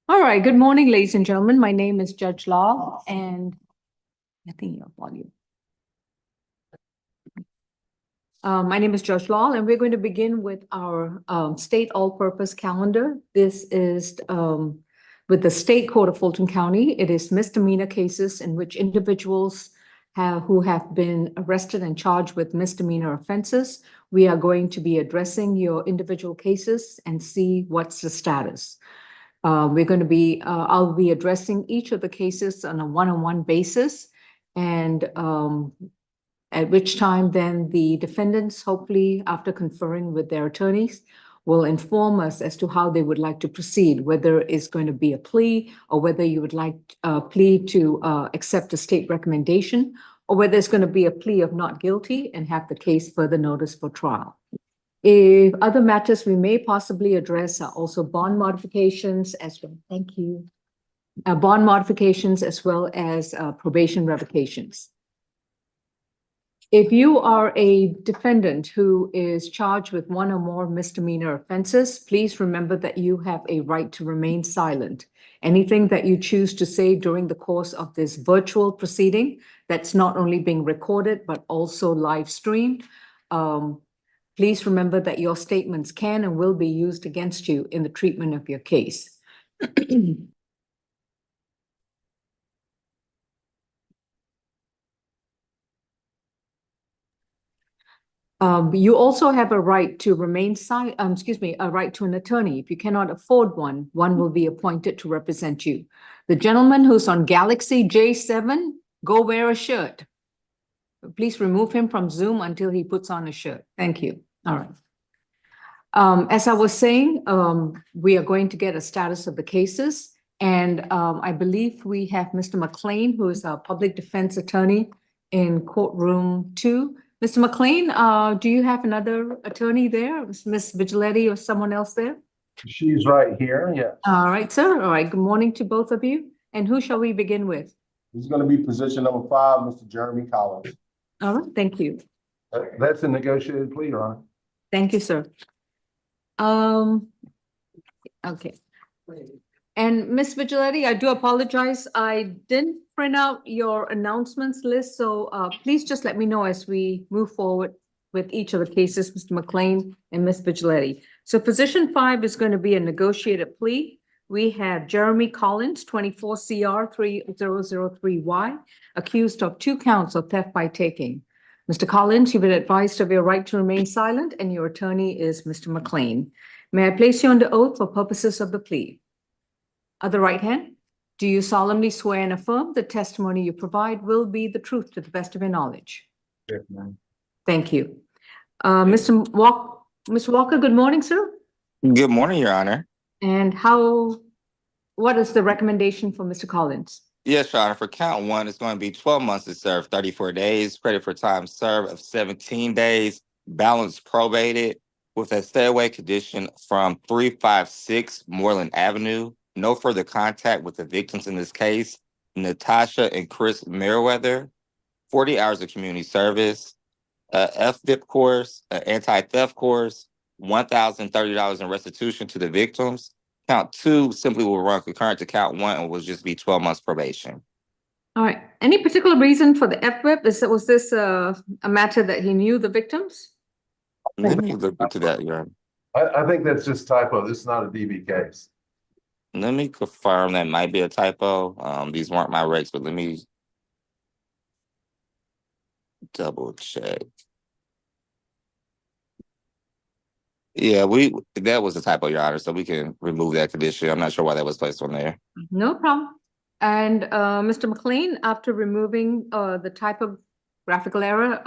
All right, good morning, ladies and gentlemen. My name is Judge Law, and I think your volume. My name is Judge Law, and we're going to begin with our state all-purpose calendar. This is with the State Court of Fulton County. It is misdemeanor cases in which individuals who have been arrested and charged with misdemeanor offenses. We are going to be addressing your individual cases and see what's the status. We're going to be, I'll be addressing each of the cases on a one-on-one basis, and at which time then the defendants, hopefully after conferring with their attorneys, will inform us as to how they would like to proceed, whether it's going to be a plea or whether you would like a plea to accept a state recommendation, or whether it's going to be a plea of not guilty and have the case further notice for trial. If other matters we may possibly address are also bond modifications as well. Thank you. Bond modifications as well as probation revocations. If you are a defendant who is charged with one or more misdemeanor offenses, please remember that you have a right to remain silent. Anything that you choose to say during the course of this virtual proceeding that's not only being recorded but also live streamed, please remember that your statements can and will be used against you in the treatment of your case. You also have a right to remain silent, a right to an attorney. If you cannot afford one, one will be appointed to represent you. The gentleman who's on Galaxy J7, go wear a shirt. Please remove him from Zoom until he puts on a shirt. Thank you. All right. As I was saying, we are going to get a status of the cases, and I believe we have Mr. McLean, who is our public defense attorney in courtroom 2. Mr. McLean, do you have another attorney there? Ms. Vigiletti or someone else there? She's right here, yes. All right, sir. All right, good morning to both of you. And who shall we begin with? This is going to be position number 5, Mr. Jeremy Collins. All right, thank you. That's a negotiated plea, Your Honor. Thank you, sir. Okay. And Ms. Vigiletti, I do apologize. I didn't print out your announcements list, so please just let me know as we move forward with each of the cases, Mr. McLean and Ms. Vigiletti. So position 5 is going to be a negotiated plea. We have Jeremy Collins, 24 CR 3003Y, accused of 2 counts of theft by taking. Mr. Collins, you've been advised of your right to remain silent, and your attorney is Mr. McLean. May I place you under oath for purposes of the plea? Other right hand, do you solemnly swear and affirm the testimony you provide will be the truth to the best of your knowledge? Yes, ma'am. Thank you. Mr. Walker, good morning, sir. Good morning, Your Honor. And what is the recommendation for Mr. Collins? Yes, Your Honor. For count 1, it's going to be 12 months to serve 34 days, credit for time served of 17 days, balance probated with a stay away condition from 356 Moreland Avenue. No further contact with the victims in this case, Natasha and Chris Merriweather, 40 hours of community service, FVIP course, anti-theft course, $1,030 in restitution to the victims. Count 2 simply will run concurrent to count 1 and will just be 12 months probation. All right. Any particular reason for the FVIP? Was this a matter that he knew the victims? Let me look into that, Your Honor. I think that's just typo. This is not a DB case. Let me confirm that might be a typo. These weren't my recs, but let me double check. Yeah, that was a typo, Your Honor, so we can remove that condition. I'm not sure why that was placed on there. No problem. And Mr. McLean, after removing the typographical error,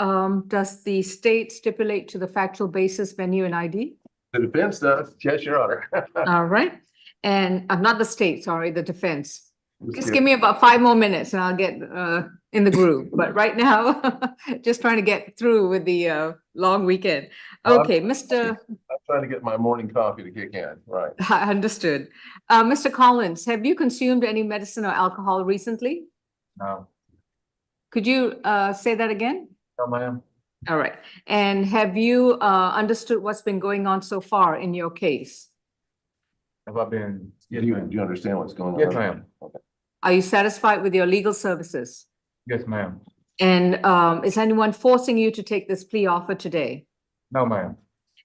does the state stipulate to the factual basis, venue, and ID? The defense does. Yes, Your Honor. All right. And not the state, sorry, the defense. Just give me about 5 more minutes and I'll get in the groove. But right now, just trying to get through with the long weekend. Okay, I'm trying to get my morning coffee to kick in. Right. Understood. Mr. Collins, have you consumed any medicine or alcohol recently? No. Could you say that again? No, ma'am. All right. And have you understood what's been going on so far in your case? Have I been? Do Yes, you, ma'am. do you understand what's going on? Yes, ma'am. Are you satisfied with your legal services? Yes, ma'am. And is anyone forcing you to take this plea offer today? No, ma'am.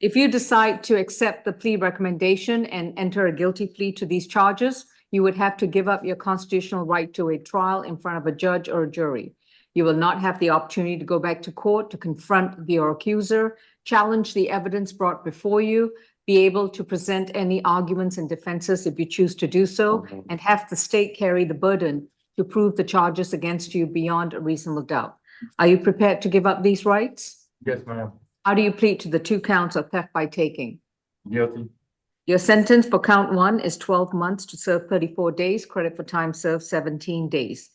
If you decide to accept the plea recommendation and enter a guilty plea to these charges, you would have to give up your constitutional right to a trial in front of a judge or a jury. You will not have the opportunity to go back to court to confront your accuser, challenge the evidence brought before you, be able to present any arguments and defenses if you choose to do so, and have the state carry the burden to prove the charges against you beyond a reasonable doubt. Are you prepared to give up these rights? Yes, ma'am. How do you plead to the 2 counts of theft by taking? Guilty. Your sentence for count 1 is 12 months to serve 34 days, credit for time served 17 days.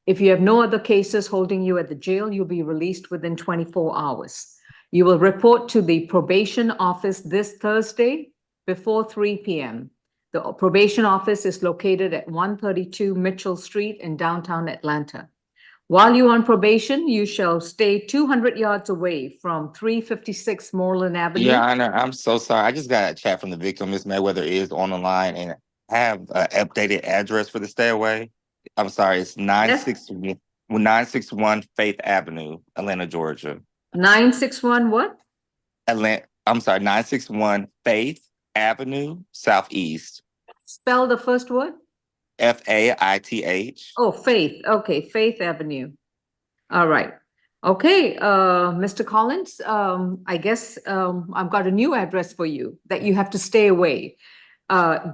If you have no other cases holding you at the jail, you'll be released within 24 hours. You will report to the probation office this Thursday before 3 p.m. The probation office is located at 132 Mitchell Street in downtown Atlanta. While you're on probation, you shall stay 200 yards away from 356 Moreland Avenue. Your Honor, I'm so sorry. I just got a chat from the victim. Ms. Mayweather is on the line and I have an updated address for the stairway. I'm sorry, it's 961 Faith Avenue, Atlanta, Georgia. 961 what? I'm sorry, 961 Faith Avenue, Southeast. Spell the first word. Faith. Oh, Faith. Okay, Faith Avenue. All right. Okay, Mr. Collins, I guess I've got a new address for you that you have to stay away.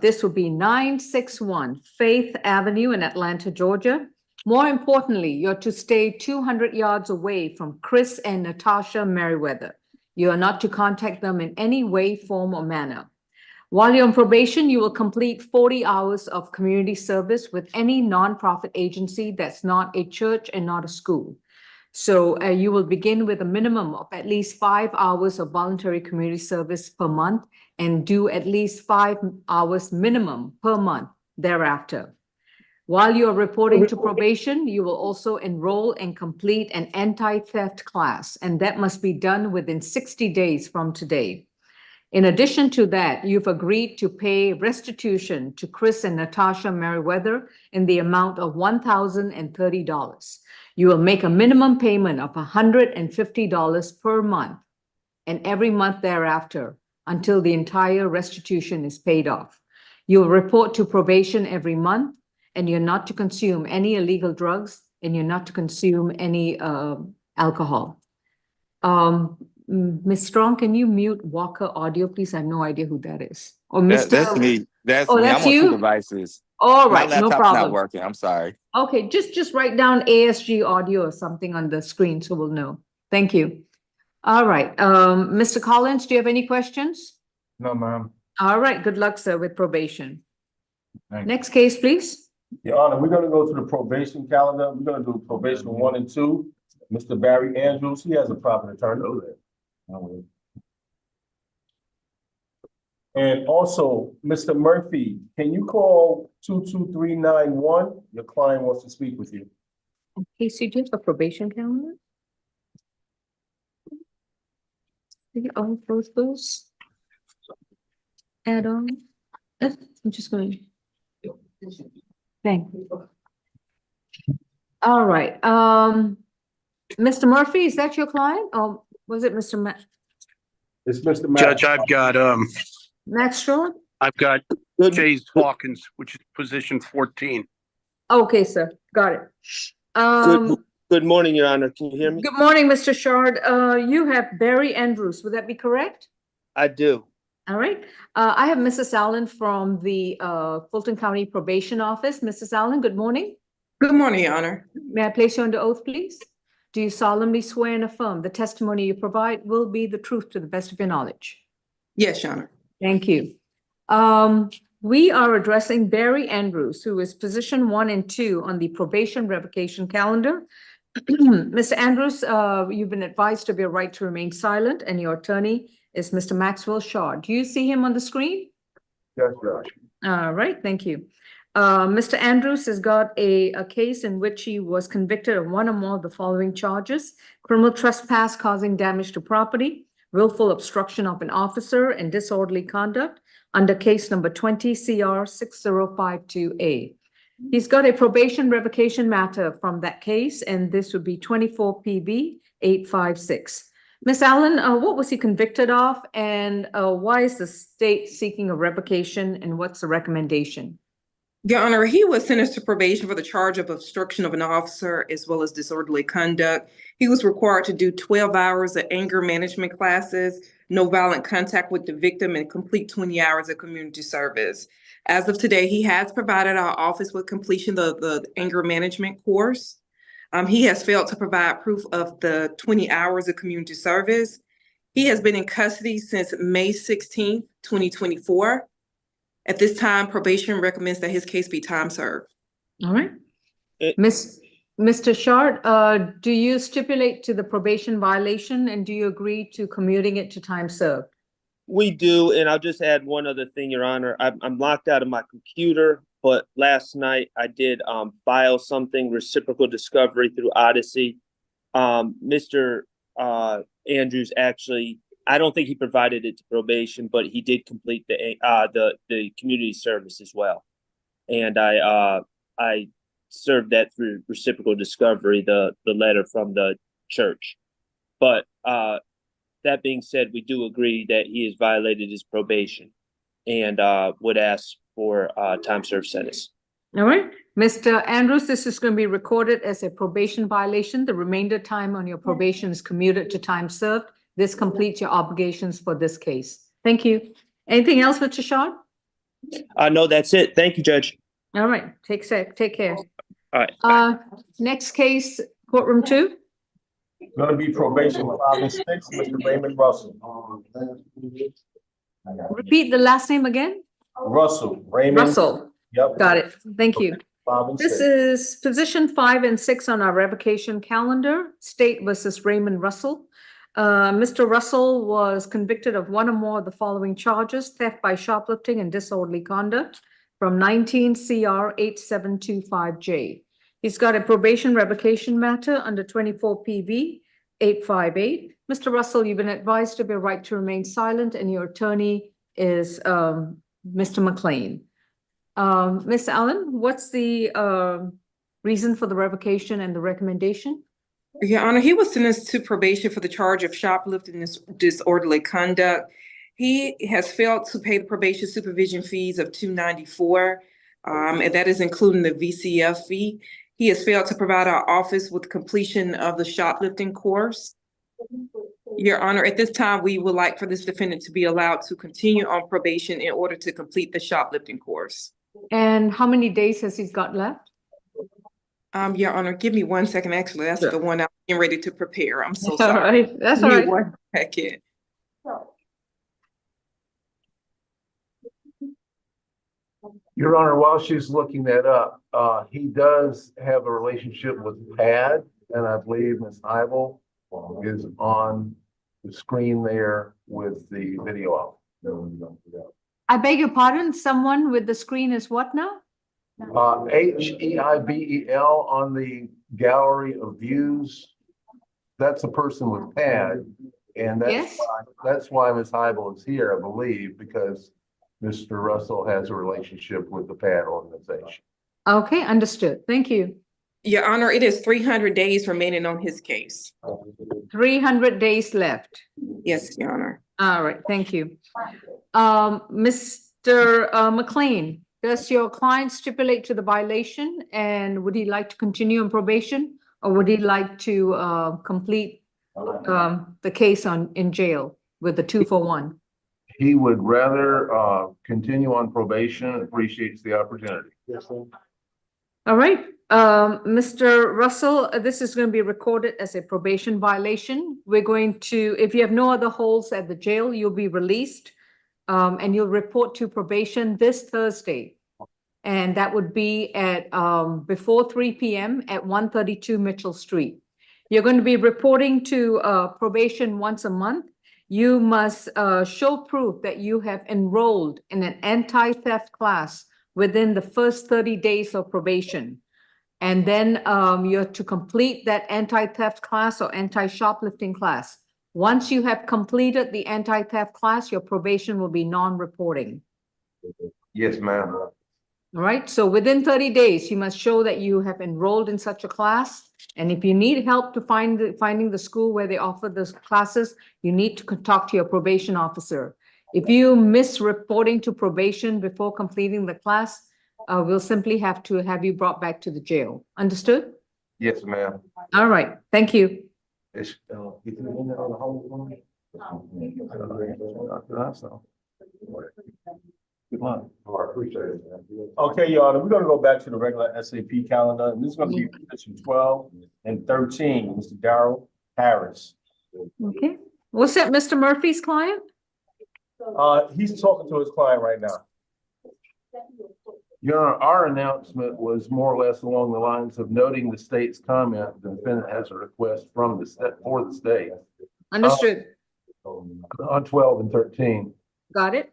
This would be 961 Faith Avenue in Atlanta, Georgia. More importantly, you're to stay 200 yards away from Chris and Natasha Merriweather. You are not to contact them in any way, form, or manner. While you're on probation, you will complete 40 hours of community service with any nonprofit agency that's not a church and not a school. So you will begin with a minimum of at least 5 hours of voluntary community service per month and do at least 5 hours minimum per month thereafter. While you are reporting to probation, you will also enroll and complete an anti-theft class, and that must be done within 60 days from today. In addition to that, you've agreed to pay restitution to Chris and Natasha Merriweather in the amount of $1,030. You will make a minimum payment of $150 per month and every month thereafter until the entire restitution is paid off. You will report to probation every month, and you're not to consume any illegal drugs, and you're not to consume any alcohol. Ms. Strong, can you mute Walker audio, please? I have no idea who that is. Or Mr. That's me. That's Oh, me. that's I'm on you? 2 devices. All My right, no laptop's not problem. working. I'm sorry. Okay, just write down ASG audio or something on the screen so we'll know. Thank you. All right, Mr. Collins, do you have any questions? No, ma'am. All right, good luck, sir, with probation. Thank you. Next case, please. Your Honor, we're gonna go to the probation calendar. We're gonna do probation 1 and 2. Mr. Barry Andrews, he has a proper attorney. And also, Mr. Murphy, can you call 22391? Your client wants to speak with you. Casey, do you have a probation calendar? See all those add on. I'm just going. Thank you. All right, Mr. Murphy, is that your client or was it Mr. It's Mr. Matt. Judge, Max Short? I've got Chase Hawkins, which is position 14. Okay, sir, got it. Good morning, Your Honor. Can you hear me? Good morning, Mr. Shard. You have Barry Andrews, would that be correct? I do. All right, I have Mrs. Allen from the Fulton County Probation Office. Mrs. Allen, good morning. Good morning, Your Honor. May I place you under oath, please? Do you solemnly swear and affirm the testimony you provide will be the truth to the best of your knowledge? Yes, Your Honor. Thank you. We are addressing Barry Andrews, who is position 1 and 2 on the probation revocation calendar. Mr. Andrews, you've been advised of your right to remain silent, and your attorney is Mr. Maxwell Shaw. Do you see him on the screen? Yes, Judge. All right, thank you. Mr. Andrews has got a case in which he was convicted of 1 or more of the following charges: criminal trespass causing damage to property, willful obstruction of an officer and disorderly conduct under case number 20 CR 6052A. He's got a probation revocation matter from that case, and this would be 24 PB 856. Ms. Allen, what was he convicted of, and why is the state seeking a revocation, and what's the recommendation? Your Honor, he was sentenced to probation for the charge of obstruction of an officer as well as disorderly conduct. He was required to do 12 hours of anger management classes, no violent contact with the victim, and complete 20 hours of community service. As of today, he has provided our office with completion of the anger management course. He has failed to provide proof of the 20 hours of community service. He has been in custody since May 16th, 2024. At this time, probation recommends that his case be time served. All right. It- Mr. Shard, do you stipulate to the probation violation, and do you agree to commuting it to time served? We do, and I'll just add one other thing, Your Honor. I'm locked out of my computer, but last night I did file something, reciprocal discovery through Odyssey. Mr. Andrews actually, I don't think he provided it to probation, but he did complete the community service as well. And I served that through reciprocal discovery, the letter from the church. But that being said, we do agree that he has violated his probation and would ask for time served sentence. All right. Mr. Andrews, this is going to be recorded as a probation violation. The remainder time on your probation is commuted to time served. This completes your obligations for this case. Thank you. Anything else, Mr. Shard? No, that's it. Thank you, Judge. All right. Take care. All right. Next case, courtroom 2. Gonna be probation 5 and 6, Mr. Raymond Russell. Repeat the last name again. Russell, Raymond. Russell. Yep. Got it. Thank you. 5 and 6. This is position 5 and 6 on our revocation calendar, State versus Raymond Russell. Mr. Russell was convicted of one or more of the following charges: theft by shoplifting and disorderly conduct from 19 CR 8725J. He's got a probation revocation matter under 24 PV 858. Mr. Russell, you've been advised of your right to remain silent, and your attorney is Mr. McLean. Ms. Allen, what's the reason for the revocation and the recommendation? Your Honor, he was sentenced to probation for the charge of shoplifting and disorderly conduct. He has failed to pay the probation supervision fees of $294, and that is including the VCF fee. He has failed to provide our office with completion of the shoplifting course. Your Honor, at this time, we would like for this defendant to be allowed to continue on probation in order to complete the shoplifting course. And how many days has he got left? Your Honor, give me 1 second. Actually, that's Sure. the one I'm getting ready to prepare. I'm so That's all sorry. right. That's Give all me right. 1 second. Your Honor, while she's looking that up, he does have a relationship with PAD, and I believe Ms. Hybel is on the screen there with the video off. I beg your pardon, someone with the screen is what now? HEIBEL on the gallery of views. That's a person with PAD, and Yes. that's why Ms. Hybel is here, I believe, because Mr. Russell has a relationship with the PAD organization. Okay, understood. Thank you. Your Honor, it is 300 days remaining on his case. 300 days left. Yes, Your Honor. All right, thank you. Mr. McLean, does your client stipulate to the violation, and would he like to continue on probation, or would he like to complete the case in jail with the 2-for-1? He would rather continue on probation and appreciates the opportunity. Yes, sir. All right, Mr. Russell, this is going to be recorded as a probation violation. We're going to, if you have no other holds at the jail, you'll be released, and you'll report to probation this Thursday. And that would be at before 3 p.m. at 132 Mitchell Street. You're going to be reporting to probation once a month. You must show proof that you have enrolled in an anti-theft class within the first 30 days of probation. And then you're to complete that anti-theft class or anti-shoplifting class Once you have completed the anti-theft class, your probation will be non-reporting. Yes, ma'am. All right, so within 30 days, you must show that you have enrolled in such a class. And if you need help to finding the school where they offer those classes, you need to talk to your probation officer. If you miss reporting to probation before completing the class, we'll simply have to have you brought back to the jail. Understood? Yes, ma'am. All right, thank you. Good luck. I appreciate it. Okay, Your Honor, we're gonna go back to the regular SAP calendar, and this is gonna be position 12 and 13, Mr. Darrell Harris. Okay, was that Mr. Murphy's client? He's talking to his client right now. Your Honor, our announcement was more or less along the lines of noting the state's comment. The defendant has a request from the state for the state Understood. on 12 and 13. Got it.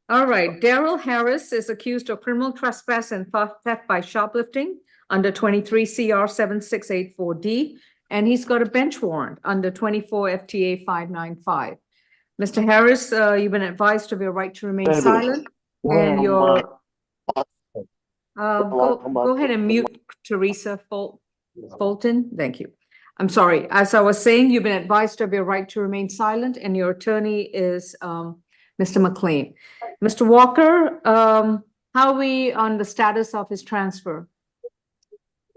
All right, Darrell Harris is accused of criminal trespass and theft by shoplifting under 23 CR 7684D, and he's got a bench warrant under 24 FTA 595. Mr. Harris, you've been advised of your right to remain silent, and your go ahead and mute Teresa Fulton. Thank you. I'm sorry. As I was saying, you've been advised of your right to remain silent, and your attorney is Mr. McLean. Mr. Walker, how are we on the status of his transfer?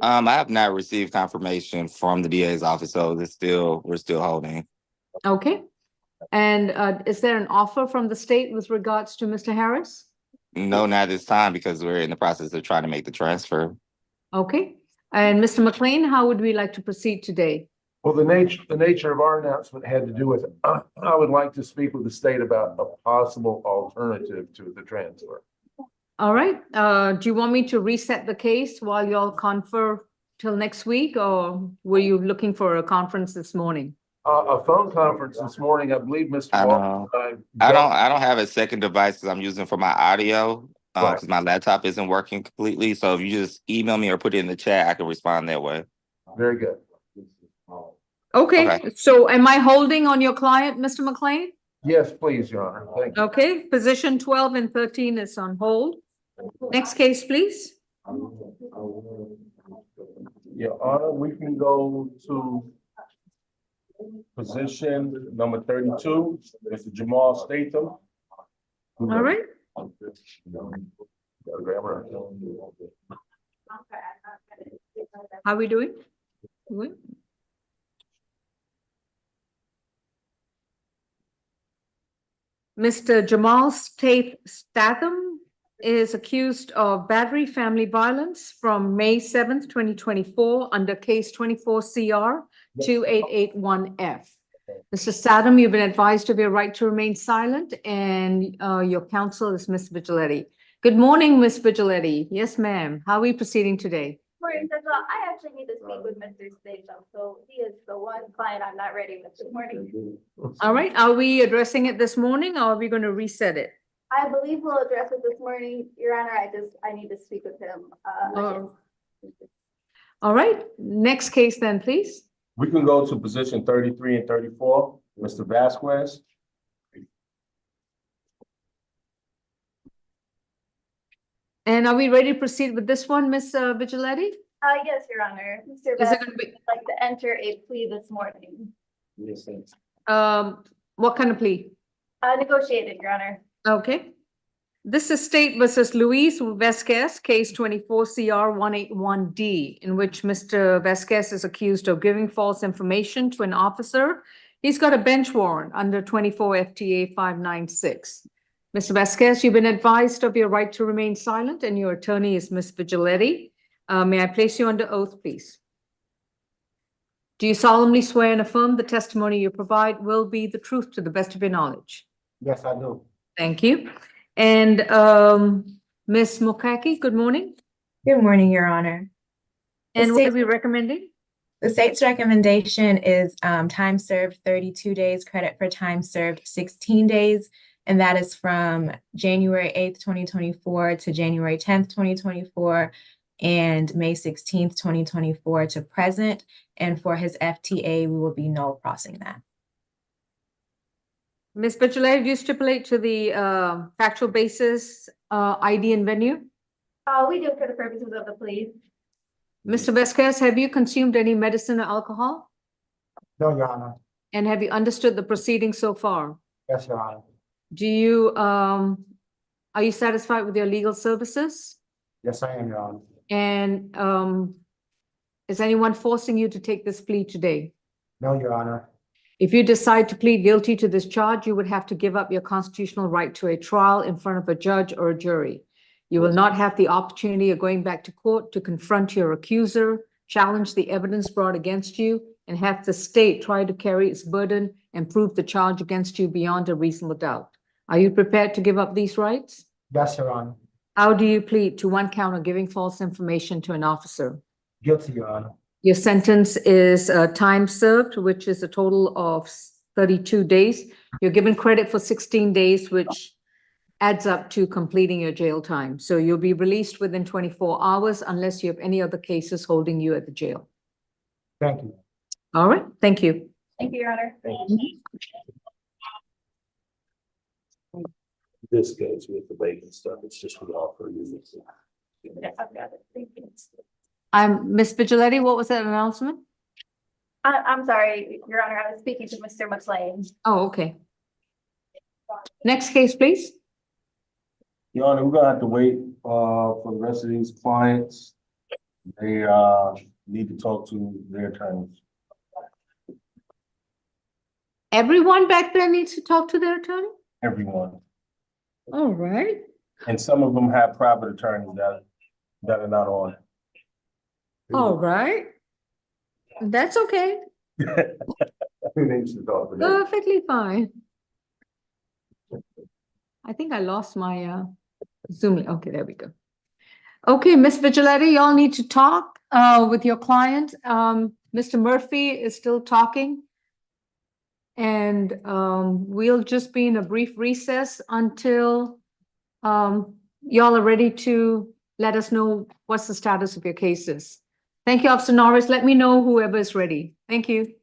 I have not received confirmation from the DA's office, so we're still holding. Okay. And is there an offer from the state with regards to Mr. Harris? No, not this time because we're in the process of trying to make the transfer. Okay. And Mr. McLean, how would we like to proceed today? Well, the nature of our announcement had to do with, I would like to speak with the state about a possible alternative to the transfer. All right. Do you want me to reset the case while y'all confer till next week, or were you looking for a conference this morning? A phone conference this morning, I believe Mr. Walker. I don't have a second device because I'm using for my audio because my laptop isn't working completely. So if you just email me or put it in the chat, I can respond that way. Very good. Okay. So am I holding on your client, Mr. McLean? Yes, please, Your Honor. Thank you. Okay, position 12 and 13 is on hold. Next case, please. Your Honor, we can go to position number 32, Mr. Jamal Statham. All right. How are we doing? Good. Mr. Jamal Statham is accused of battery family violence from May 7th, 2024 under case 24 CR 2881F. Mr. Statham, you've been advised of your right to remain silent, and your counsel is Ms. Vigiletti. Good morning, Ms. Vigiletti. Yes, ma'am. How are we proceeding today? Morning, Judge. I actually need to speak with Mr. Statham, so he is the one client I'm not ready with this morning. All right. Are we addressing it this morning, or are we going to reset it? I believe we'll address it this morning, Your Honor. I need to speak with him. All right. Next case then, please. We can go to position 33 and 34, Mr. Vasquez. And are we ready to proceed with this one, Ms. Vigiletti? Yes, Your Honor. Mr. Is it Vasquez going to be, would like to enter a plea this morning. what kind of plea? Negotiated, Your Honor. Okay. This is State versus Luis Vasquez, case 24 CR 181D, in which Mr. Vasquez is accused of giving false information to an officer. He's got a bench warrant under 24 FTA 596. Mr. Vasquez, you've been advised of your right to remain silent, and your attorney is Ms. Vigiletti. May I place you under oath, please? Do you solemnly swear and affirm the testimony you provide will be the truth to the best of your knowledge? Yes, I do. Thank you. And Ms. Mokaki, good morning. Good morning, Your Honor. And what are we recommending? The state's recommendation is time served 32 days, credit for time served 16 days. And that is from January 8th, 2024 to January 10th, 2024 and May 16th, 2024 to present. And for his FTA, we will be null crossing that. Ms. Bichele, do you stipulate to the factual basis, ID and venue? We do for the purposes of the plea. Mr. Vasquez, have you consumed any medicine or alcohol? No, Your Honor. And have you understood the proceedings so far? Yes, Your Honor. Do you, are you satisfied with your legal services? Yes, I am, Your Honor. And is anyone forcing you to take this plea today? No, Your Honor. If you decide to plead guilty to this charge, you would have to give up your constitutional right to a trial in front of a judge or a jury. You will not have the opportunity of going back to court to confront your accuser, challenge the evidence brought against you, and have the state try to carry its burden and prove the charge against you beyond a reasonable doubt. Are you prepared to give up these rights? Yes, Your Honor. How do you plead to one count of giving false information to an officer? Guilty, Your Honor. Your sentence is time served, which is a total of 32 days. You're given credit for 16 days, which adds up to completing your jail time. So you'll be released within 24 hours unless you have any other cases holding you at the jail. Thank you. All right, thank you. Thank you, Your Honor. This goes with the bacon stuff. It's just we offer you. Yeah, I've got it. Thank you. Ms. Vigiletti, what was that announcement? I'm sorry, Your Honor, I was speaking to Mr. McLean. Oh, okay. Next case, please. Your Honor, we're gonna have to wait for the rest of these clients. They need to talk to their attorneys. Everyone back there needs to talk to their attorney? Everyone. All right. And some of them have private attorneys that are not on. All right. That's okay. Who needs to talk to them? Perfectly fine. I think I lost my Zoom. Okay, there we go. Okay, Ms. Vigiletti, y'all need to talk with your client. Mr. Murphy is still talking. And we'll just be in a brief recess until y'all are ready to let us know what's the status of your cases. Thank you, Officer Norris. Let me know whoever is ready. Thank you.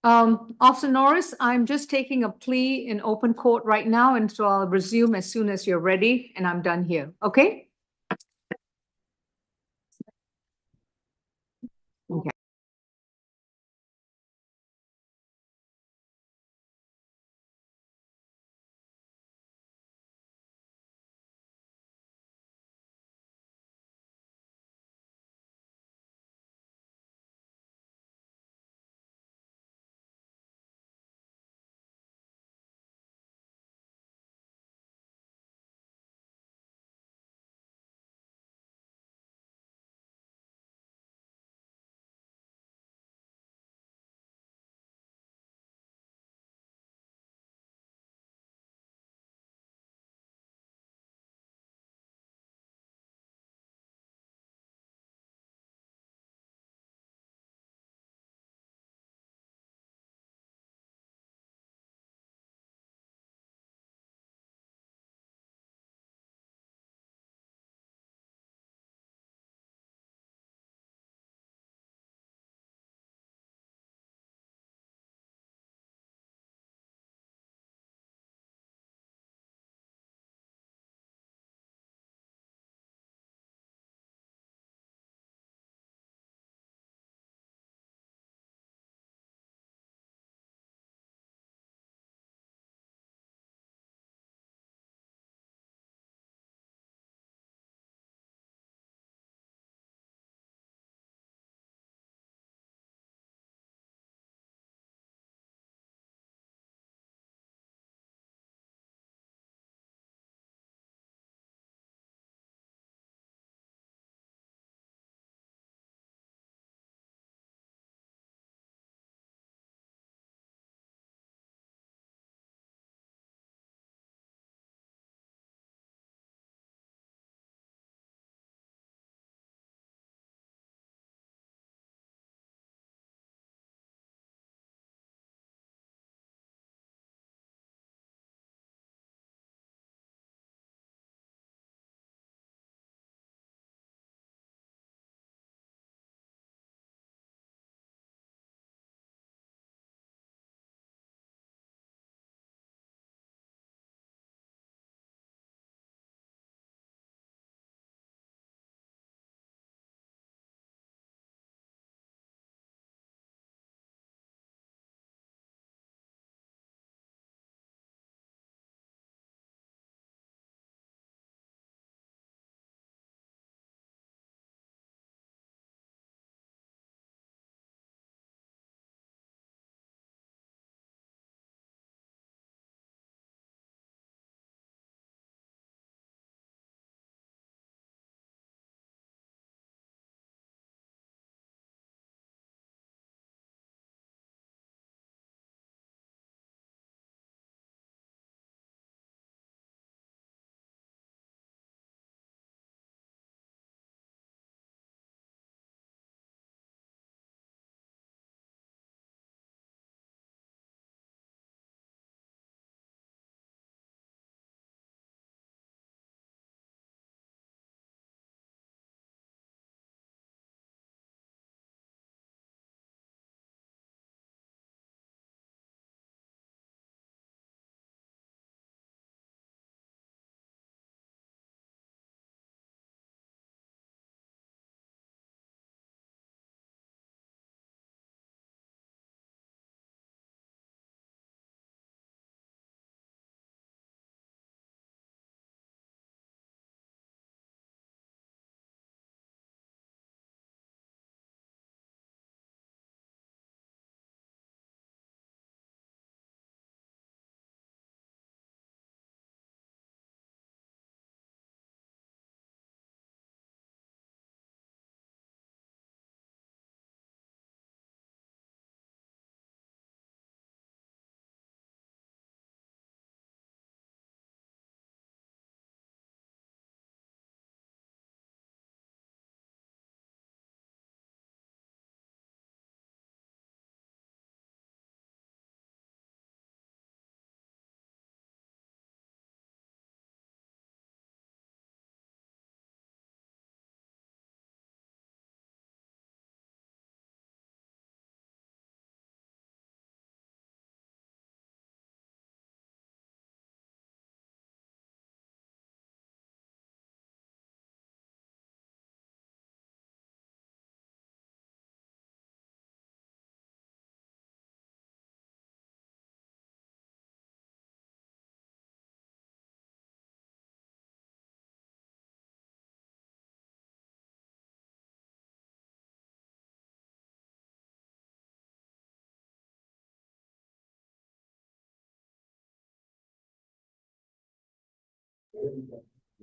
Officer Norris, I'm just taking a plea in open court right now, and so I'll resume as soon as you're ready, and I'm done here, okay?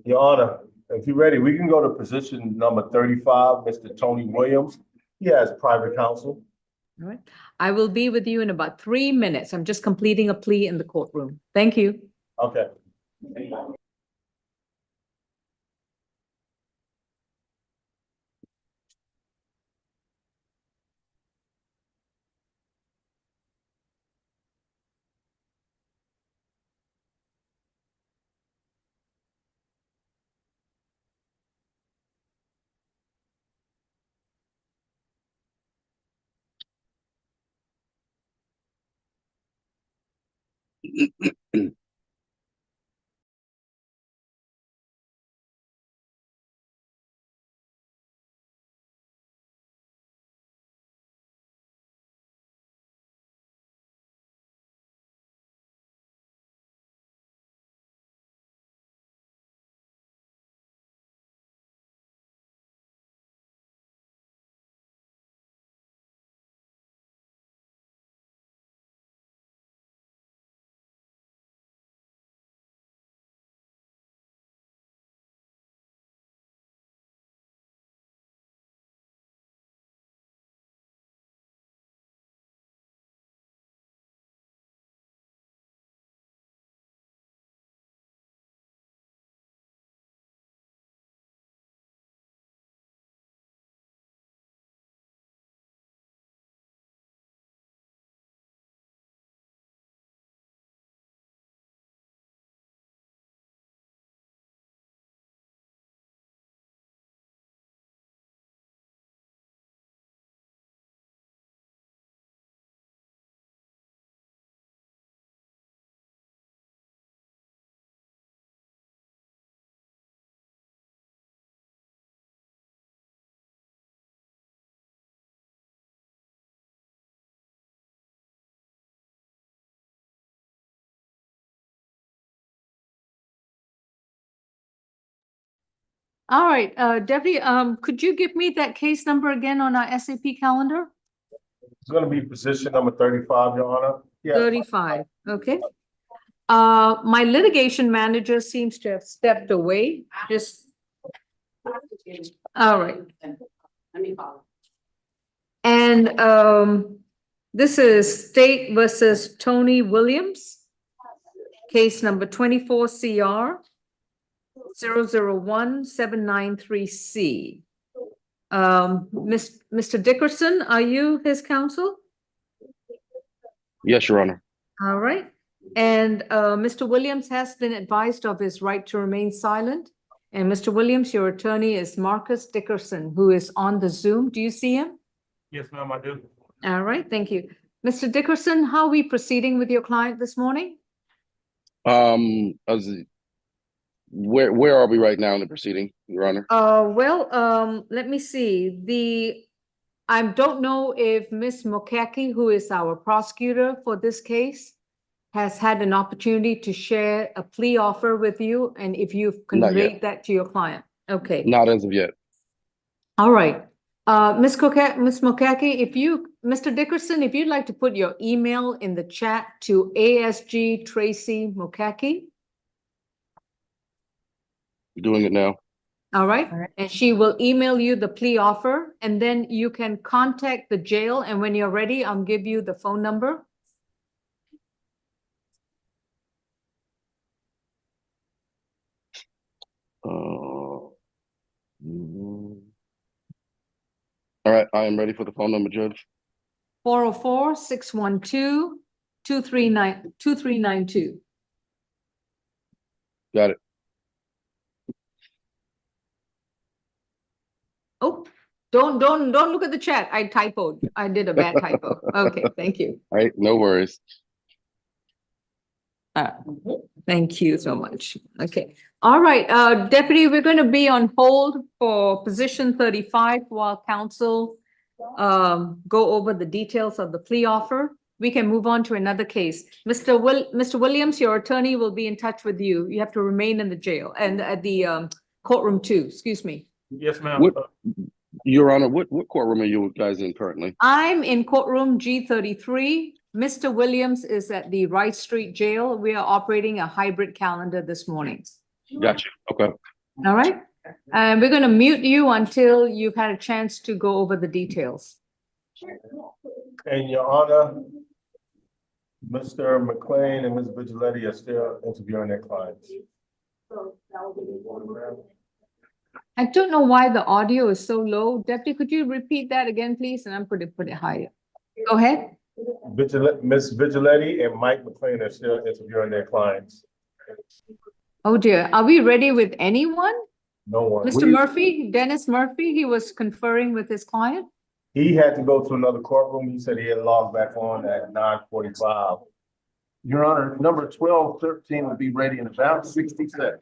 Your Honor, if you're ready, we can go to position number 35, Mr. Tony Williams. He has private counsel. All right. I will be with you in about 3 minutes. I'm just completing a plea in the courtroom. Thank you. Okay. All right, Deputy, could you give me that case number again on our SAP calendar? It's gonna be position number 35, Your Honor. He has 35, okay. My litigation manager seems to have stepped away, just. All right. Let me follow. And, this is State versus Tony Williams. Case number 24 CR 001-793C. Mr. Dickerson, are you his counsel? Yes, Your Honor. All right. And Mr. Williams has been advised of his right to remain silent. And Mr. Williams, your attorney is Marcus Dickerson, who is on the Zoom. Do you see him? Yes, ma'am, I do. All right, thank you. Mr. Dickerson, how are we proceeding with your client this morning? Where are we right now in the proceeding, Your Honor? Let me see. I don't know if Ms. Mokaki, who is our prosecutor for this case, has had an opportunity to share a plea offer with you, and if you've conveyed that to your client. Okay. Not as of yet. All right. Ms. Mokaki, Mr. Dickerson, if you'd like to put your email in the chat to ASG Tracy Mokaki. Doing it now. All right. And she will email you the plea offer, and then you can contact the jail. And when you're ready, I'll give you the phone number. All right, I am ready for the phone number, Judge. 404-612-2392. Got it. Oh, don't look at the chat. I typoed. I did a bad typo. Okay, thank you. All right, no worries. Thank you so much. Okay. All right, Deputy, we're going to be on hold for position 35 while counsel go over the details of the plea offer. We can move on to another case. Mr. Williams, your attorney will be in touch with you. You have to remain in the jail and at the courtroom too. Excuse me. Yes, ma'am. Your Honor, what courtroom are you guys in currently? I'm in courtroom G33. Mr. Williams is at the Wright Street Jail. We are operating a hybrid calendar this morning. Got you. Okay. All right? And we're going to mute you until you've had a chance to go over the details. And Your Honor, Mr. McLean and Ms. Vigiletti are still interviewing their clients. I don't know why the audio is so low. Deputy, could you repeat that again, please? And I'm going to put it higher. Go ahead. Ms. Vigiletti and Mike McLean are still interviewing their clients. Oh dear. Are we ready with anyone? No one. Mr. Murphy, Dennis Murphy, he was conferring with his client. He had to go to another courtroom. He said he had logged back on at 9:45. Your Honor, number 1213 will be ready in about 60 seconds.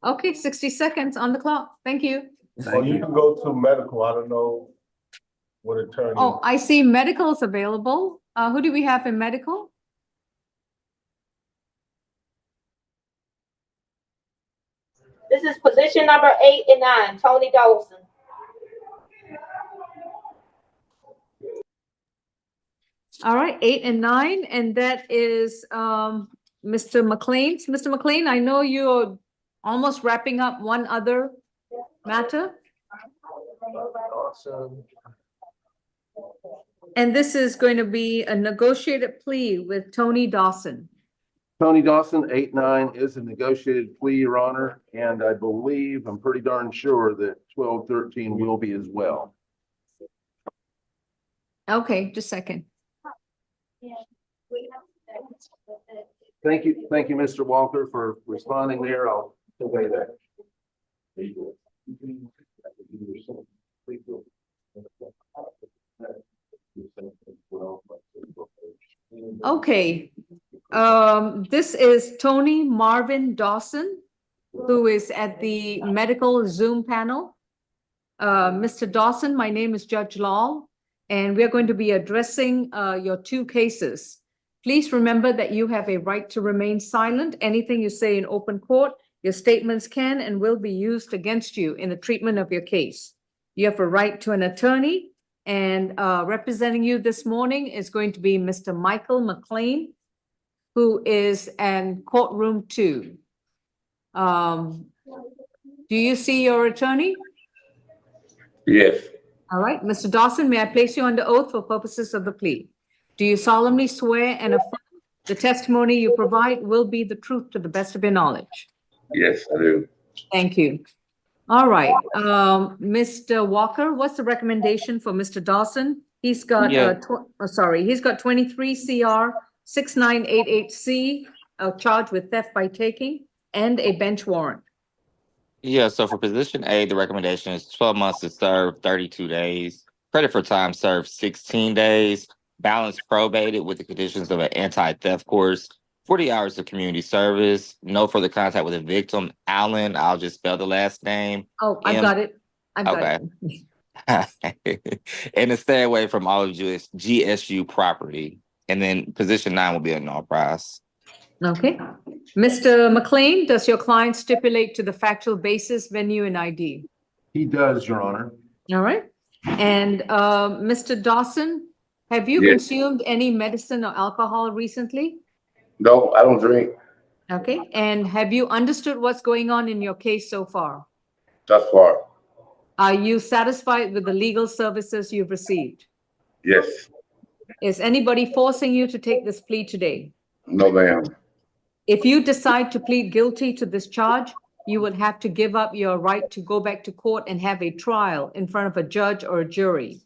Okay, 60 seconds on the clock. Thank you. Or you can go to medical. I don't know what attorney. Oh, I see medicals available. Who do we have in medical? This is position number 8 and 9, Tony Dawson. All right, 8 and 9, and that is Mr. McLean. Mr. McLean, I know you're almost wrapping up one other matter. Awesome. And this is going to be a negotiated plea with Tony Dawson. Tony Dawson, 8-9 is a negotiated plea, Your Honor, and I believe, I'm pretty darn sure that 1213 will be as well. Okay, just a second. Thank you, Mr. Walker, for responding there. I'll convey that. Okay, this is Tony Marvin Dawson, who is at the medical Zoom panel. Mr. Dawson, my name is Judge Lal, and we're going to be addressing your two cases. Please remember that you have a right to remain silent. Anything you say in open court, your statements can and will be used against you in the treatment of your case. You have a right to an attorney, and representing you this morning is going to be Mr. Michael McLean, who is in courtroom 2. Do you see your attorney? Yes. All right, Mr. Dawson, may I place you under oath for purposes of the plea? Do you solemnly swear and affirm the testimony you provide will be the truth to the best of your knowledge? Yes, I do. Thank you. All right, Mr. Walker, what's the recommendation for Mr. Dawson? He's got, Yeah. he's got 23 CR 6988C, charged with theft by taking, and a bench warrant. Yeah, so for position A, the recommendation is 12 months to serve, 32 days. Credit for time served, 16 days. Balance probated with the conditions of an anti-theft course. 40 hours of community service. No further contact with the victim. Allen, I'll just spell the last name. Oh, I've got it. I've got it. And to stay away from all of GSU property. And then position 9 will be a null prize. Okay. Mr. McLean, does your client stipulate to the factual basis, venue, and ID? He does, Your Honor. All right. And Mr. Dawson, have you Yes. consumed any medicine or alcohol recently? No, I don't drink Okay. And have you understood what's going on in your case so far? thus far. Are you satisfied with the legal services you've received? Yes. Is anybody forcing you to take this plea today? No, ma'am. If you decide to plead guilty to this charge, you will have to give up your right to go back to court and have a trial in front of a judge or a jury.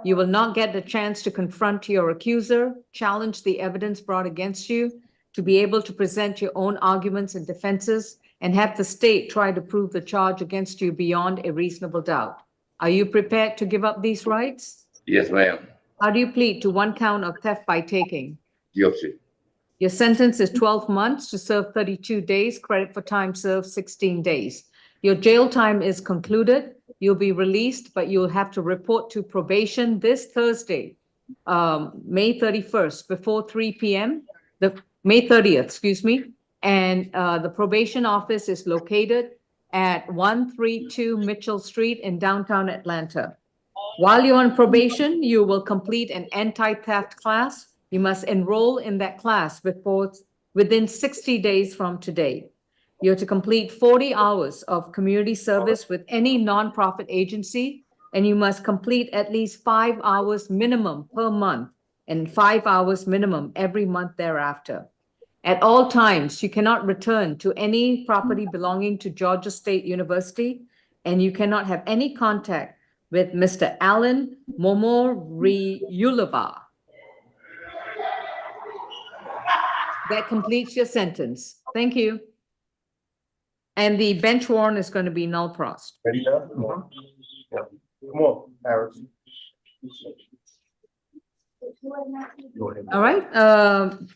You will not get the chance to confront your accuser, challenge the evidence brought against you, to be able to present your own arguments and defenses, and have the state try to prove the charge against you beyond a reasonable doubt. Are you prepared to give up these rights? Yes, ma'am. How do you plead to one count of theft by taking? Guilty. Your sentence is 12 months to serve 32 days, credit for time served 16 days. Your jail time is concluded. You'll be released, but you'll have to report to probation this Thursday, May 31st, before 3 p.m., May 30th, excuse me. And the probation office is located at 132 Mitchell Street in downtown Atlanta. While you're on probation, you will complete an anti-theft class. You must enroll in that class within 60 days from today. You're to complete 40 hours of community service with any nonprofit agency, and you must complete at least 5 hours minimum per month and 5 hours minimum every month thereafter. At all times, you cannot return to any property belonging to Georgia State University, and you cannot have any contact with Mr. Alan Momoriulova. That completes your sentence. Thank you. And the bench warrant is going to be null prost. Ready now? Yep. Come on, Harris. Go ahead. All right,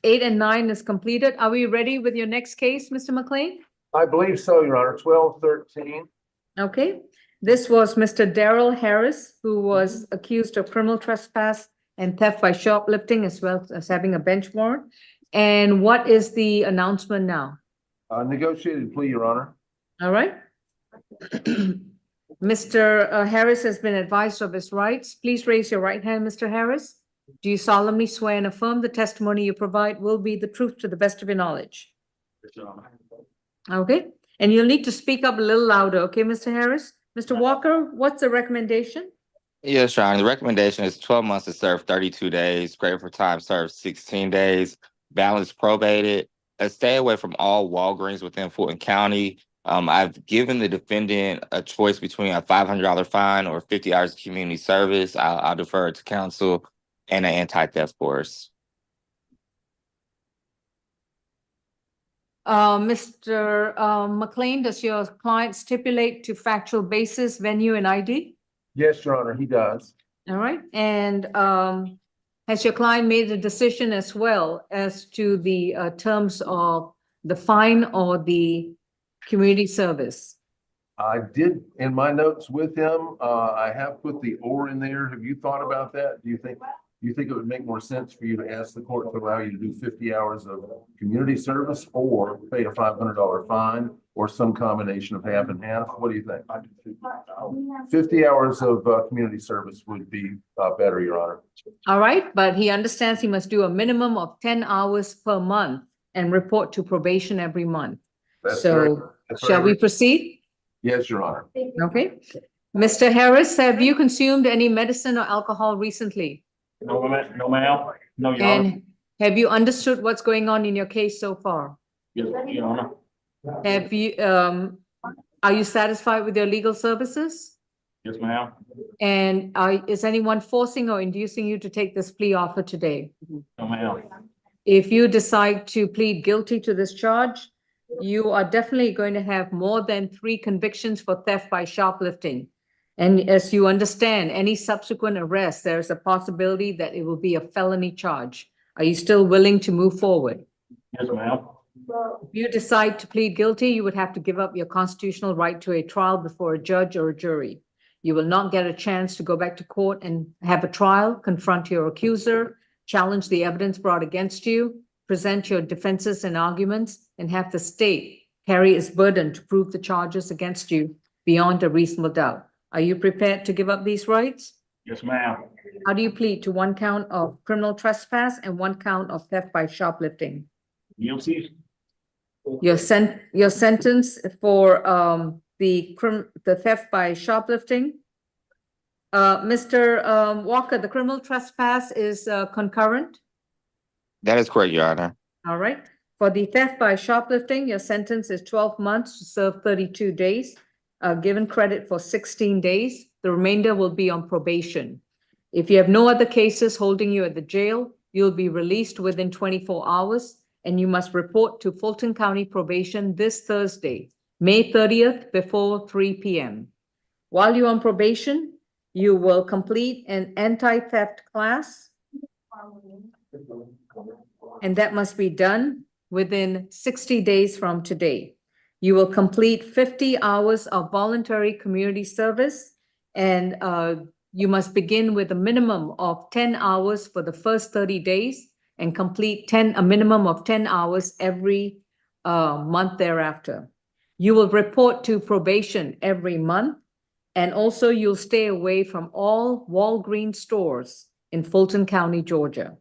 8 and 9 is completed. Are we ready with your next case, Mr. McLean? I believe so, Your Honor. 1213. Okay, this was Mr. Darrell Harris, who was accused of criminal trespass and theft by shoplifting, as well as having a bench warrant. And what is the announcement now? Negotiated plea, Your Honor. All right. Mr. Harris has been advised of his rights. Please raise your right hand, Mr. Harris. Do you solemnly swear and affirm the testimony you provide will be the truth to the best of your knowledge? Okay, and you'll need to speak up a little louder, okay, Mr. Harris? Mr. Walker, what's the recommendation? Yes, Your Honor. The recommendation is 12 months to serve 32 days, credit for time served 16 days, balance probated, stay away from all Walgreens within Fulton County. I've given the defendant a choice between a $500 fine or 50 hours of community service. I'll defer it to counsel and an anti-theft force. Mr. McLean, does your client stipulate to factual basis, venue, and ID? Yes, Your Honor, he does. All right, and has your client made a decision as well as to the terms of the fine or the community service? I did in my notes with him. I have put the or in there. Have you thought about that? Do you think it would make more sense for you to ask the court to allow you to do 50 hours of community service or pay a $500 fine or some combination of half and half? What do you think? 50 hours of community service would be better, Your Honor. All right, but he understands he must do a minimum of 10 hours per month and report to probation every month. Shall we proceed? Yes, Your Honor. Okay. Mr. Harris, have you consumed any medicine or alcohol recently? No, ma'am. No, Your Honor. And have you understood what's going on in your case so far? Yes, Your Honor. Have you, are you satisfied with your legal services? Yes, ma'am. And is anyone forcing or inducing you to take this plea offer today? No, ma'am. If you decide to plead guilty to this charge, you are definitely going to have more than 3 convictions for theft by shoplifting. And as you understand, any subsequent arrest, there's a possibility that it will be a felony charge. Are you still willing to move forward? Yes, ma'am. If you decide to plead guilty, you would have to give up your constitutional right to a trial before a judge or a jury. You will not get a chance to go back to court and have a trial, confront your accuser, challenge the evidence brought against you, present your defenses and arguments, and have the state carry its burden to prove the charges against you beyond a reasonable doubt. Are you prepared to give up these rights? Yes, ma'am. How do you plead to 1 count of criminal trespass and 1 count of theft by shoplifting? Guilty. Your sentence for the theft by shoplifting. Mr. Walker, the criminal trespass is concurrent. That is correct, Your Honor. All right. For the theft by shoplifting, your sentence is 12 months to serve 32 days. Given credit for 16 days. The remainder will be on probation. If you have no other cases holding you at the jail, you'll be released within 24 hours, and you must report to Fulton County Probation this Thursday, May 30th, before 3 p.m. While you're on probation, you will complete an anti-theft class, and that must be done within 60 days from today. You will complete 50 hours of voluntary community service, and you must begin with a minimum of 10 hours for the first 30 days and complete a minimum of 10 hours every month thereafter. You will report to probation every month, and also you'll stay away from all Walgreens stores in Fulton County, Georgia.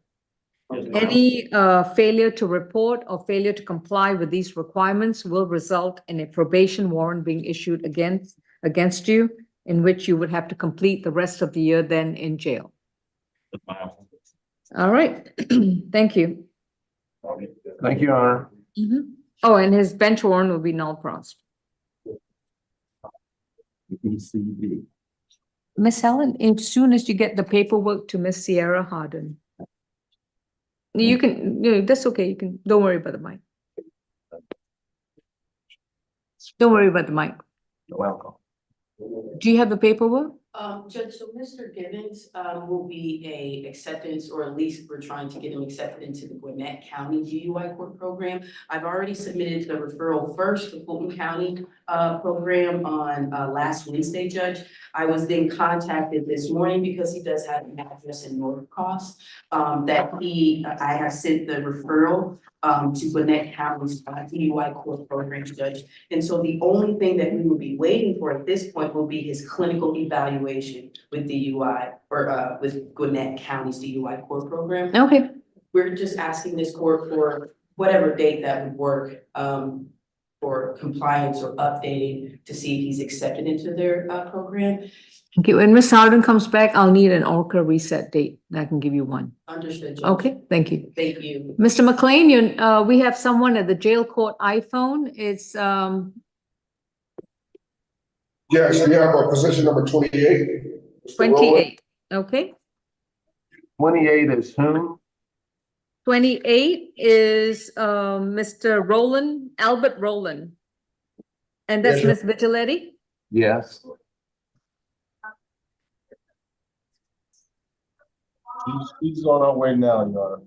Yes, ma'am. Any failure to report or failure to comply with these requirements will result in a probation warrant being issued against you, in which you would have to complete the rest of the year then in jail. Yes, ma'am. All right, thank you. Thank you, Your Honor. Oh, and his bench warrant will be null pros. ECB. Miss Helen, as soon as you get the paperwork to Miss Sierra Harden. You can, that's okay, you can, don't worry about the mic. Don't worry about the mic. Welcome. Do you have the paperwork? Judge, so Mr. Gibbons, will be a acceptance, or at least we're trying to get him accepted into the Gwinnett County DUI court program. I've already submitted the referral first to Fulton County, program on, last Wednesday, Judge. I was then contacted this morning because he does have an address in North Cross, I have sent the referral, to Gwinnett County's DUI court program, Judge. And so the only thing that we will be waiting for at this point will be his clinical evaluation with DUI, or with Gwinnett County's DUI court program. Okay, We're just asking this court for whatever date that would work, for compliance or updating to see if he's accepted into their program. okay, when Miss Harden comes back, I'll need an ORCA reset date, and I can give you one. Understood, Judge. Okay, thank you. Thank you. Mr. McLean, we have someone at the jail court iPhone. It's, Yes, we have position number 28. Mr. Rowland. 28, okay? 28 is whom? 28 is, Mr. Rowland, Albert Rowland. And that's Yes, Miss Vigiletti? Yes. She's on her way now, Your Honor.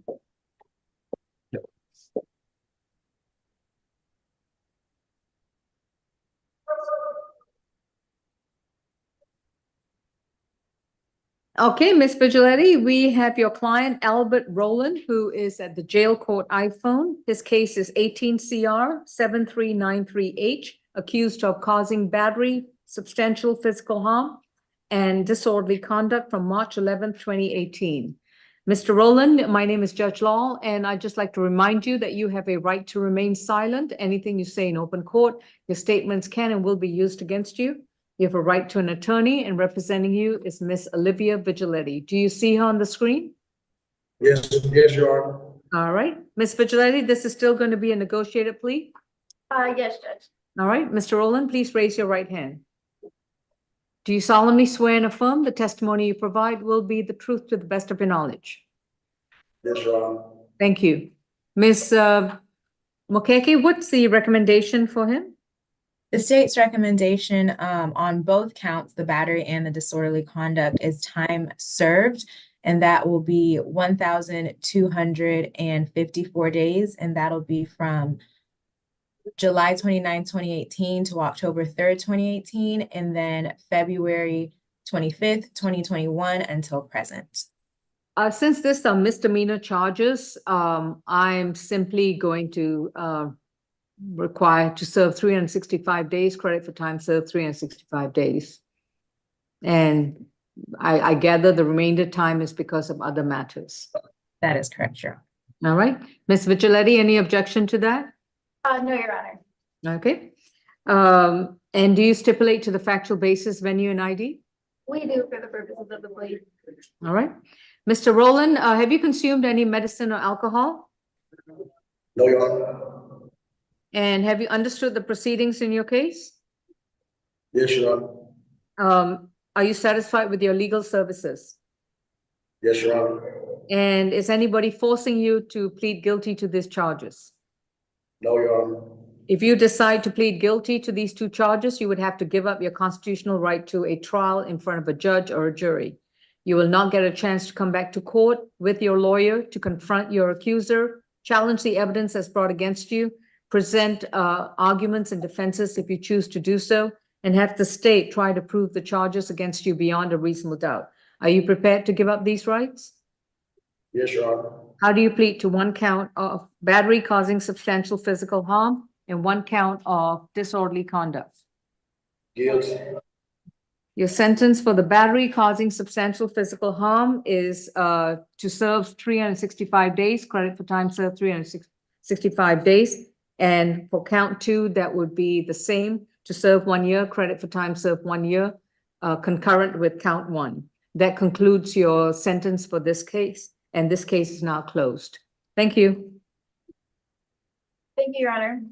Okay, Miss Vigiletti, we have your client Albert Rowland, who is at the jail court iPhone. His case is 18 CR 7393H, accused of causing battery, substantial physical harm, and disorderly conduct from March 11th, 2018. Mr. Rowland, my name is Judge Law, and I'd just like to remind you that you have a right to remain silent. Anything you say in open court, your statements can and will be used against you. You have a right to an attorney, and representing you is Miss Olivia Vigiletti. Do you see her on the screen? Yes, Your Honor. All right. Miss Vigiletti, this is still going to be a negotiated plea? Yes, Judge. All right. Mr. Rowland, please raise your right hand. Do you solemnly swear and affirm the testimony you provide will be the truth to the best of your knowledge? Yes, Your Honor. Thank you. Ms. Mokeke, what's the recommendation for him? The state's recommendation on both counts, the battery and the disorderly conduct, is time served, and that will be 1,254 days, and that'll be from July 29, 2018 to October 3rd, 2018, and then February 25th, 2021 until present. Since this are misdemeanor charges, I'm simply going to required to serve 365 days, credit for time served 365 days. And I gather the remainder time is because of other matters. That is correct, Your Honor. All right. Ms. Vigiletti, any objection to that? No, Your Honor. Okay. And do you stipulate to the factual basis, venue, and ID? We do for the purposes of the plea. All right. Mr. Rowland, have you consumed any medicine or alcohol? No, Your Honor. And have you understood the proceedings in your case? Yes, Your Honor. Are you satisfied with your legal services? Yes, Your Honor. And is anybody forcing you to plead guilty to these charges? No, Your Honor. If you decide to plead guilty to these two charges, you would have to give up your constitutional right to a trial in front of a judge or a jury. You will not get a chance to come back to court with your lawyer to confront your accuser, challenge the evidence that's brought against you, present arguments and defenses if you choose to do so, and have the state try to prove the charges against you beyond a reasonable doubt. Are you prepared to give up these rights? Yes, Your Honor. How do you plead to one count of battery causing substantial physical harm and one count of disorderly conduct? Guilty. Your sentence for the battery causing substantial physical harm is to serve 365 days, credit for time served 365 days. And for count two, that would be the same, to serve 1 year, credit for time served 1 year, concurrent with count one. That concludes your sentence for this case, and this case is now closed. Thank you. Thank you, Your Honor.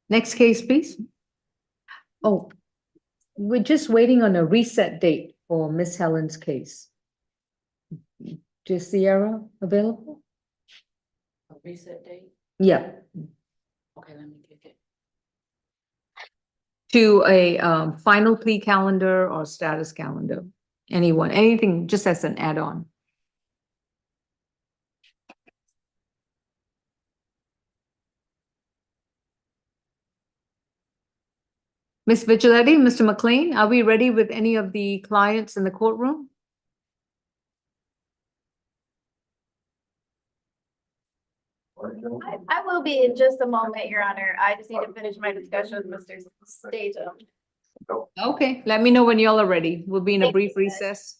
Next case, please. Oh, we're just waiting on a reset date for Miss Helen's case. Is Sierra available? A reset date? Yeah, Okay, let me get it. to a final plea calendar or status calendar. Anyone, anything, just as an add-on. Ms. Vigiletti, Mr. McLean, are we ready with any of the clients in the courtroom? I will be in just a moment, Your Honor. I just need to finish my discussion with Mr. Statham. Okay, let me know when y'all are ready. We'll be in a Thank you, brief Judge. recess.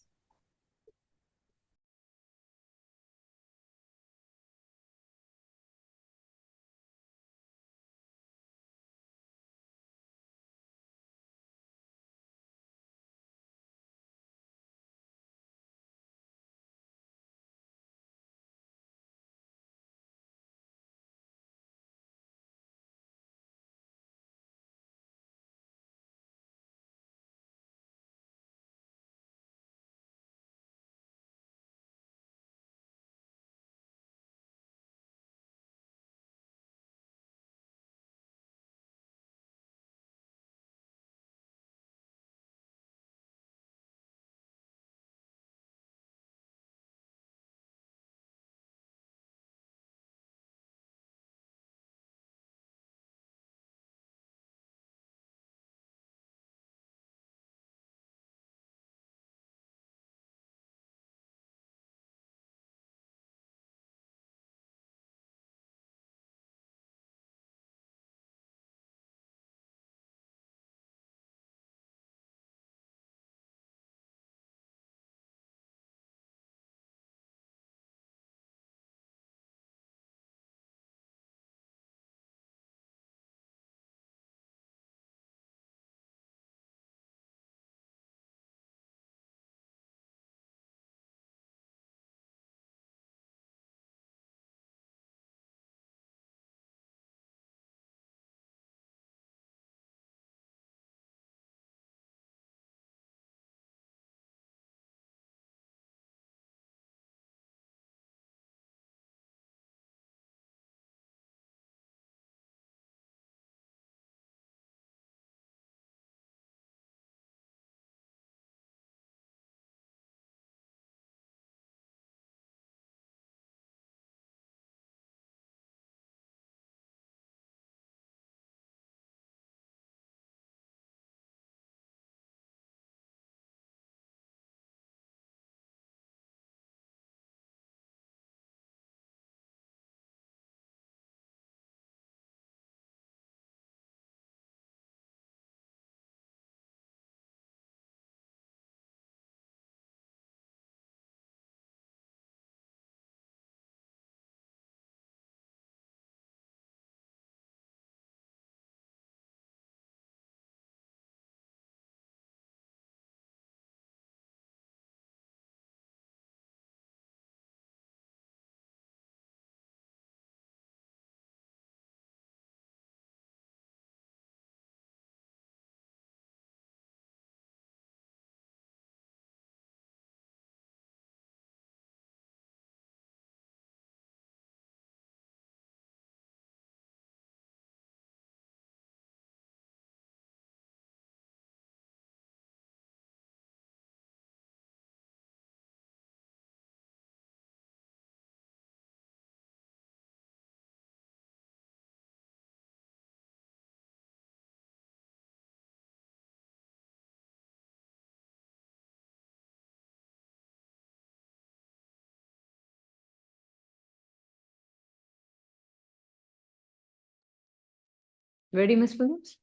Ready, Ms. Williams?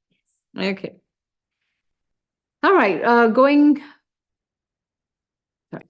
Okay. All right, going. Sorry.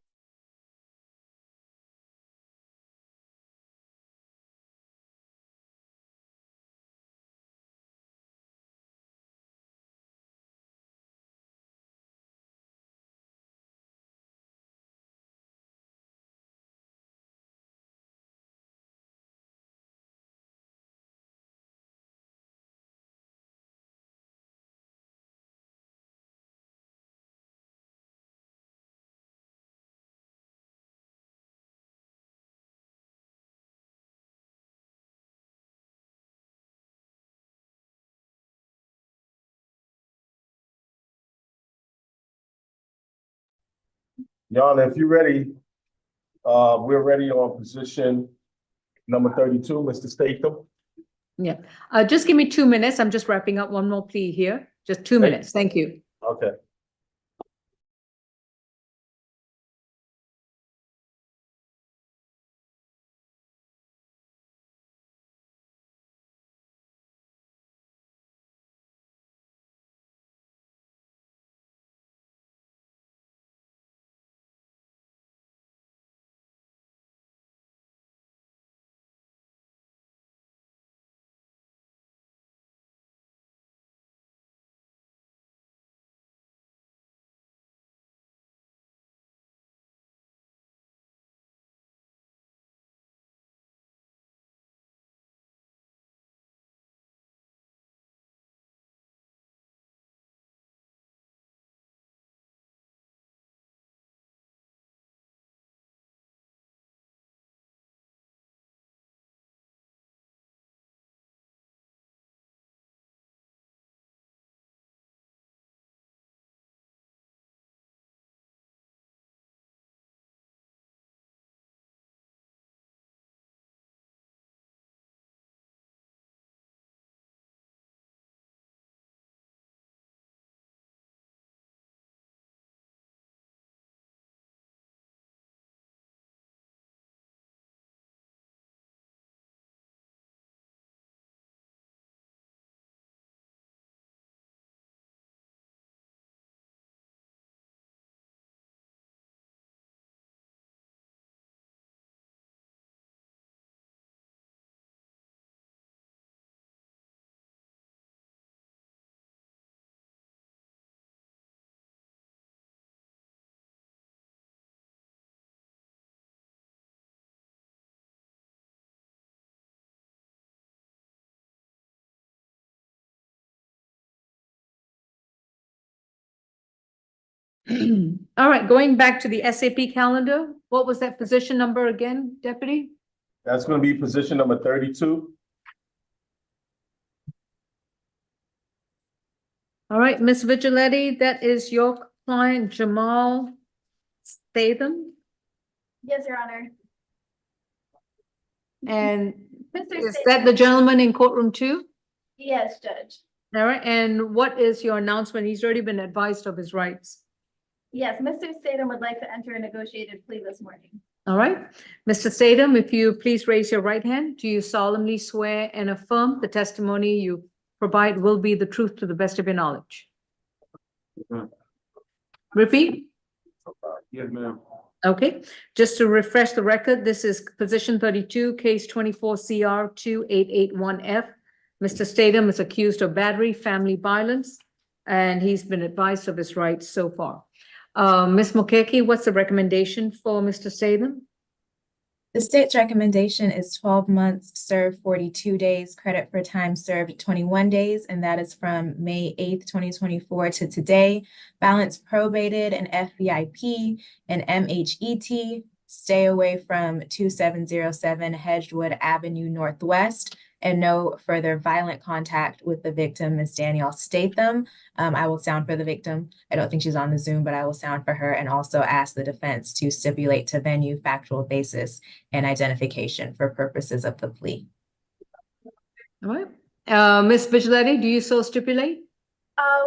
Your Honor, if you're ready, we're ready on position number 32, Mr. Statham. Yeah, just give me 2 minutes. I'm just wrapping up one more plea here. Just 2 minutes. Thank you. Okay. All right, going back to the SAP calendar, what was that position number again, Deputy? That's gonna be position number 32. All right, Ms. Vigiletti, that is your client Jamal Statham, Yes, Your Honor. and Mr. is that Statham. the gentleman in courtroom 2? Yes, Judge. All right, and what is your announcement? He's already been advised of his rights. Yes, Mr. Statham would like to enter a negotiated plea this morning. All right, Mr. Statham, if you please raise your right hand, do you solemnly swear and affirm the testimony you provide will be the truth to the best of your knowledge? Repeat. Yes, ma'am. Okay, just to refresh the record, this is position 32, case 24 CR 2881F. Mr. Statham is accused of battery, family violence, and he's been advised of his rights so far. Ms. Mokeke, what's the recommendation for Mr. Statham? The state's recommendation is 12 months served 42 days, credit for time served 21 days, and that is from May 8th, 2024 to today. Balance probated and FVIP and MHET. Stay away from 2707 Hedgewood Avenue Northwest, and no further violent contact with the victim, Ms. Danielle Statham. I will sound for the victim. I don't think she's on the Zoom, but I will sound for her and also ask the defense to stipulate to venue, factual basis, and identification for purposes of the plea. All right, Ms. Vigiletti, do you so stipulate?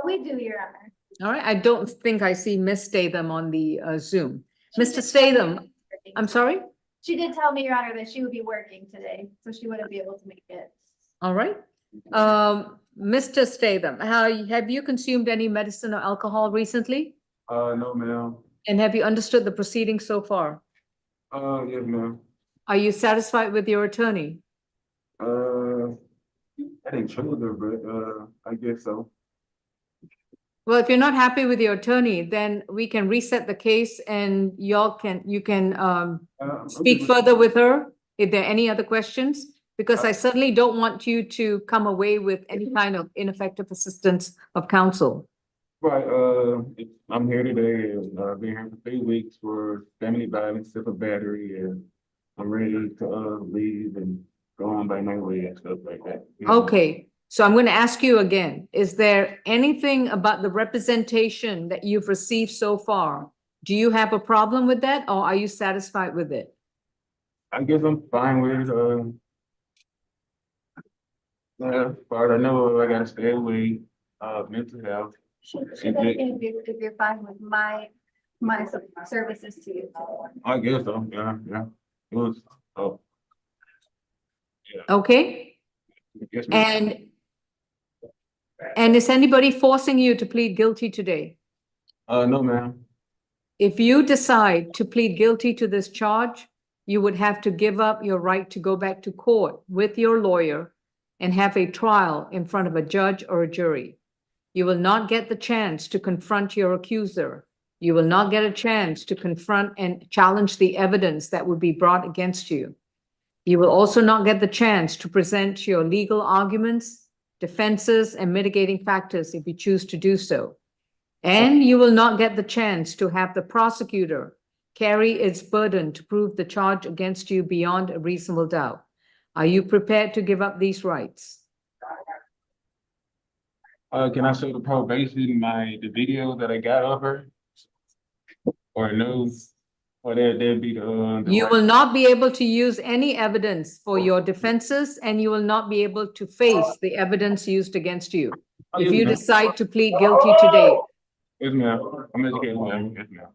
We do, Your Honor. All right, I don't think I see Ms. Statham on the Zoom. She Mr. did Statham, I'm sorry? She did tell me, Your Honor, that she would be working today, so she wouldn't be able to make it. All right, Mr. Statham, have you consumed any medicine or alcohol recently? No, ma'am. And have you understood the proceedings so far? Yes, ma'am. Are you satisfied with your attorney? I didn't choose her, but, I guess so. Well, if you're not happy with your attorney, then we can reset the case and you can speak further with her if there are any other questions. Because I certainly don't want you to come away with any kind of ineffective assistance of counsel. Right, I'm here today and I've been here for 3 weeks for family violence, civil battery, and I'm ready to leave and go on by my way and stuff like that. Okay, so I'm going to ask you again, is there anything about the representation that you've received so far? Do you have a problem with that or are you satisfied with it? I guess I'm fine with it, as far as I know, I gotta stay away, mental health. If you're fine with my services to you. I guess so, yeah. It was, Okay, yes, ma'am. and is anybody forcing you to plead guilty today? No, ma'am. If you decide to plead guilty to this charge, you would have to give up your right to go back to court with your lawyer and have a trial in front of a judge or a jury. You will not get the chance to confront your accuser. You will not get a chance to confront and challenge the evidence that would be brought against you. You will also not get the chance to present your legal arguments, defenses, and mitigating factors if you choose to do so. And you will not get the chance to have the prosecutor carry its burden to prove the charge against you beyond a reasonable doubt. Are you prepared to give up these rights? Can I show the probation, the video that I got of her? Or no, or that'd be the You will not be able to use any evidence for your defenses, and you will not be able to face the evidence used against you. If you decide to plead guilty today, Yes, ma'am. I'm educated, ma'am. Yes, ma'am.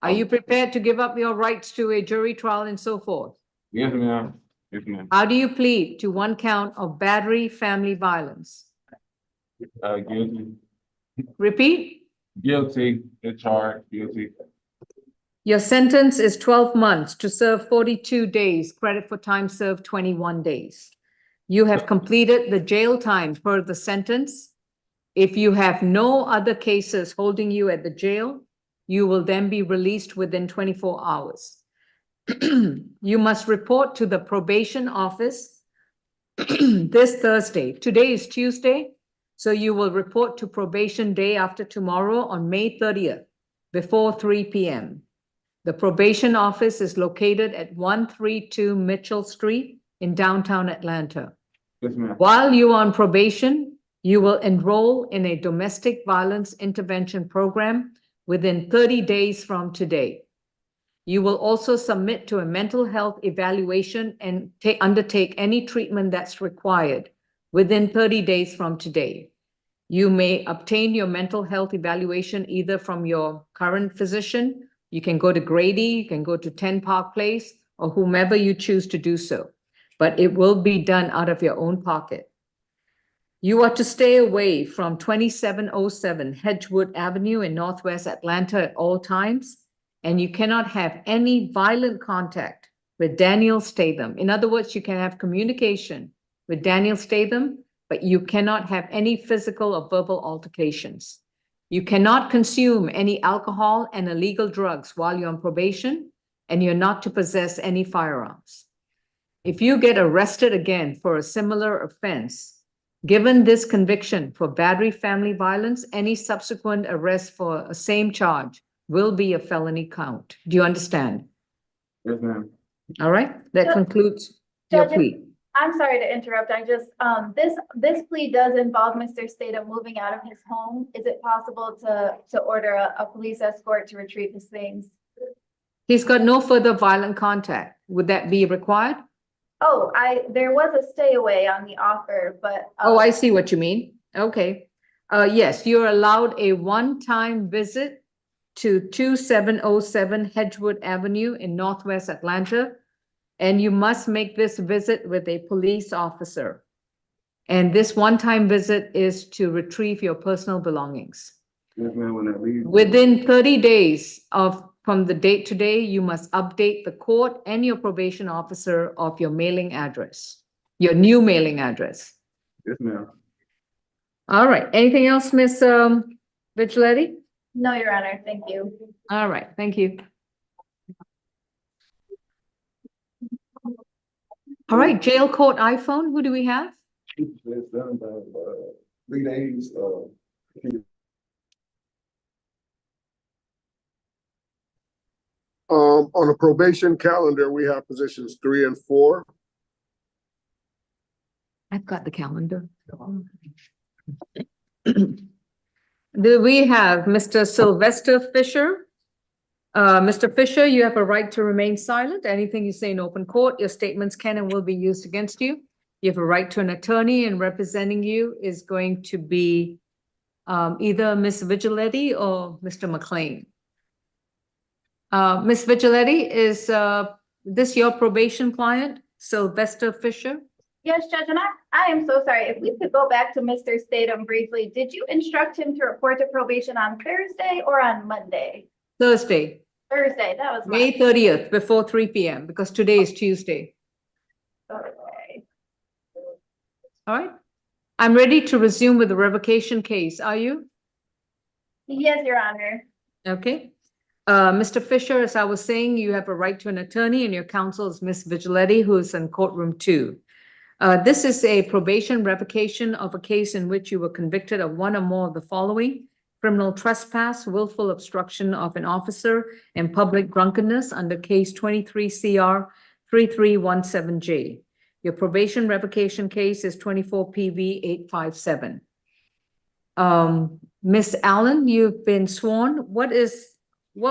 are you prepared to give up your rights to a jury trial and so forth? Yes, ma'am. Yes, ma'am. How do you plead to one count of battery family violence? Guilty. Repeat. Guilty, the charge, guilty. Your sentence is 12 months to serve 42 days, credit for time served 21 days. You have completed the jail time per the sentence. If you have no other cases holding you at the jail, you will then be released within 24 hours. You must report to the probation office this Thursday. Today is Tuesday, so you will report to probation day after tomorrow on May 30th before 3 p.m. The probation office is located at 132 Mitchell Street in downtown Atlanta. Yes, ma'am. While you are on probation, you will enroll in a domestic violence intervention program within 30 days from today. You will also submit to a mental health evaluation and undertake any treatment that's required within 30 days from today. You may obtain your mental health evaluation either from your current physician, you can go to Grady, you can go to 10 Park Place, or whomever you choose to do so, but it will be done out of your own pocket. You are to stay away from 2707 Hedgewood Avenue in Northwest Atlanta at all times, and you cannot have any violent contact with Daniel Statham. In other words, you can have communication with Daniel Statham, but you cannot have any physical or verbal altercations. You cannot consume any alcohol and illegal drugs while you're on probation, and you're not to possess any firearms. If you get arrested again for a similar offense, given this conviction for battery family violence, any subsequent arrest for a same charge will be a felony count. Do you understand? Yes, ma'am. All right, that concludes your Judge, plea. I'm sorry to interrupt. I just, this plea does involve Mr. Statham moving out of his home. Is it possible to order a police escort to retrieve his things? He's got no further violent contact. Would that be required? Oh, there was a stay away on the offer, but. Oh, I see what you mean. Okay. Yes, you're allowed a one-time visit to 2707 Hedgewood Avenue in Northwest Atlanta, and you must make this visit with a police officer. And this one-time visit is to retrieve your personal belongings. Yes, ma'am, when I leave. Within 30 days from the date today, you must update the court and your probation officer of your mailing address, your new mailing address. Yes, ma'am. All right. Anything else, Ms. Vigilante? No, Your Honor, thank you. All right. Thank you. All right. Jail court iPhone. Who do we have? It's done by 3 days. On the probation calendar, we have positions 3 and 4. I've got the calendar. Do we have Mr. Sylvester Fisher? Mr. Fisher, you have a right to remain silent. Anything you say in open court, your statements can and will be used against you. You have a right to an attorney, and representing you is going to be either Ms. Vigilante or Mr. McLean. Ms. Vigilante, is this your probation client, Sylvester Fisher? Yes, Judge, and I am so sorry. If we could go back to Mr. Statham briefly, did you instruct him to report to probation on Thursday or on Monday? Thursday, Thursday, that was May 30th, before 3 p.m., because today is Tuesday. Okay. All right. I'm ready to resume with the revocation case. Are you? Yes, Your Honor. Okay. Mr. Fisher, as I was saying, you have a right to an attorney, and your counsel is Ms. Vigilante, who is in courtroom 2. This is a probation revocation of a case in which you were convicted of one or more of the following: criminal trespass, willful obstruction of an officer, and public drunkenness under case 23 CR 3317J. Your probation revocation case is 24 PV 857. Ms. Allen, you've been sworn. What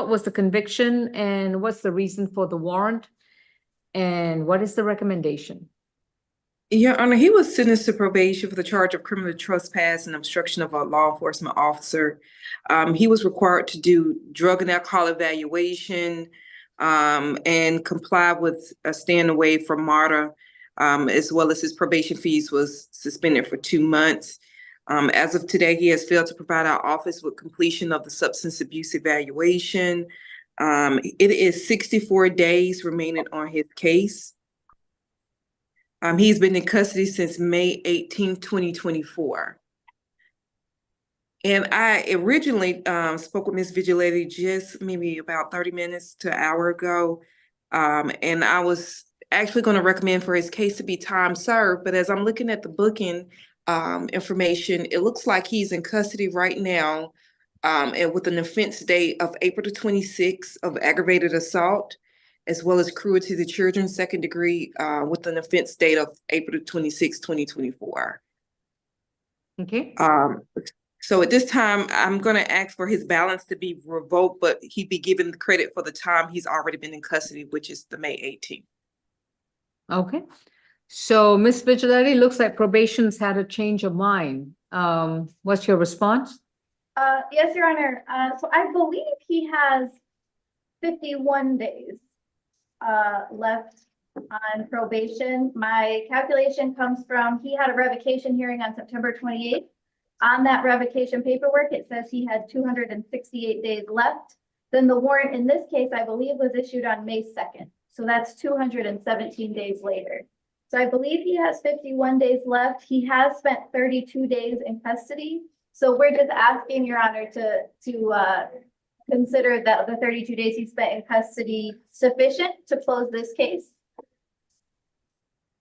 was the conviction, and what's the reason for the warrant? And what is the recommendation? Your Honor, he was sentenced to probation for the charge of criminal trespass and obstruction of a law enforcement officer. He was required to do drug and alcohol evaluation and comply with a stand away from MARTA, as well as his probation fees was suspended for 2 months. As of today, he has failed to provide our office with completion of the substance abuse evaluation. It is 64 days remaining on his case. He's been in custody since May 18, 2024. And I originally spoke with Ms. Vigilante just maybe about 30 minutes to an hour ago. And I was actually going to recommend for his case to be time served. But as I'm looking at the booking information, it looks like he's in custody right now and with an offense date of April the 26th of aggravated assault, as well as cruelty to children, 2nd degree, with an offense date of April 26, 2024. Okay. So at this time, I'm going to ask for his balance to be revoked, but he'd be given the credit for the time he's already been in custody, which is the May 18th. Okay. So, Ms. Vigilante, looks like probation's had a change of mind. What's your response? Yes, Your Honor. So I believe he has 51 days left on probation. My calculation comes from, he had a revocation hearing on September 28th. On that revocation paperwork, it says he had 268 days left. Then the warrant in this case, I believe, was issued on May 2nd. So that's 217 days later. So I believe he has 51 days left. He has spent 32 days in custody. So we're just asking, Your Honor, to consider that the 32 days he spent in custody sufficient to close this case.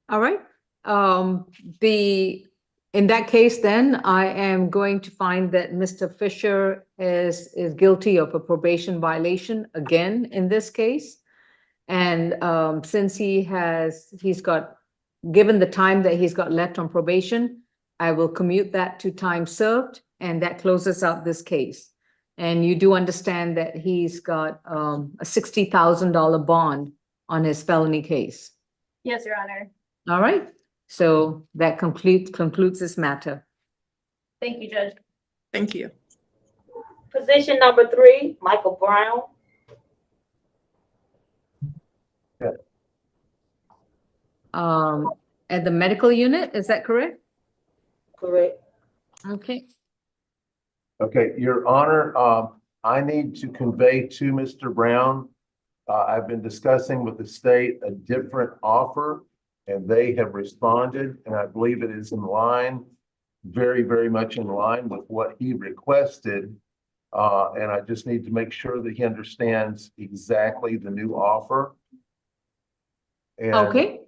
All right. In that case, then I am going to find that Mr. Fisher is guilty of a probation violation again in this case. And since he's got, given the time that he's got left on probation, I will commute that to time served, and that closes out this case. And you do understand that he's got a $60,000 bond on his felony case. Yes, Your Honor. All right. So that concludes this matter. Thank you, Judge. Thank you. Position number 3, Michael Brown. At the medical unit, is that correct? correct. Okay. Okay, Your Honor, I need to convey to Mr. Brown, I've been discussing with the state a different offer, and they have responded, and I believe it is in line, very, very much in line with what he requested. And I just need to make sure that he understands exactly the new offer. And Okay.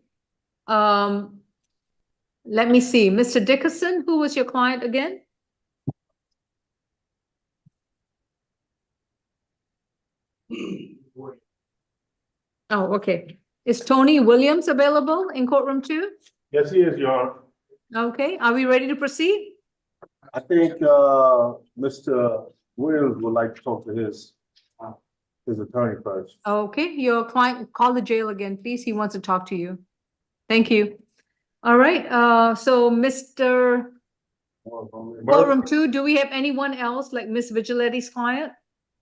Let me see, Mr. Dickerson, who was your client again? Oh, okay. Is Tony Williams available in courtroom 2? Yes, he is, Your Honor. Okay, are we ready to proceed? I think, Mr. Williams would like to talk to his attorney first. Okay, your client, call the jail again, please. He wants to talk to you. Thank you. All right, so Mr. Courtroom 2, do we have anyone else like Miss Vigiletti's client?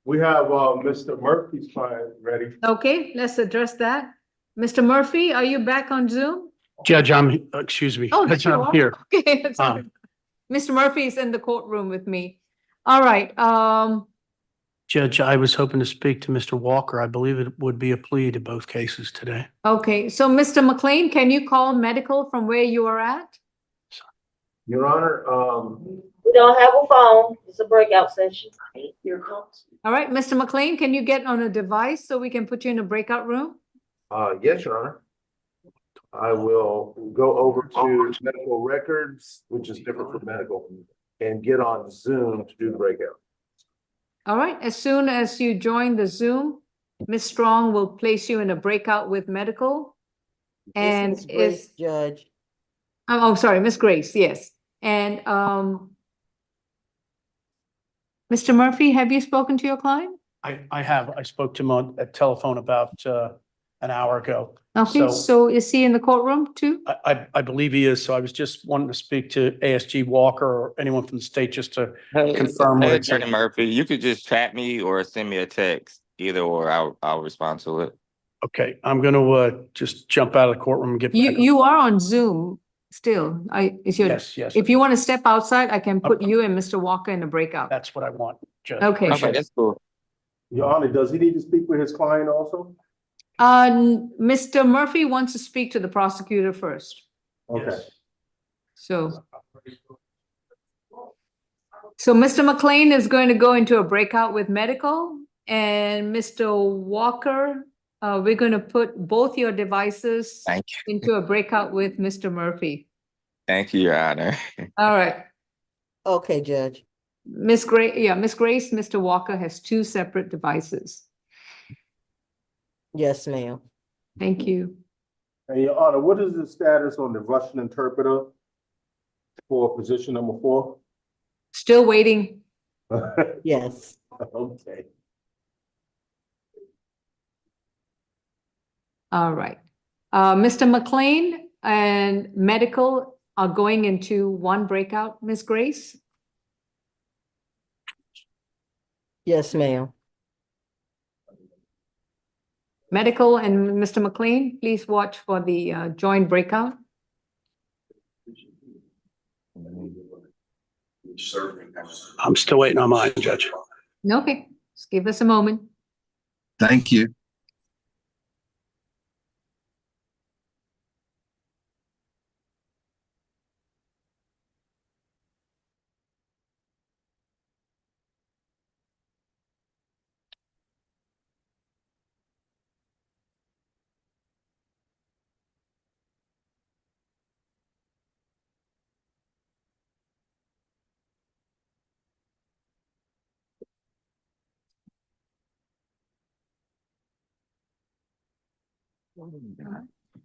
We have, Mr. Murphy's client ready. Okay, let's address that. Mr. Murphy, are you back on Zoom? Judge, excuse me. Oh, Judge, you I'm are? here. Okay, sorry. Mr. Murphy is in the courtroom with me. All right, Judge, I was hoping to speak to Mr. Walker. I believe it would be a plea to both cases today. okay, so Mr. McLean, can you call medical from where you are at? Your Honor, We don't have a phone. It's a breakout session. Your calls. All right, Mr. McLean, can you get on a device so we can put you in a breakout room? yes, Your Honor. I will go over to medical records, which is different from medical, and get on Zoom to do the breakout. All right, as soon as you join the Zoom, Ms. Strong will place you in a breakout with medical. And is, Judge. oh, sorry, Miss Grace, yes. And, Mr. Murphy, have you spoken to your client? I have. I spoke to him on a telephone about an hour ago. Okay, so is he in the courtroom too? I believe he is. So I was just wanting to speak to ASG Walker or anyone from the state just to confirm. Hey, what Attorney Murphy, you could just chat me or send me a text, either or I'll respond to it. Okay, I'm gonna just jump out of the courtroom and get. You are on Zoom still. Yes, yes. If you want to step outside, I can put you and Mr. Walker in a breakout. That's what I want, Judge. Okay. Okay, that's cool. Your Honor, does he need to speak with his client also? Mr. Murphy wants to speak to the prosecutor first. Okay. So Mr. McLean is going to go into a breakout with medical, and Mr. Walker, we're going to put both your devices Thank you. into a breakout with Mr. Murphy. Thank you, Your Honor. All right. Okay, Judge. Miss Grace, Mr. Walker has 2 separate devices. Yes, ma'am. Thank you. And Your Honor, what is the status on the Russian interpreter for position number 4? Still waiting. Yes. Okay. All right. Mr. McLean and medical are going into one breakout, Miss Grace? Yes, ma'am. Medical and Mr. McLean, please watch for the joint breakout. I'm still waiting on mine, Judge. Okay, just give us a moment. Thank you.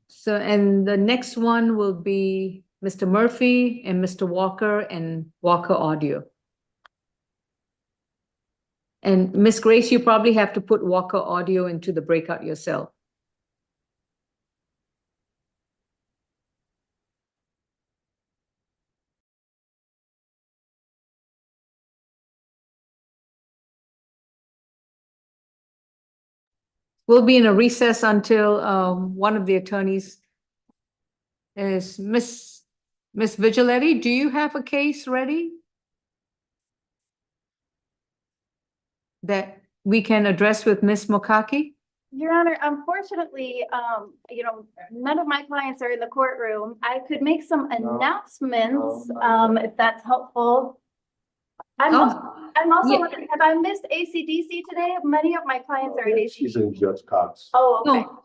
So, and the next one will be Mr. Murphy and Mr. Walker and Walker Audio. And Miss Grace, you probably have to put Walker Audio into the breakout yourself. We'll be in a recess until one of the attorneys is Miss Ms. Vigiletti, do you have a case ready? That we can address with Ms. Mokaki? Your Honor, unfortunately, none of my clients are in the courtroom. I could make some announcements, if that's helpful. I'm also yeah. wondering, have I missed ACDC today? Many of my clients are at She's ACDC. in Judge Cox. Oh, okay. No,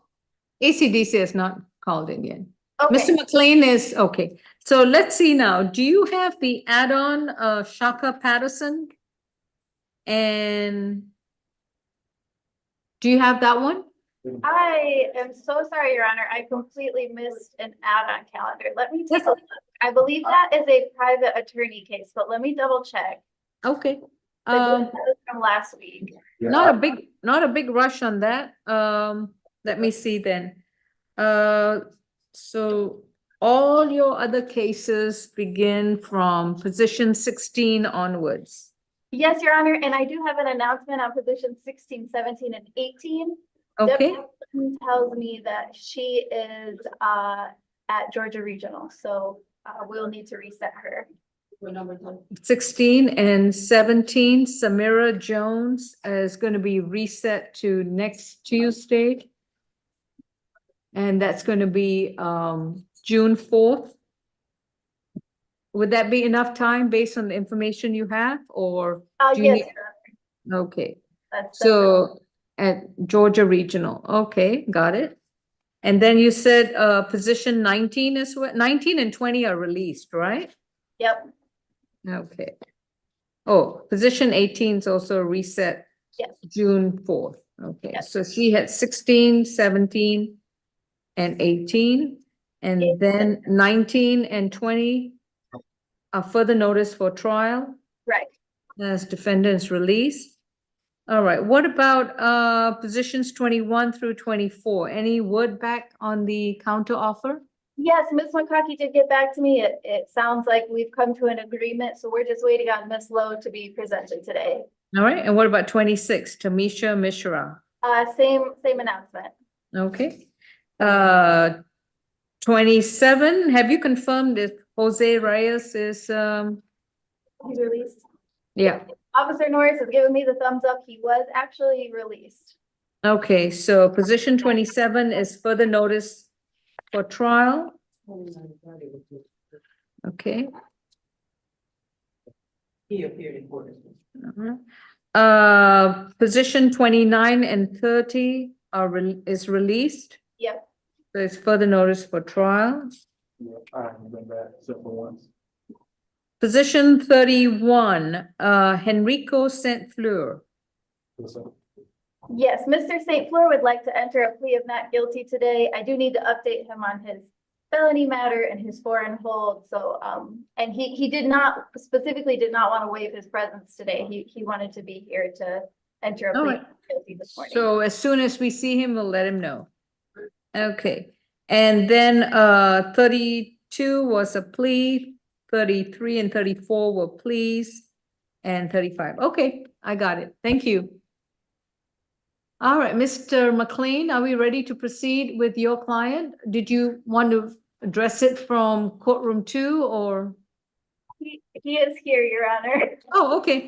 ACDC has not called in yet. Okay. Mr. McLean is, okay. So let's see now. Do you have the add-on, Shaka Patterson? And do you have that one? I am so sorry, Your Honor. I completely missed an add-on calendar. Let me take a look. I believe that is a private attorney case, but let me double check. Okay. That was from last week. Not a big rush on that. Let me see then. So all your other cases begin from position 16 onwards. Yes, Your Honor, and I do have an announcement on position 16, 17, and 18. Okay. Debbie tells me that she is at Georgia Regional, so we'll need to reset her. 16 and 17, Samira Jones is going to be reset to next Tuesday. And that's going to be June 4th. Would that be enough time based on the information you have, or? do you Yes, need- Your Honor. Okay, That's so at Georgia Regional, okay, got it. And then you said position 19 is what, 19 and 20 are released, right? Yep. Okay. Oh, position 18 is also reset Yes. June 4th. Okay, Yes. so she had 16, 17, and 18, and then 19 and 20 are further notice for trial Right. as defendants released. All right, what about positions 21 through 24? Any word back on the counter offer? Yes, Ms. McConkey did get back to me. It sounds like we've come to an agreement, so we're just waiting on Ms. Lowe to be presented today. All right, and what about 26, Tamisha Mishra? Same announcement. Okay. 27, have you confirmed if Jose Reyes is, He's released. yeah, Officer Norris has given me the thumbs up. He was actually released. okay, so position 27 is further notice for trial. Okay. He appeared in court. Position 29 and 30 is released. Yep. So it's further notice for trial. Yeah, I haven't been back except for once. Position 31, Henrico Saint Fleur. Yes, Mr. St. Fleur would like to enter a plea of not guilty today. I do need to update him on his felony matter and his foreign hold. So, and he specifically did not want to waive his presence today. He wanted to be here to enter a All plea right. of guilty this morning. So as soon as we see him, we'll let him know. Okay, and then 32 was a plea, 33 and 34 were pleas, and 35. Okay, I got it. Thank you. All right, Mr. McLean, are we ready to proceed with your client? Did you want to address it from courtroom 2 or? He is here, Your Honor. Oh, okay.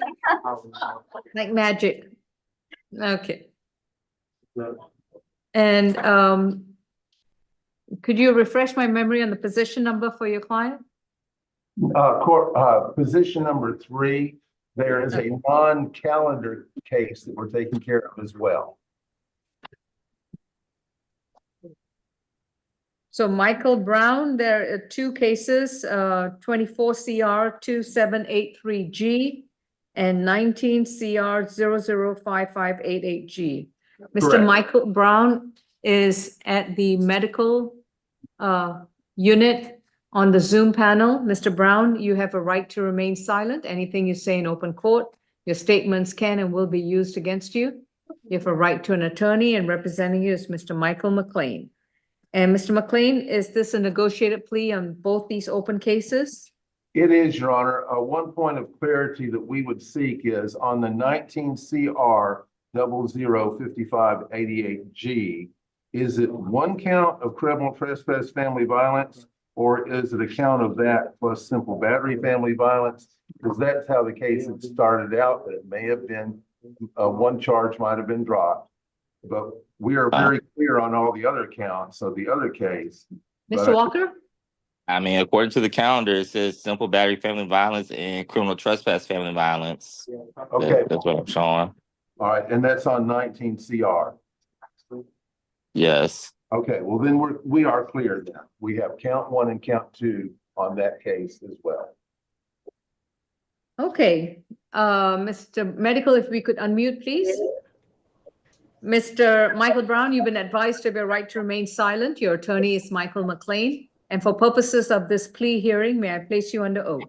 Like magic. Okay. And could you refresh my memory on the position number for your client? Position number 3, there is a non-calendar case that we're taking care of as well. So Michael Brown, there are 2 cases, 24 CR 2783G and 19 CR 005588G. Mr. Correct. Michael Brown is at the medical unit on the Zoom panel. Mr. Brown, you have a right to remain silent. Anything you say in open court, your statements can and will be used against you. You have a right to an attorney, and representing you is Mr. Michael McLean. And Mr. McLean, is this a negotiated plea on both these open cases? It is, Your Honor. One point of clarity that we would seek is on the 19 CR 005588G, is it 1 count of criminal trespass family violence Or is it a count of that plus simple battery family violence? Because that's how the case had started out, that it may have been, one charge might have been dropped. But we are very clear on all the other counts of the other case. Mr. Walker? I mean, according to the calendar, it says simple battery family violence and criminal trespass family violence. Okay, That's what I'm showing. all right, and that's on 19 CR. Yes. Okay, well then we are clear then. We have count 1 and count 2 on that case as well. Okay, Mr. Medical, if we could unmute, please. Mr. Michael Brown, you've been advised of your right to remain silent. Your attorney is Michael McLean. And for purposes of this plea hearing, may I place you under oath?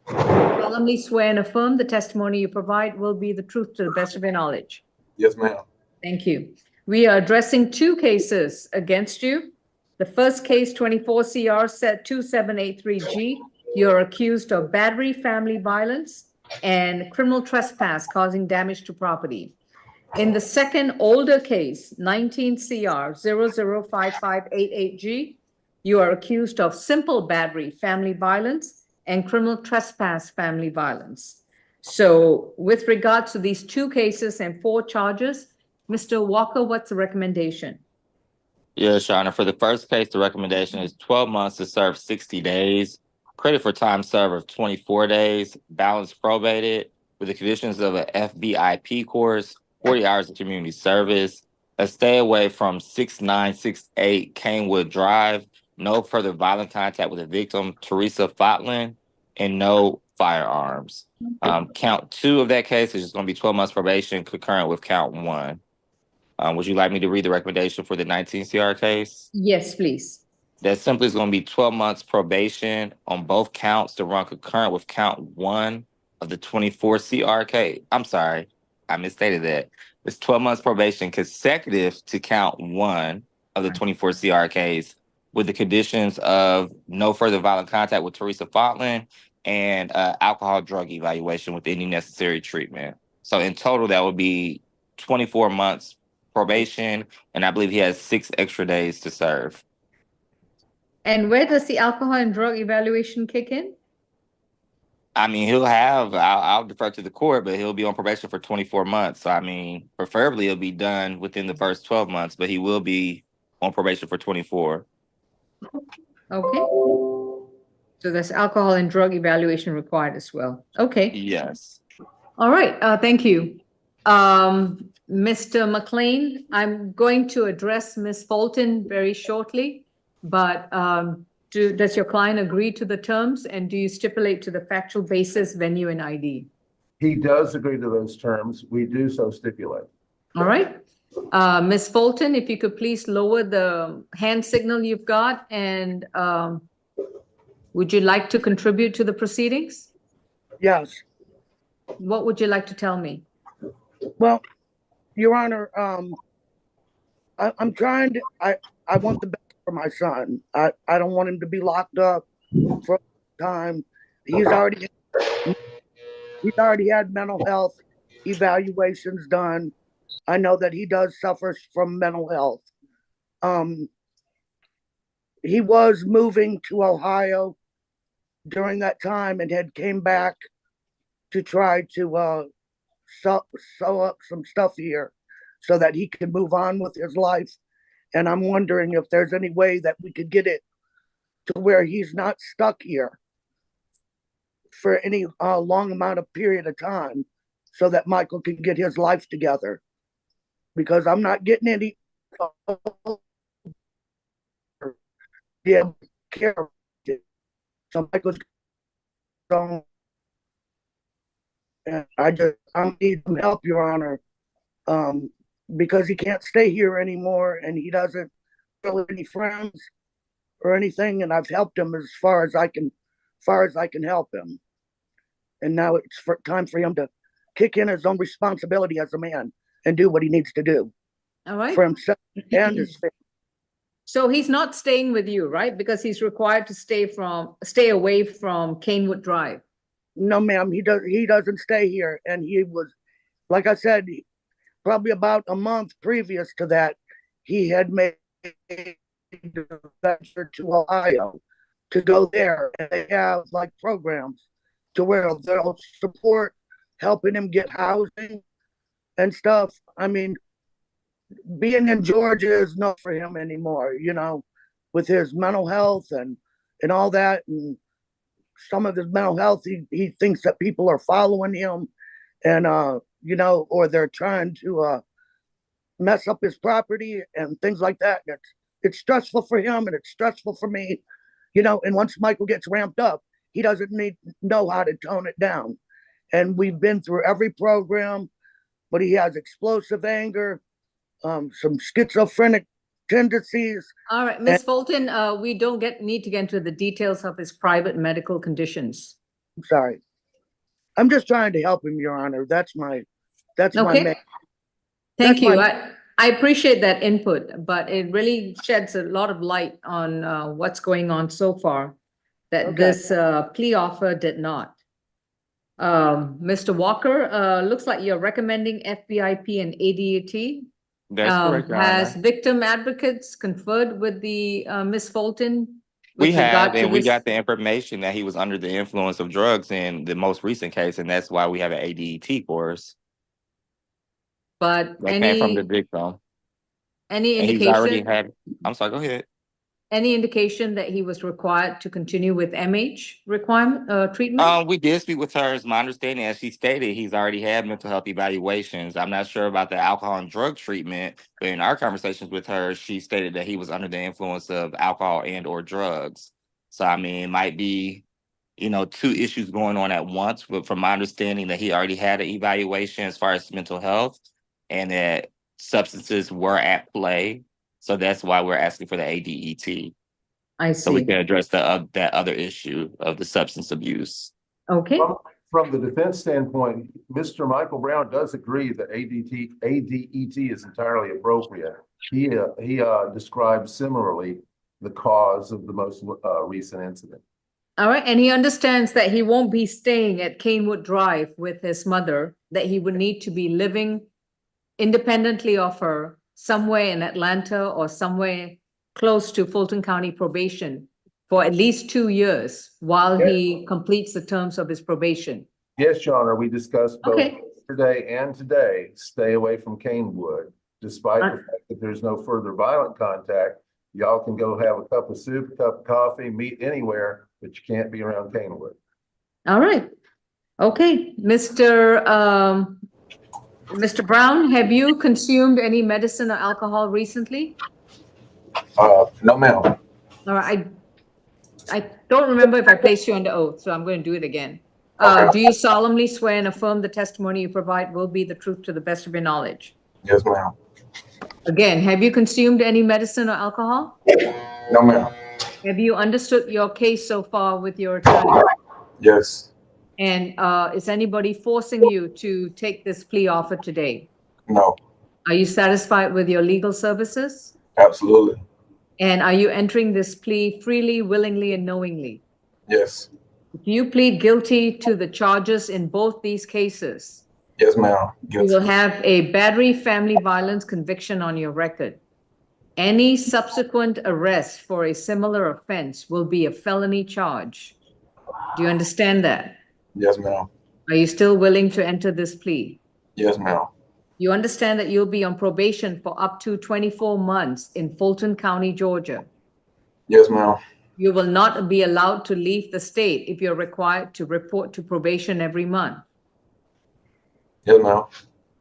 Solemnly swear and affirm the testimony you provide will be the truth to the best of your knowledge. Yes, ma'am. Thank you. We are addressing 2 cases against you. The first case, 24 CR set 2783G. You're accused of battery, family violence, and criminal trespass causing damage to property. In the second older case, 19 CR 005588G, you are accused of simple battery, family violence, and criminal trespass, family violence. So with regard to these 2 cases and 4 charges, Mr. Walker, what's the recommendation? Yes, Your Honor. For the first case, the recommendation is 12 months to serve 60 days, credit for time served of 24 days, balance probated with the conditions of an FBIP course, 40 hours of community service, a stay away from 6968 Canewood Drive, no further violent contact with the victim, Teresa Fotland, and no firearms. Count 2 of that case is just going to be 12 months probation concurrent with count 1. Would you like me to read the recommendation for the 19 CR case? Yes, please. That simply is going to be 12 months probation on both counts to run concurrent with count 1 of the 24 CR case. I'm sorry, I misstated that. It's 12 months probation consecutive to count 1 of the 24 CR case with the conditions of no further violent contact with Teresa Fotland and alcohol drug evaluation with any necessary treatment. So in total, that would be 24 months probation, and I believe he has 6 extra days to serve. And where does the alcohol and drug evaluation kick in? I mean, he'll have, I'll defer to the court, but he'll be on probation for 24 months. So, I mean, preferably it'll be done within the first 12 months, but he will be on probation for 24. Okay. So there's alcohol and drug evaluation required as well. Okay. Yes. All right. Thank you. Mr. McLean, I'm going to address Ms. Fulton very shortly, but does your client agree to the terms, and do you stipulate to the factual basis, venue, and ID? He does agree to those terms. We do so stipulate. All right. Ms. Fulton, if you could please lower the hand signal you've got, and would you like to contribute to the proceedings? Yes. What would you like to tell me? Well, Your Honor, I'm trying to, I want the best for my son. I don't want him to be locked up for time. He's already had mental health evaluations done. I know that he does suffer from mental health. He was moving to Ohio during that time and had came back to try to sew up some stuff here so that he can move on with his life. And I'm wondering if there's any way that we could get it to where he's not stuck here for any long amount of period of time so that Michael can get his life together. Because I'm not getting any care. So Michael's gone. And I need some help, Your Honor, because he can't stay here anymore, and he doesn't really any friends or anything. And I've helped him as far as I can help him. And now it's time for him to kick in his own responsibility as a man and do what he needs to do. All right. For himself and his family. So he's not staying with you, right? Because he's required to stay away from Canewood Drive. No, ma'am, he doesn't stay here. And he was, like I said, probably about a month previous to that, he had made the venture to Ohio to go there, and they have like programs to where they'll support helping him get housing and stuff. I mean, being in Georgia is not for him anymore, you know, with his mental health and all that, and some of his mental health, he thinks that people are following him and you know, or they're trying to mess up his property and things like that. It's stressful for him and it's stressful for me, you know, and once Michael gets ramped up, he doesn't know how to tone it down. And we've been through every program, but he has explosive anger, some schizophrenic tendencies. All right, Ms. Fulton, we don't need to get into the details of his private medical conditions. I'm sorry. I'm just trying to help him, Your Honor. That's my main. Thank you. I appreciate that input, but it really sheds a lot of light on what's going on so far that this plea offer did not. Mr. Walker, looks like you're recommending FBIP and ADAT. That's correct, Your Honor. Has victim advocates conferred with the Ms. Fulton? We with have, regard to and we this? got the information that he was under the influence of drugs in the most recent case, and that's why we have an ADET course. But That came from the victim. any And he's already indication, had, I'm sorry, go ahead. any indication that he was required to continue with MH requirement, treatment? We did speak with her. It's my understanding, as she stated, he's already had mental health evaluations. I'm not sure about the alcohol and drug treatment, but in our conversations with her, she stated that he was under the influence of alcohol and or drugs. So, I mean, it might be, you know, two issues going on at once, but from my understanding that he already had an evaluation as far as mental health and that substances were at play. So that's why we're asking for the ADET. I see. So we can address that other issue of the substance abuse. Okay. From the defense standpoint, Mr. Michael Brown does agree that ADET is entirely appropriate. He describes similarly the cause of the most recent incident. All right, and he understands that he won't be staying at Canewood Drive with his mother, that he would need to be living independently of her somewhere in Atlanta or somewhere close to Fulton County probation for at least 2 years while he completes the terms of his probation. Yes, Your Honor, we discussed both yesterday and today, stay away from Canewood. Despite the fact that there's no further violent contact, y'all can go have a cup of soup, a cup of coffee, meet anywhere, but you can't be around Canewood. All right. Okay, Mr. Brown, have you consumed any medicine or alcohol recently? No, ma'am. All right, I don't remember if I placed you under oath, so I'm going to do it again. Do you solemnly swear and affirm the testimony you provide will be the truth to the best of your knowledge? Yes, ma'am. Again, have you consumed any medicine or alcohol? No, ma'am. Have you understood your case so far with your attorney? Yes. And is anybody forcing you to take this plea offer today? No. Are you satisfied with your legal services? Absolutely. And are you entering this plea freely, willingly, and knowingly? Yes. If you plead guilty to the charges in both these cases, Yes, ma'am. you will have a battery family violence conviction on your record. Any subsequent arrest for a similar offense will be a felony charge. Do you understand that? Yes, ma'am. Are you still willing to enter this plea? Yes, ma'am. You understand that you'll be on probation for up to 24 months in Fulton County, Georgia. Yes, ma'am. You will not be allowed to leave the state if you're required to report to probation every month. Yes, ma'am.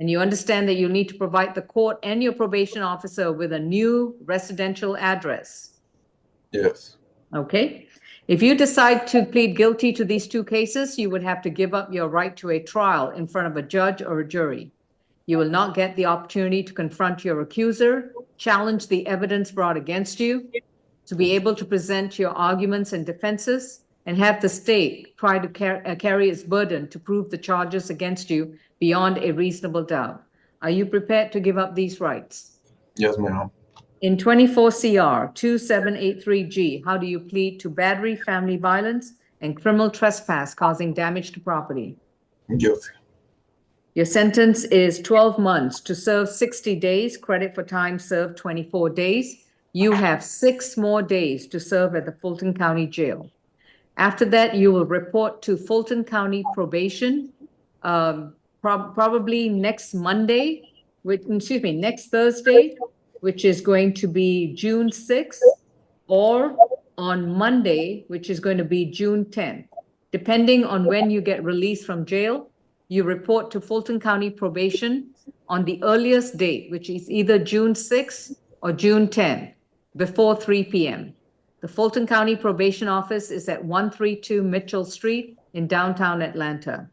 And you understand that you need to provide the court and your probation officer with a new residential address. Yes. Okay. If you decide to plead guilty to these two cases, you would have to give up your right to a trial in front of a judge or a jury. You will not get the opportunity to confront your accuser, challenge the evidence brought against you, to be able to present your arguments and defenses, and have the state try to carry its burden to prove the charges against you beyond a reasonable doubt. Are you prepared to give up these rights? Yes, ma'am. In 24 CR 2783G, how do you plead to battery, family violence, and criminal trespass causing damage to property? Guilty. Your sentence is 12 months to serve 60 days, credit for time served 24 days. You have 6 more days to serve at the Fulton County Jail. After that, you will report to Fulton County Probation, probably next Monday, next Thursday, which is going to be June 6th, or on Monday, which is going to be June 10th. Depending on when you get released from jail, you report to Fulton County Probation on the earliest date, which is either June 6th or June 10th, before 3 p.m. The Fulton County Probation Office is at 132 Mitchell Street in downtown Atlanta.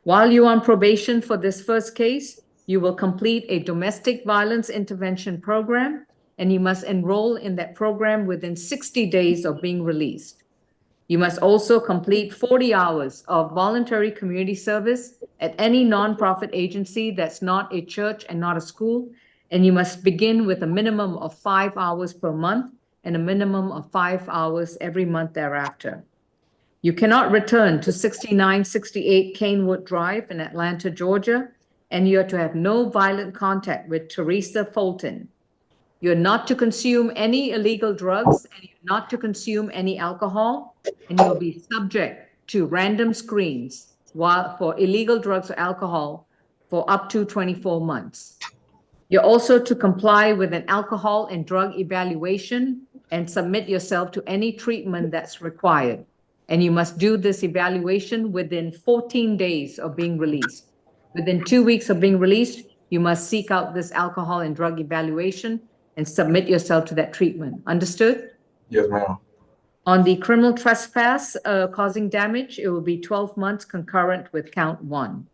While you're on probation for this first case, you will complete a domestic violence intervention program, and you must enroll in that program within 60 days of being released. You must also complete 40 hours of voluntary community service at any nonprofit agency that's not a church and not a school, and you must begin with a minimum of 5 hours per month and a minimum of 5 hours every month thereafter. You cannot return to 6968 Canewood Drive in Atlanta, Georgia, and you are to have no violent contact with Teresa Fulton. You're not to consume any illegal drugs, and you're not to consume any alcohol, and you'll be subject to random screens for illegal drugs or alcohol for up to 24 months. You're also to comply with an alcohol and drug evaluation and submit yourself to any treatment that's required. And you must do this evaluation within 14 days of being released. Within 2 weeks of being released, you must seek out this alcohol and drug evaluation and submit yourself to that treatment. Understood? Yes, ma'am. On the criminal trespass causing damage, it will be 12 months concurrent with count 1.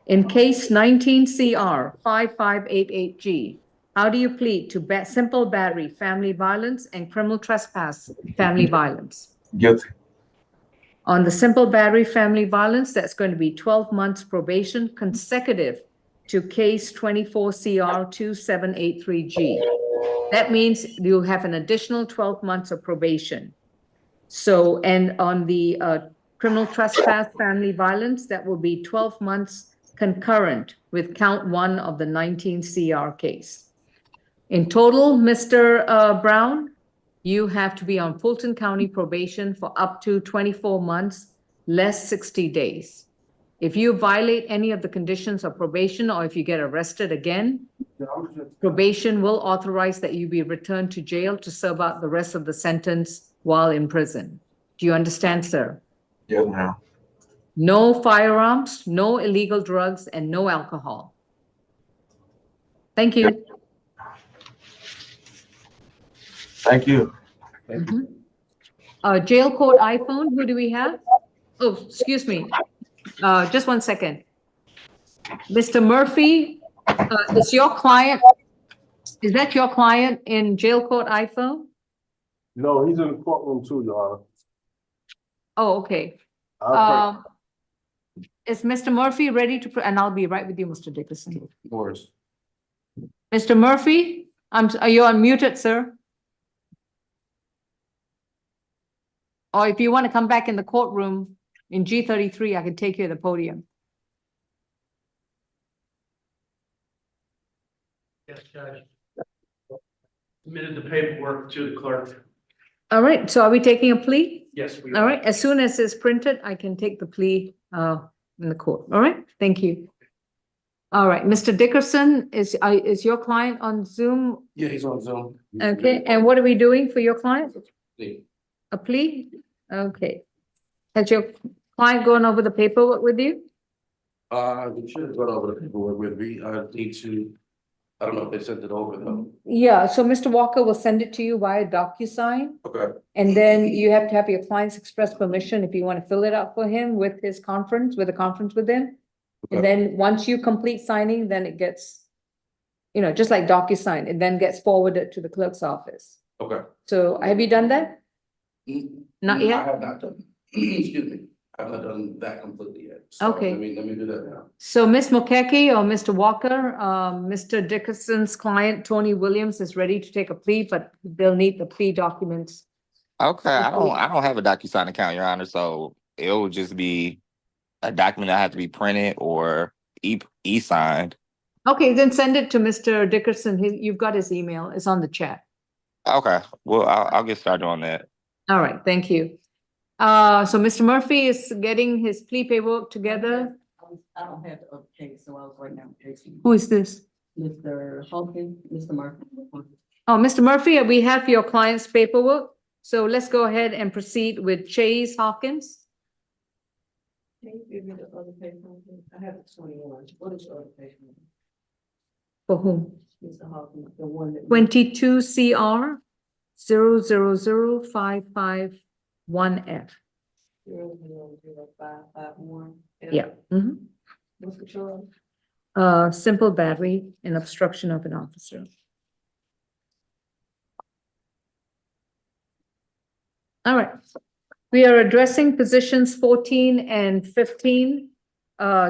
In case 19 CR 5588G, how do you plead to simple battery, family violence, and criminal trespass, family violence? Guilty. On the simple battery, family violence, that's going to be 12 months probation consecutive to case 24 CR 2783G. That means you'll have an additional 12 months of probation. So, and on the criminal trespass, family violence, that will be 12 months concurrent with count 1 of the 19 CR case. In total, Mr. Brown, you have to be on Fulton County probation for up to 24 months, less 60 days. If you violate any of the conditions of probation, or if you get arrested again, probation will authorize that you be returned to jail to serve out the rest of the sentence while in prison. Do you understand, sir? Yes, ma'am. No firearms, no illegal drugs, and no alcohol. Thank you. Thank you. Jail court iPhone, who do we have? Oh, excuse me. Just 1 second. Mr. Murphy, is your client, is that your client in jail court iPhone? No, he's in the courtroom too, Your Honor. Oh, okay. Is Mr. Murphy ready to, and I'll be right with you, Mr. Dickerson. Of course. Mr. Murphy, are you unmuted, sir? Or if you want to come back in the courtroom in G33, I can take you to the podium. Yes, Judge. Submitted the paperwork to the clerk. All right, so are we taking a plea? Yes, we All are. right, as soon as it's printed, I can take the plea in the court. All right, thank you. All right, Mr. Dickerson, is your client on Zoom? Yeah, he's on Zoom. Okay, and what are we doing for your client? Plea. A plea? Okay. Has your client gone over the paperwork with you? We should have gone over the paperwork with me. I need to, I don't know if they sent it over though. Yeah, so Mr. Walker will send it to you via DocuSign. Okay. And then you have to have your client's express permission if you want to fill it out for him with his conference, with a conference with him. And then once you complete signing, then it gets, just like DocuSign, it then gets forwarded to the clerk's office. Okay. So have you done that? Not yet? I have not done, excuse me, I have not done that completely yet. So Okay. Let me do that now. So Ms. Mokeke or Mr. Walker, Mr. Dickerson's client, Tony Williams, is ready to take a plea, but they'll need the plea documents. Okay, I don't have a DocuSign account, Your Honor, so it will just be a document that has to be printed or e-signed. Okay, then send it to Mr. Dickerson. You've got his email. It's on the chat. Okay, well, I'll get started on that. All right, thank you. So Mr. Murphy is getting his plea paperwork together. I don't have the update, so I was right now. Who is this? Mr. Hawkins, Mr. Murphy. Oh, Mr. Murphy, we have your client's paperwork. So let's go ahead and proceed with Chase Hawkins. Can you give me the other paper? I have the 21. What is the other paper? For whom? Mr. Hawkins, the one that. 22 CR 0005551F. 0000551. Yeah. Mhm. What's the charge? Simple battery and obstruction of an officer. All right. We are addressing positions 14 and 15.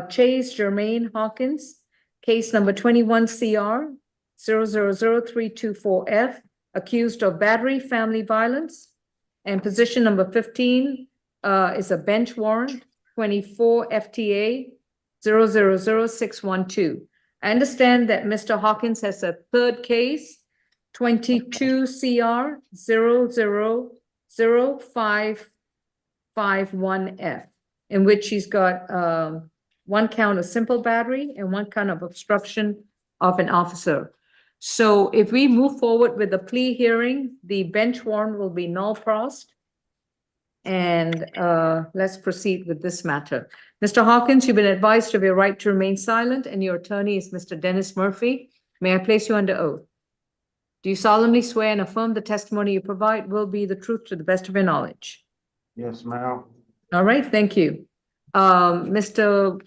Chase Jermaine Hawkins, case number 21 CR 0000324F, accused of battery, family violence. And position number 15 is a bench warrant 24 FTA 0000612. I understand that Mr. Hawkins has a third case, 22 CR 0000551F, in which he's got one count of simple battery and one count of obstruction of an officer. So if we move forward with the plea hearing, the bench warrant will be null prost. And let's proceed with this matter. Mr. Hawkins, you've been advised of your right to remain silent, and your attorney is Mr. Dennis Murphy. May I place you under oath? Do you solemnly swear and affirm the testimony you provide will be the truth to the best of your knowledge? Yes, ma'am. All right, thank you. Mr.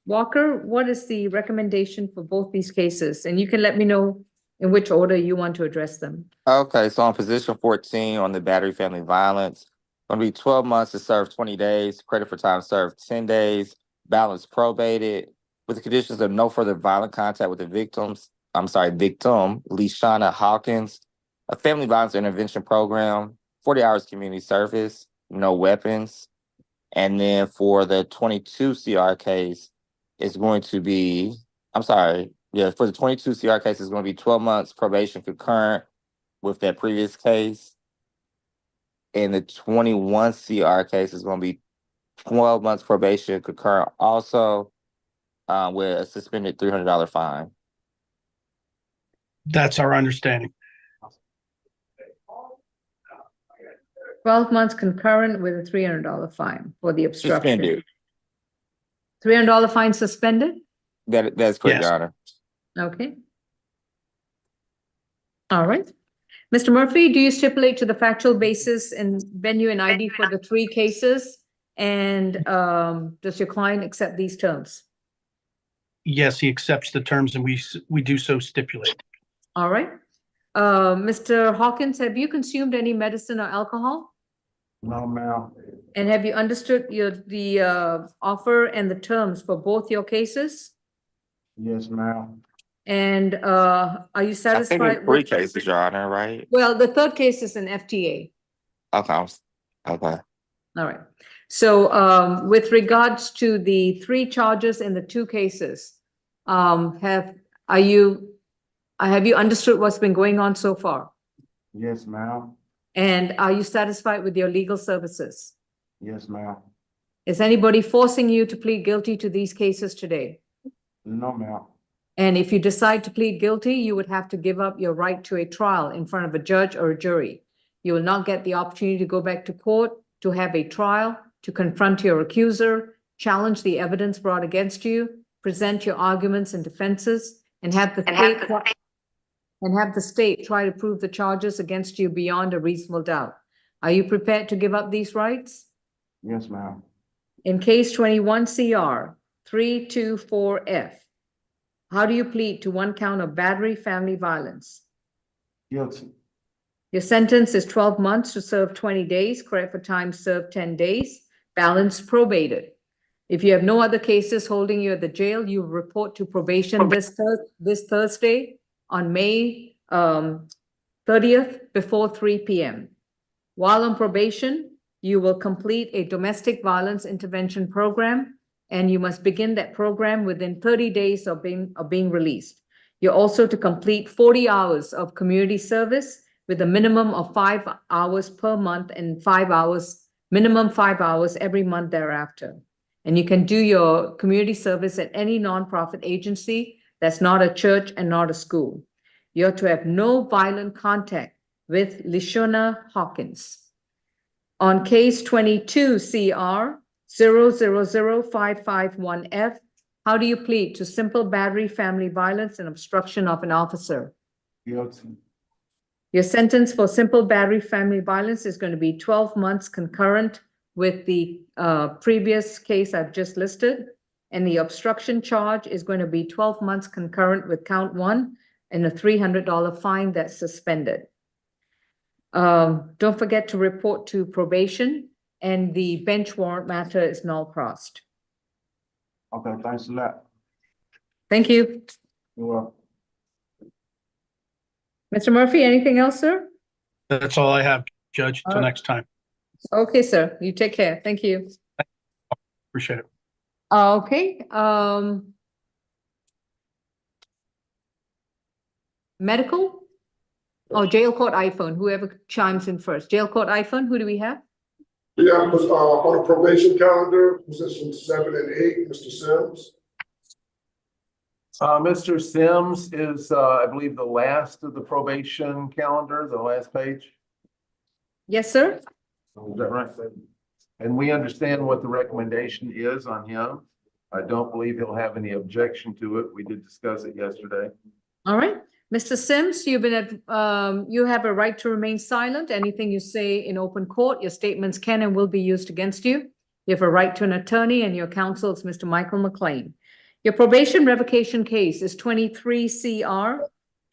Walker, what is the recommendation for both these cases? And you can let me know in which order you want to address them. Okay, so on position 14 on the battery, family violence, gonna be 12 months to serve 20 days, credit for time served 10 days, balance probated, with the conditions of no further violent contact with the victim, Leshana Hawkins, a family violence intervention program, 40 hours community service, no weapons. And then for the 22 CR case, it's going to be, for the 22 CR case, it's going to be 12 months probation concurrent with that previous case. And the 21 CR case is going to be 12 months probation concurrent also, with a suspended $300 fine. That's our understanding. 12 months concurrent with a $300 fine for the obstruction. Suspended. $300 fine suspended? That's correct, Your Honor. Okay. All right. Mr. Murphy, do you stipulate to the factual basis and venue and ID for the three cases? And does your client accept these terms? Yes, he accepts the terms and we do so stipulate. All right. Mr. Hawkins, have you consumed any medicine or alcohol? No, ma'am. And have you understood the offer and the terms for both your cases? Yes, ma'am. And are you I think satisfied it's three with? cases, Your Honor, right? Well, the third case is an FTA. Okay. Okay. All right. So with regards to the three charges in the two cases, have you understood what's been going on so far? Yes, ma'am. And are you satisfied with your legal services? Yes, ma'am. Is anybody forcing you to plead guilty to these cases today? No, ma'am. And if you decide to plead guilty, you would have to give up your right to a trial in front of a judge or a jury. You will not get the opportunity to go back to court, to have a trial, to confront your accuser, challenge the evidence brought against you, present your arguments and defenses, and have the state try to prove the charges against you beyond a reasonable doubt. Are you prepared to give up these rights? Yes, ma'am. In case 21 CR 324F, how do you plead to one count of battery, family violence? Guilty. Your sentence is 12 months to serve 20 days, credit for time served 10 days, balance probated. If you have no other cases holding you at the jail, you report to probation this Thursday on May 30th before 3 p.m. While on probation, you will complete a domestic violence intervention program, and you must begin that program within 30 days of being released. You're also to complete 40 hours of community service with a minimum of 5 hours per month and 5 hours, minimum 5 hours every month thereafter. And you can do your community service at any nonprofit agency that's not a church and not a school. You are to have no violent contact with Lishona Hawkins. On case 22 CR 000551F, how do you plead to simple battery, family violence, and obstruction of an officer? Guilty. Your sentence for simple battery, family violence is going to be 12 months concurrent with the previous case I've just listed. And the obstruction charge is going to be 12 months concurrent with count 1 and a $300 fine that's suspended. Don't forget to report to probation, and the bench warrant matter is null crossed. Okay, thanks a lot. Thank you. You're welcome. Mr. Murphy, anything else, sir? That's all I have, Judge. Till next time. Okay, sir. You take care. Thank you. Appreciate it. Okay, medical? Oh, jail court iPhone, whoever chimes in first. Jail court iPhone, who do we have? Yeah, on the probation calendar, position 7 and 8, Mr. Sims. Mr. Sims is, I believe, the last of the probation calendar, the last page. Yes, sir. Is that right? And we understand what the recommendation is on him. I don't believe he'll have any objection to it. We did discuss it yesterday. All right. Mr. Sims, you've been at, you have a right to remain silent. Anything you say in open court, your statements can and will be used against you. You have a right to an attorney, and your counsel is Mr. Michael McLean. Your probation revocation case is 23 CR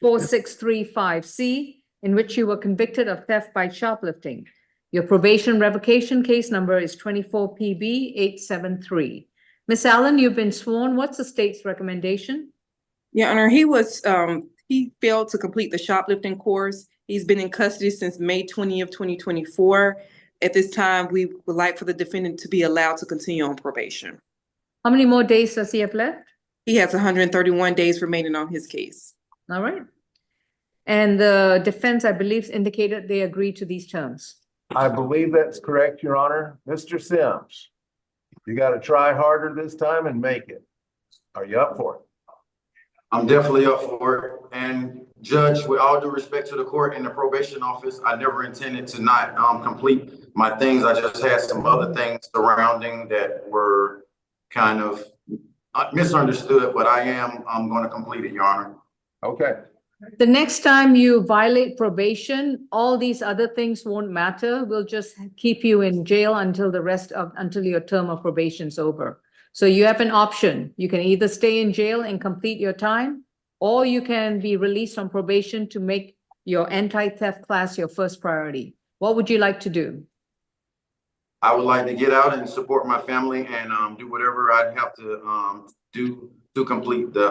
4635C, in which you were convicted of theft by shoplifting. Your probation revocation case number is 24 PB 873. Ms. Allen, you've been sworn. What's the state's recommendation? Your Honor, he failed to complete the shoplifting course. He's been in custody since May 20th, 2024. At this time, we would like for the defendant to be allowed to continue on probation. How many more days does he have left? He has 131 days remaining on his case. All right. And the defense, I believe, indicated they agree to these terms. I believe that's correct, Your Honor. Mr. Sims, you got to try harder this time and make it. Are you up for it? I'm definitely up for it. And Judge, with all due respect to the court and the probation office, I never intended to not complete my things. I just had some other things surrounding that were kind of misunderstood, but I'm going to complete it, Your Honor. Okay. The next time you violate probation, all these other things won't matter. We'll just keep you in jail until until your term of probation is over. So you have an option. You can either stay in jail and complete your time, or you can be released on probation to make your anti-theft class your first priority. What would you like to do? I would like to get out and support my family and do whatever I'd have to do to complete the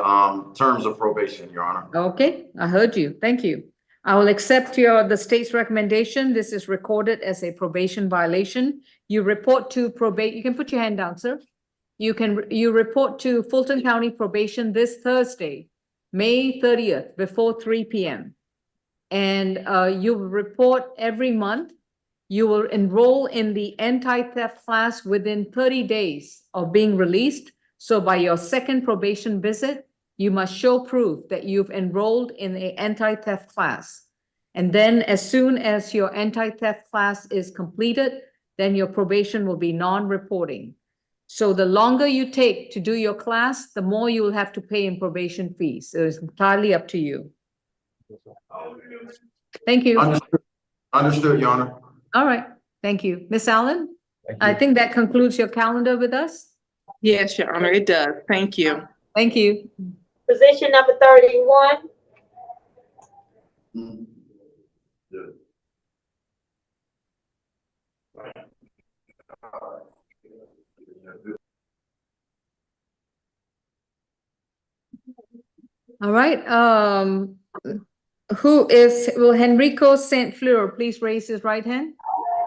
terms of probation, Your Honor. Okay, I heard you. Thank you. I will accept the state's recommendation. This is recorded as a probation violation. You report to probation. You can put your hand down, sir. You report to Fulton County Probation this Thursday, May 30th, before 3 p.m. And you report every month. You will enroll in the anti-theft class within 30 days of being released. So by your second probation visit, you must show proof that you've enrolled in the anti-theft class. And then as soon as your anti-theft class is completed, then your probation will be non-reporting. So the longer you take to do your class, the more you will have to pay in probation fees. So it's entirely up to you. Thank you. Understood, Your Honor. All right. Thank you. Ms. Allen, I think that concludes your calendar with us. Yes, Your Honor, it does. Thank you. Thank you. Position number 31. All right. Will Henrico St. Fleur please raise his right hand?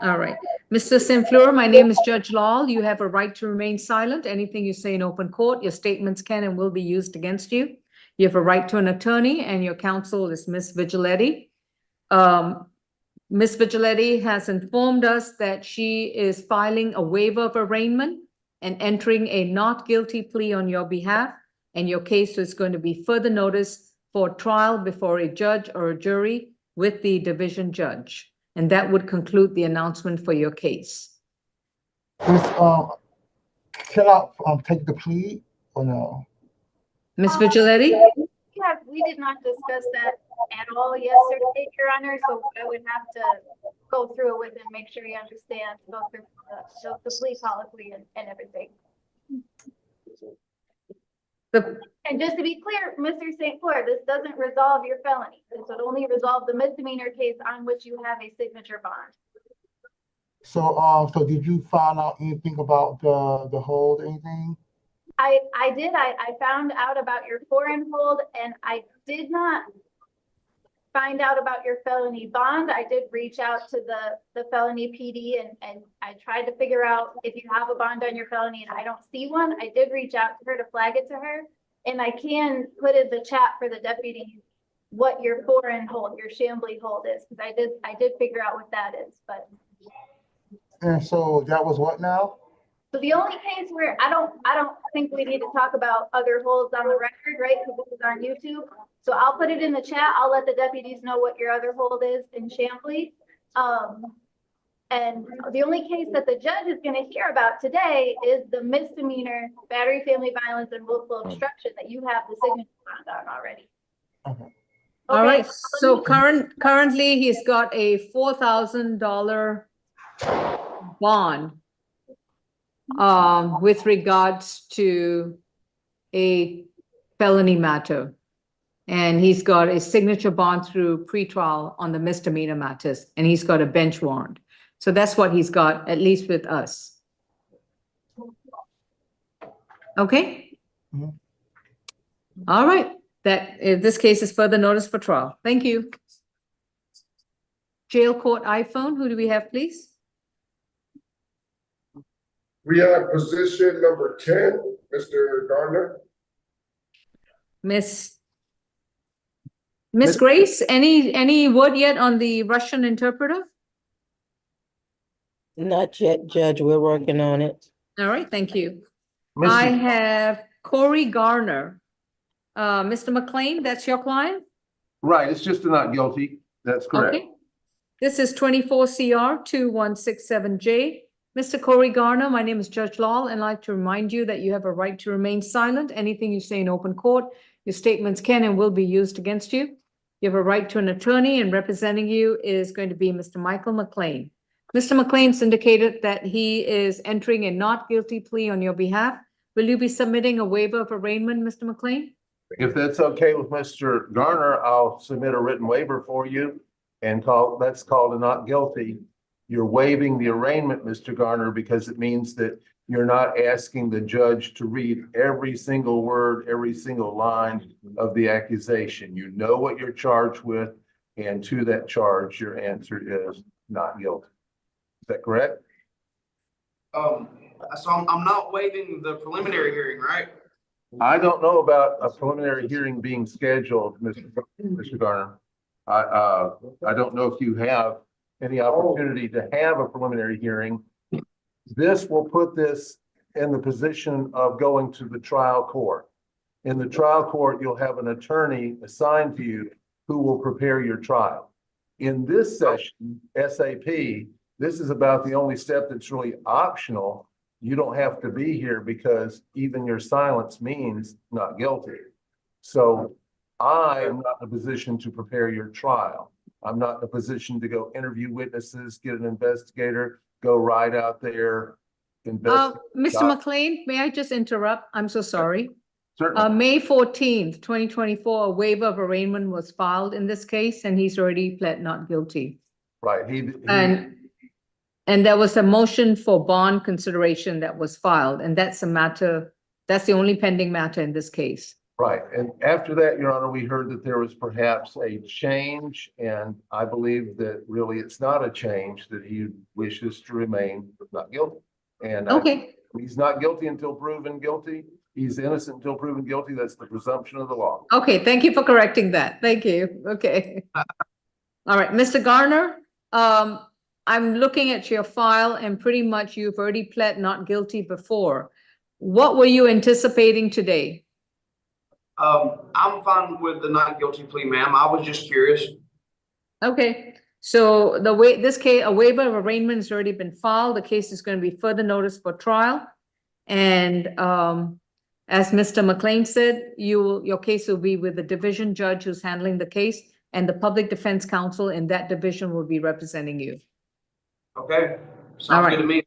All right. Mr. St. Fleur, my name is Judge Lal. You have a right to remain silent. Anything you say in open court, your statements can and will be used against you. You have a right to an attorney, and your counsel is Ms. Vigiletti. Ms. Vigiletti has informed us that she is filing a waiver of arraignment and entering a not guilty plea on your behalf, and your case is going to be further noticed for trial before a judge or a jury with the division judge. And that would conclude the announcement for your case. Can I, take the plea or no? Ms. Vigiletti? Yeah, we did not discuss that at all yesterday, Your Honor, so I would have to go through it with him, make sure he understands, go through the plea policy and everything. And just to be clear, Mr. St. Clair, this doesn't resolve your felony. This would only resolve the misdemeanor case on which you have a signature bond. So, so did you find out anything about the hold, anything? I did. I found out about your foreign hold, and I did not find out about your felony bond. I did reach out to the felony PD and I tried to figure out if you have a bond on your felony, and I don't see one. I did reach out to her to flag it to her, and I can put in the chat for the deputy what your foreign hold, your Chamblee hold is, because I did figure out what that is. But And so that was what now? so the only case where I don't think we need to talk about other holds on the record, right? Because this is on YouTube. So I'll put it in the chat. I'll let the deputies know what your other hold is in Chamblee. And the only case that the judge is going to hear about today is the misdemeanor battery, family violence, and willful obstruction that you have the signature bond on already. Okay. All right, so currently he's got a $4,000 bond with regards to a felony matter. And he's got a signature bond through pretrial on the misdemeanor matters, and he's got a bench warrant. So that's what he's got, at least with us. Okay? Mhm. All right, this case is further notice for trial. Thank you. Jail court iPhone, who do we have, please? We have position number 10, Mr. Gardner. Miss Grace, any word yet on the Russian interpreter? Not yet, Judge. We're working on it. All right, thank you. Mr. I have Corey Garner. Mr. McLean, that's your client? Right, it's just a not guilty. That's correct. Okay. This is 24 CR 2167J. Mr. Corey Garner, my name is Judge Law, and I'd like to remind you that you have a right to remain silent. Anything you say in open court, your statements can and will be used against you. You have a right to an attorney, and representing you is going to be Mr. Michael McLean. Mr. McLean's indicated that he is entering a not guilty plea on your behalf. Will you be submitting a waiver of arraignment, Mr. McLean? If that's okay with Mr. Garner, I'll submit a written waiver for you and that's called a not guilty. You're waiving the arraignment, Mr. Garner, because it means that you're not asking the judge to read every single word, every single line of the accusation. You know what you're charged with, and to that charge, your answer is not guilty. Is that correct? So I'm not waiving the preliminary hearing, right? I don't know about a preliminary hearing being scheduled, Mr. Garner. I don't know if you have any opportunity to have a preliminary hearing. This will put this in the position of going to the trial court. In the trial court, you'll have an attorney assigned to you who will prepare your trial. In this session, SAP, this is about the only step that's really optional. You don't have to be here because even your silence means not guilty. So I am not in a position to prepare your trial. I'm not in a position to go interview witnesses, get an investigator, go right out there. Mr. McLean, may I just interrupt? I'm so sorry. Certainly. May 14th, 2024, a waiver of arraignment was filed in this case, and he's already pled not guilty. Right. And there was a motion for bond consideration that was filed, and that's the only pending matter in this case. Right. And after that, Your Honor, we heard that there was perhaps a change, and I believe that really it's not a change, that he wishes to remain not guilty. And okay. He's not guilty until proven guilty. He's innocent until proven guilty. That's the presumption of the law. Okay, thank you for correcting that. Thank you. Okay. All right, Mr. Garner, I'm looking at your file and pretty much you've already pled not guilty before. What were you anticipating today? I'm fine with the not guilty plea, ma'am. I was just curious. Okay, so the way, this case, a waiver of arraignment has already been filed. The case is going to be further notice for trial. And, as Mr. McLean said, your case will be with the division judge who's handling the case, and the public defense counsel in that division will be representing you. Okay, All sounds right. good to me.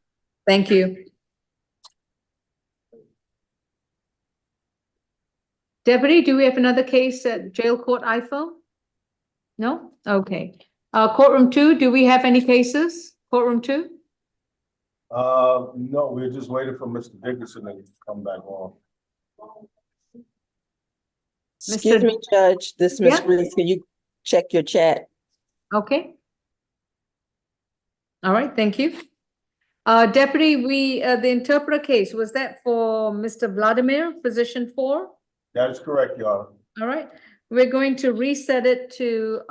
Thank you. Deputy, do we have another case at Jail Court Eiffel? No? Okay. Courtroom 2, do we have any cases? Courtroom 2? No, we're just waiting for Mr. Dickinson to come back on. Excuse me, Judge, this is Ms. Yeah. Ruth, can you check your chat? Okay. All right, thank you. Deputy, the interpreter case, was that for Mr. Vladimir, position 4? That is correct, Your Honor. All right, we're going to reset it to,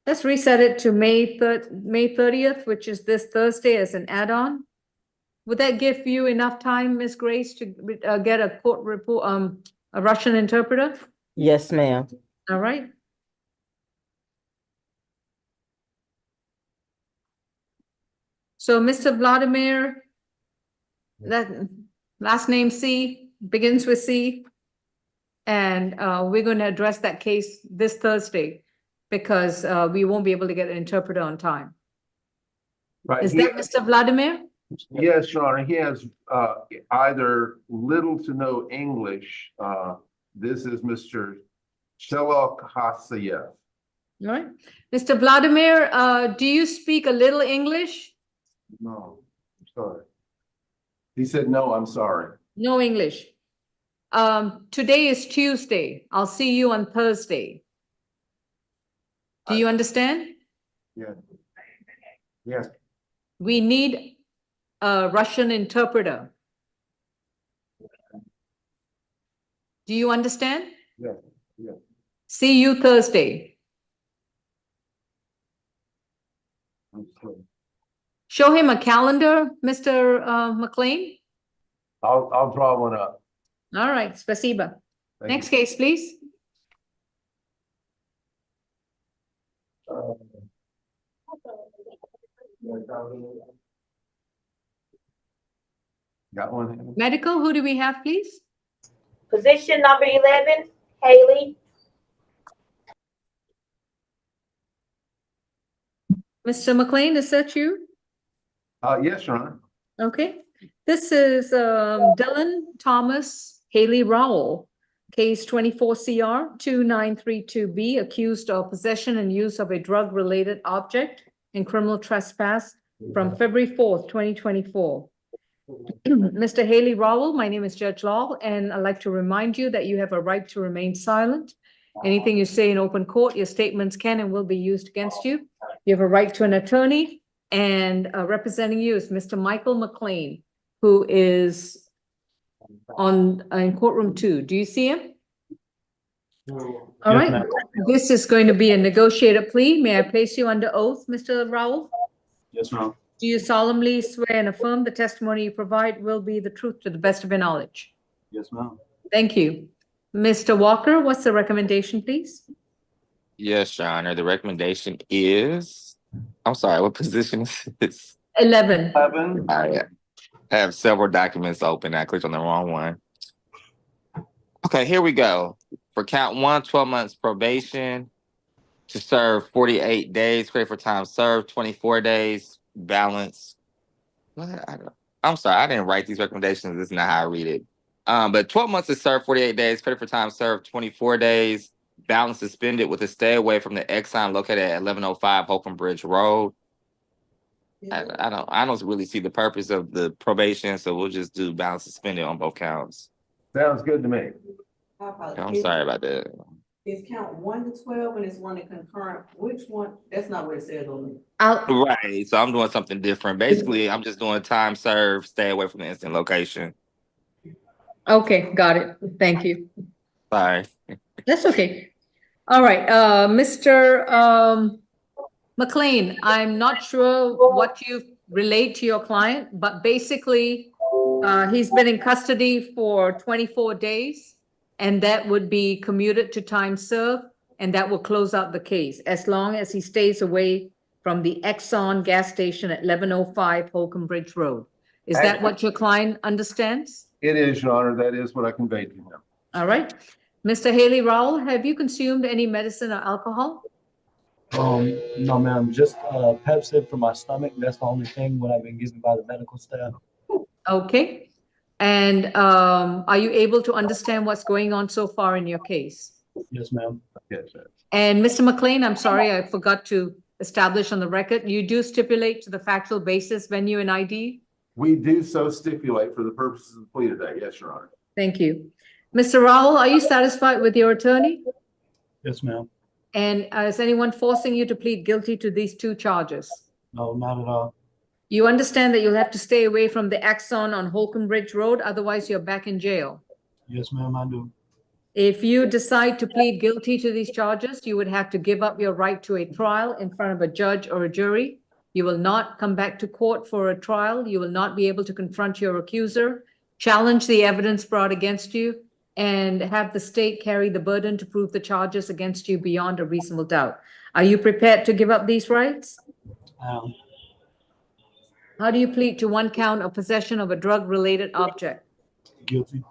let's reset it to May 30th, which is this Thursday as an add-on. Would that give you enough time, Ms. Grace, to get a court report, a Russian interpreter? Yes, ma'am. All right. So Mr. Vladimir, that last name C, begins with C. And we're going to address that case this Thursday because we won't be able to get an interpreter on time. Right. Is that Mr. Vladimir? Yes, Your Honor, he has either little to no English. This is Mr. Shelok Hasayev. All right. Mr. Vladimir, do you speak a little English? No, I'm sorry. He said, no, I'm sorry. No English. Today is Tuesday. I'll see you on Thursday. Do you understand? Yeah. Yes. We need a Russian interpreter. Do you understand? Yeah. Yeah. See you Thursday. I'm sorry. Show him a calendar, Mr. McLean. I'll draw one up. All right, spasiba. Thank Next case, please. Got one? Medical, who do we have, please? Position number 11, Haley. Mr. McLean, is that you? Yes, Your Honor. Okay, this is Dylan Thomas Haley Rowell, case 24 CR 2932B, accused of possession and use of a drug-related object in criminal trespass from February 4th, 2024. Mr. Haley Rowell, my name is Judge Law, and I'd like to remind you that you have a right to remain silent. Anything you say in open court, your statements can and will be used against you. You have a right to an attorney, and representing you is Mr. Michael McLean, who is in courtroom 2. Do you see him? All right. This is going to be a negotiated plea. May I place you under oath, Mr. Rowell? Yes, ma'am. Do you solemnly swear and affirm the testimony you provide will be the truth to the best of your knowledge? Yes, ma'am. Thank you. Mr. Walker, what's the recommendation, please? Yes, Your Honor, the recommendation is, I'm sorry, what position is this? 11. 11. I have several documents open. I clicked on the wrong one. Okay, here we go. For count 1, 12 months probation to serve 48 days, credit for time served, 24 days, balance. What? I'm sorry, I didn't write these recommendations. This is not how I read it. But 12 months to serve 48 days, credit for time served, 24 days, balance suspended with a stay away from the Exxon located at 1105 Holcomb Bridge Road. I don't really see the purpose of the probation, so we'll just do balance suspended on both counts. Sounds good to me. I'm sorry about that. It's count 1 to 12 and it's one to concurrent. Which one? That's not what it says on it. Right, so I'm doing something different. Basically, I'm just doing time served, stay away from the instant location. Okay, got it. Thank you. Sorry. That's okay. All right, Mr. McLean, I'm not sure what you relayed to your client, but basically, he's been in custody for 24 days, and that would be commuted to time served, and that will close out the case, as long as he stays away from the Exxon gas station at 1105 Holcomb Bridge Road. Is that what your client understands? It is, Your Honor. That is what I conveyed to him. All right. Mr. Haley Rowell, have you consumed any medicine or alcohol? No, ma'am, just Pepcid for my stomach. That's the only thing what I've been given by the medical staff. Okay. And are you able to understand what's going on so far in your case? Yes, ma'am. Yes, sir. And Mr. McLean, I'm sorry, I forgot to establish on the record, you do stipulate to the factual basis, venue and ID? We do so stipulate for the purposes of the plea today. Yes, Your Honor. Thank you. Mr. Rowell, are you satisfied with your attorney? Yes, ma'am. And is anyone forcing you to plead guilty to these two charges? No, not at all. You understand that you'll have to stay away from the Exxon on Holcomb Bridge Road, otherwise you're back in jail. Yes, ma'am, I do. If you decide to plead guilty to these charges, you would have to give up your right to a trial in front of a judge or a jury. You will not come back to court for a trial. You will not be able to confront your accuser, challenge the evidence brought against you, and have the state carry the burden to prove the charges against you beyond a reasonable doubt. Are you prepared to give up these rights? How do you plead to one count of possession of a drug-related object? Guilty.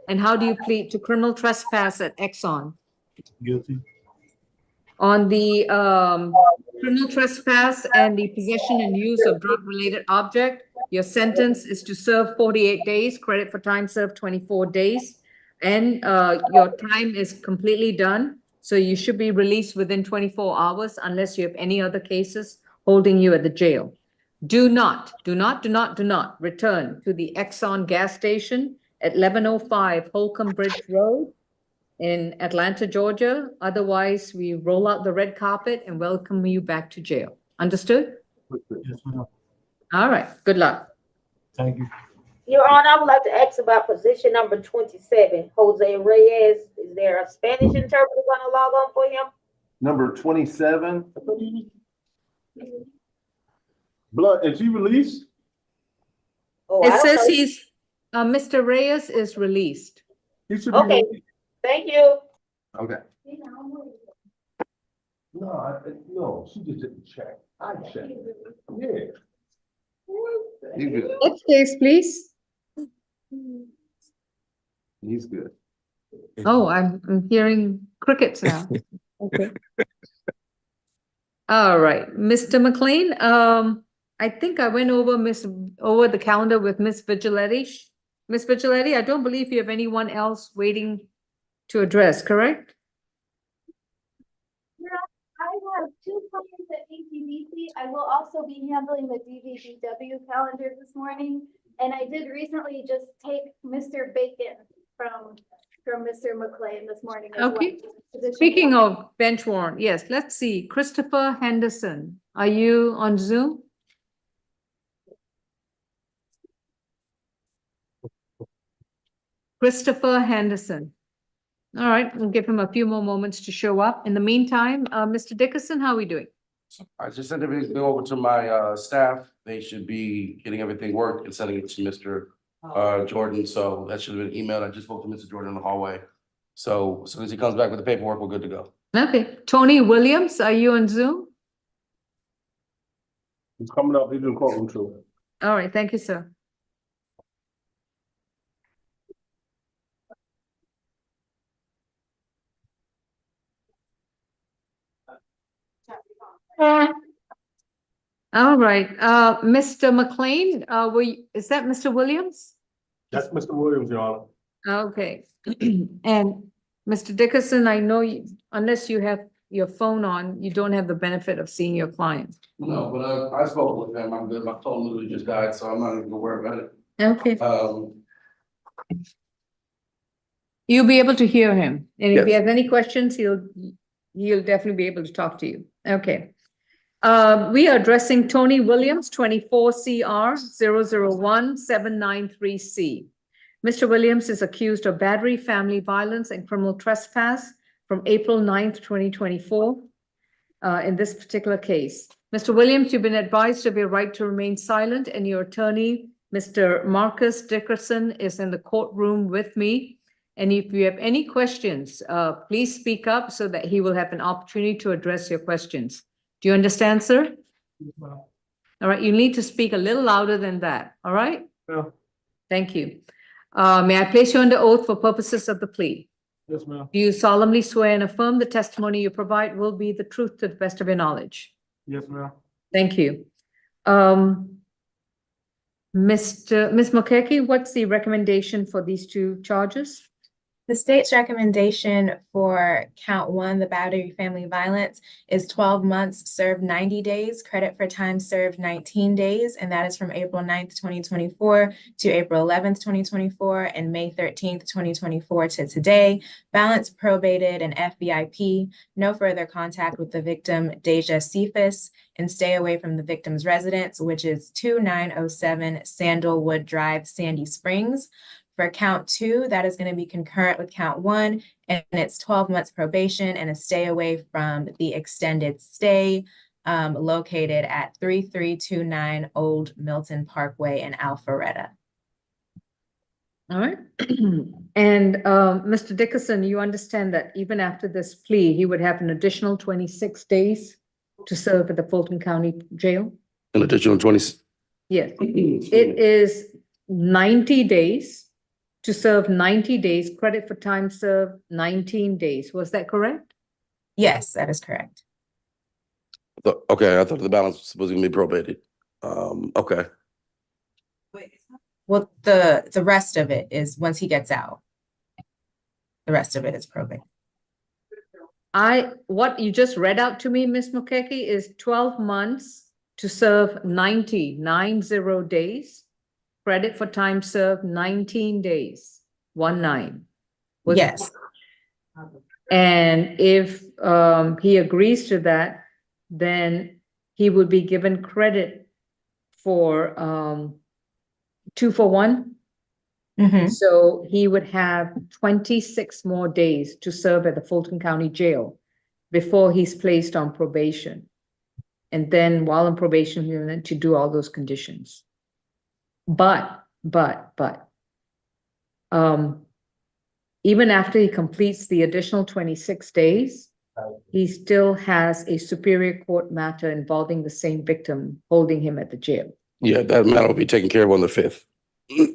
And how do you plead to criminal trespass at Exxon? Guilty. On the criminal trespass and the possession and use of drug-related object, your sentence is to serve 48 days, credit for time served 24 days. And your time is completely done. So you should be released within 24 hours unless you have any other cases holding you at the jail. Do not return to the Exxon gas station at 1105 Holcomb Bridge Road in Atlanta, Georgia. Otherwise, we roll out the red carpet and welcome you back to jail. Understood? Yes, ma'am. All right. Good luck. Thank you. Your Honor, I would like to ask about position number 27, Jose Reyes. Is there a Spanish interpreter going to log on for him? Number 27. Blood, is he released? Oh, It says he's, Mr. Reyes is released. He should Okay, thank you. Okay. No, she just didn't check. I checked. Yeah. He's good. Next case, please. He's good. Oh, I'm hearing crickets now. Okay. All right, Mr. McLean, I think I went over the calendar with Miss Vigiletti. Miss Vigiletti, I don't believe you have anyone else waiting to address, correct? I have two clients at ACDC. I will also be handling the DVDW calendar this morning. And I did recently just take Mr. Bacon from Mr. McLean this morning. as Okay. well. Speaking of bench warrant, yes, let's see. Christopher Henderson, are you on Zoom? Christopher Henderson. All right, we'll give him a few more moments to show up. In the meantime, Mr. Dickerson, how are we doing? I just sent everything over to my staff. They should be getting everything worked and sending it to Mr. Jordan. So that should have been emailed. I just spoke to Mr. Jordan in the hallway. So as soon as he comes back with the paperwork, we're good to go. Okay, Tony Williams, are you on Zoom? He's coming up. He's in the courtroom too. All right, thank you, sir. All right, Mr. McLean, is that Mr. Williams? That's Mr. Williams, Your Honor. Okay, and Mr. Dickerson, I know you, unless you have your phone on, you don't have the benefit of seeing your client. No, but I spoke with him. I'm good. My phone literally just died, so I'm not even gonna worry about it. Okay. You'll be able to hear him, and if he has any questions, he'll definitely be able to talk to you. Okay. We are addressing Tony Williams, 24 CR 001-793C. Mr. Williams is accused of battery, family violence, and criminal trespass from April 9th, 2024, in this particular case. Mr. Williams, you've been advised of your right to remain silent, and your attorney, Mr. Marcus Dickerson, is in the courtroom with me. And if you have any questions, please speak up so that he will have an opportunity to address your questions. Do you understand, sir? All right, you need to speak a little louder than that, all right? Yeah. Thank you. May I place you under oath for purposes of the plea? Yes, ma'am. Do you solemnly swear and affirm the testimony you provide will be the truth to the best of your knowledge? Yes, ma'am. Thank you. Ms. Mokeke, what's the recommendation for these two charges? The state's recommendation for count 1, the battery family violence, is 12 months served 90 days, credit for time served 19 days, and that is from April 9th, 2024 to April 11th, 2024, and May 13th, 2024 to today. Balance probated and FBIP, no further contact with the victim, Deja Cephas, and stay away from the victim's residence, which is 2907 Sandalwood Drive, Sandy Springs. For count 2, that is going to be concurrent with count 1, and it's 12 months probation and a stay away from the extended stay located at 3329 Old Milton Parkway in Alpharetta. All right. And Mr. Dickerson, you understand that even after this plea, he would have an additional 26 days to serve at the Fulton County Jail? An additional 20. Yes. It is 90 days. To serve 90 days, credit for time served 19 days. Was that correct? Yes, that is correct. Okay, I thought the balance was supposed to be probated. Okay. Well, the rest of it is once he gets out. The rest of it is probate. What you just read out to me, Ms. Mokeke, is 12 months to serve 90 days. Credit for time served 19 days, 19. Yes. And if he agrees to that, then he would be given credit for 2 for 1. So he would have 26 more days to serve at the Fulton County Jail before he's placed on probation. And then while on probation, he'll need to do all those conditions. But, even after he completes the additional 26 days, he still has a Superior Court matter involving the same victim holding him at the jail. Yeah, that matter will be taken care of on the 5th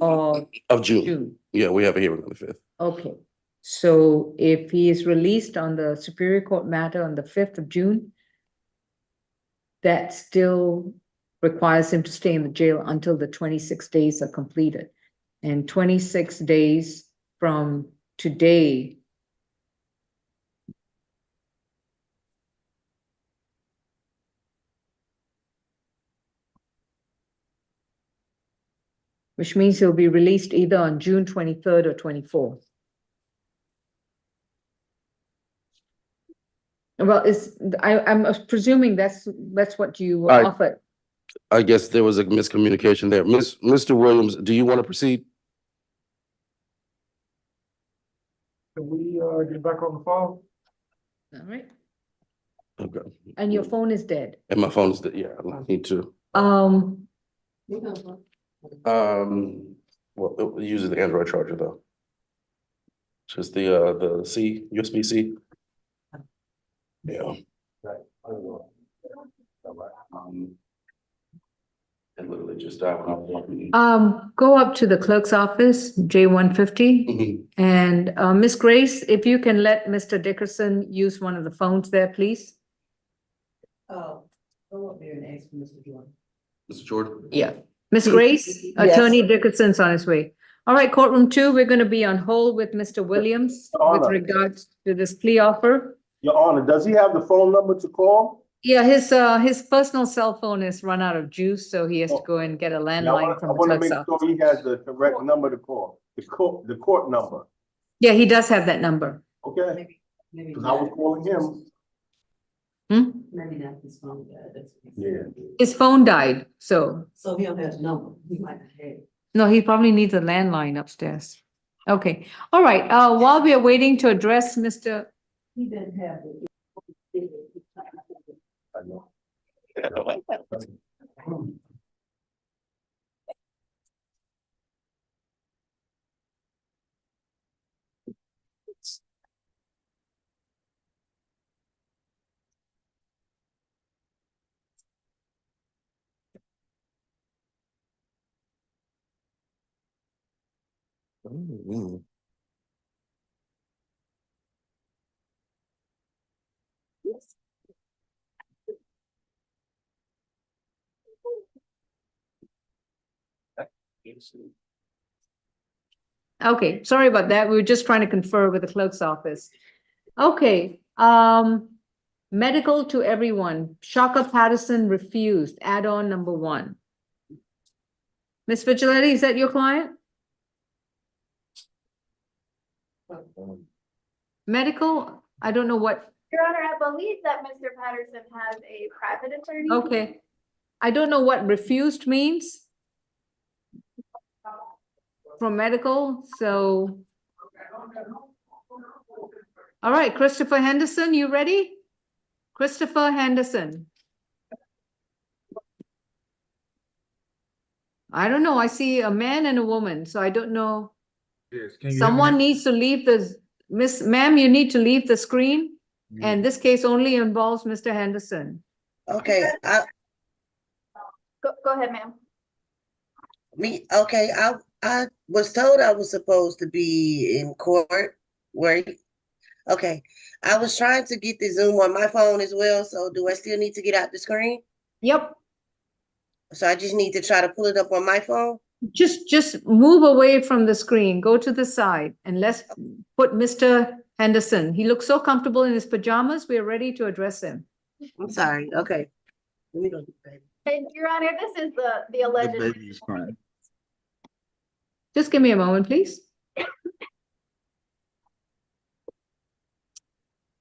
Of June. Yeah, we have a hearing on the 5th. Okay, so if he is released on the Superior Court matter on the 5th of June, that still requires him to stay in the jail until the 26 days are completed. And 26 days from today, which means he'll be released either on June 23rd or 24th. Well, I'm presuming that's what you offered. I guess there was a miscommunication there. Mr. Williams, do you want to proceed? Can we get back on the phone? All right. Okay. And your phone is dead. And my phone is dead. Yeah, I need to. Well, it uses the Android charger though. Just the USB-C. Yeah. It literally just died. Go up to the clerk's office, J150. And Miss Grace, if you can let Mr. Dickerson use one of the phones there, please. Go up there and ask for Mr. Jordan. Mr. Jordan? Yeah. Miss Grace, Attorney Dickerson's on his way. All right, courtroom 2, we're going to be on hold with Mr. Williams with regards to this plea offer. Your Honor, does he have the phone number to call? Yeah, his personal cell phone is run out of juice, so he has to go and get a landline from the I want to clerk's make office. sure he has the correct number to call, the court number, Yeah, he does have that number. okay? Because I was calling him. Maybe not his phone. Yeah. His phone died, so. So he'll have a number. He might have it. No, he probably needs a landline upstairs. Okay, all right, while we are waiting to address Mr. He didn't have it. I know. Ooh. Okay, sorry about that. We were just trying to confer with the clerk's office. Okay, medical to everyone. Shaka Patterson refused, add-on number 1. Ms. Vigiletti, is that your client? Medical, I don't know what, Your Honor, I believe that Mr. Patterson has a private attorney. okay. I don't know what refused means from medical, so. All right, Christopher Henderson, you ready? Christopher Henderson. I don't know, I see a man and a woman, so I don't know. Yes, can you hear me Someone now? needs to leave the, ma'am, you need to leave the screen. And this case only involves Mr. Henderson. Okay, Go ahead, ma'am. I was told I was supposed to be in court, right? Okay, I was trying to get the Zoom on my phone as well, so do I still need to get out the screen? Yep. So I just need to try to pull it up on my phone? Just move away from the screen, go to the side, and let's put Mr. Henderson. He looks so comfortable in his pajamas, we are ready to address him. I'm sorry, okay. Let me go. And Your Honor, this is the alleged. baby is crying. Just give me a moment, please.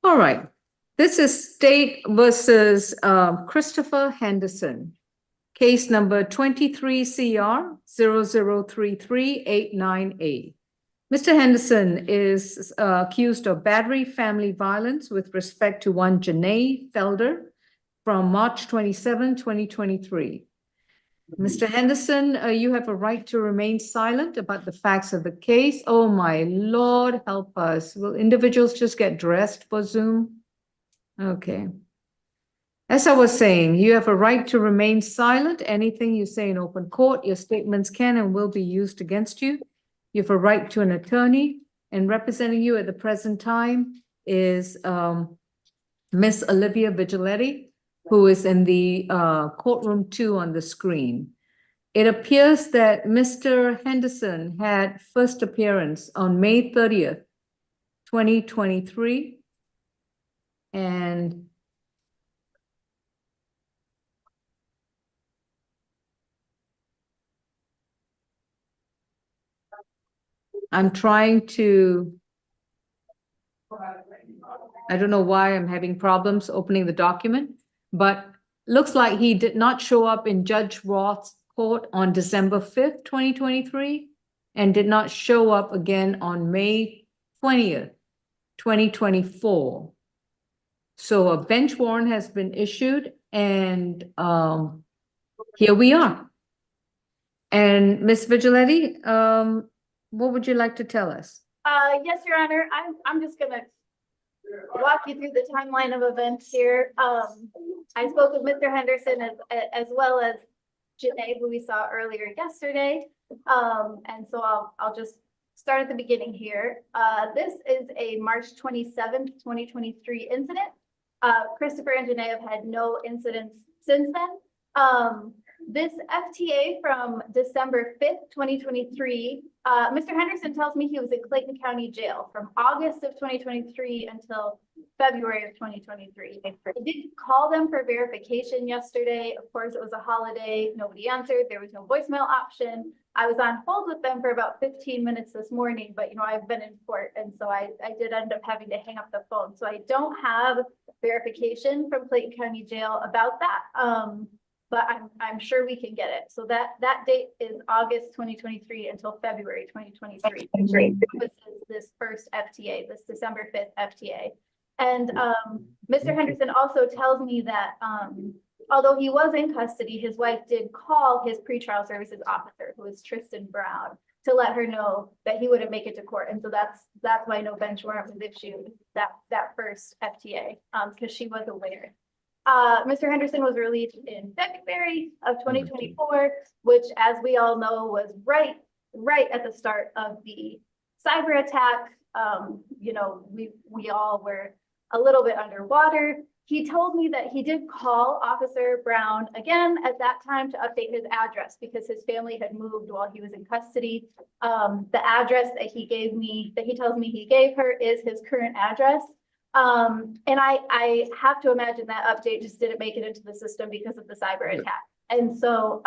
All right, this is State versus Christopher Henderson. Case number 23 CR 003389A. Mr. Henderson is accused of battery, family violence with respect to one Janae Felder from March 27, 2023. Mr. Henderson, you have a right to remain silent about the facts of the case. Oh my Lord, help us. Will individuals just get dressed for Zoom? Okay. As I was saying, you have a right to remain silent. Anything you say in open court, your statements can and will be used against you. You have a right to an attorney, and representing you at the present time is Miss Olivia Vigiletti, who is in the courtroom 2 on the screen. It appears that Mr. Henderson had first appearance on May 30th, 2023. And I'm trying to, I don't know why I'm having problems opening the document, but looks like he did not show up in Judge Roth's court on December 5th, 2023, and did not show up again on May 20th, 2024. So a bench warrant has been issued, and here we are. And Ms. Vigiletti, what would you like to tell us? Yes, Your Honor, I'm just gonna walk you through the timeline of events here. I spoke with Mr. Henderson as well as Janae, who we saw earlier yesterday. And so I'll just start at the beginning here. This is a March 27th, 2023 incident. Christopher and Janae have had no incidents since then. This FTA from December 5th, 2023, Mr. Henderson tells me he was in Clayton County Jail from August of 2023 until February of 2023. I did call them for verification yesterday. Of course, it was a holiday. Nobody answered. There was no voicemail option. I was on hold with them for about 15 minutes this morning, but I've been in court, and so I did end up having to hang up the phone. So I don't have verification from Clayton County Jail about that. But I'm sure we can get it. So that date is August 2023 until February 2023. This is this first FTA, this December 5th FTA. And Mr. Henderson also tells me that although he was in custody, his wife did call his pretrial services officer, who is Tristan Brown, to let her know that he wouldn't make it to court. And so that's why no bench warrant was issued that first FTA, because she was aware. Mr. Henderson was released in February of 2024, which, as we all know, was right at the start of the cyber attack. You know, we all were a little bit underwater. He told me that he did call Officer Brown again at that time to update his address because his family had moved while he was in custody. The address that he gave me, that he tells me he gave her, is his current address. And I have to imagine that update just didn't make it into the system because of the cyber attack. And so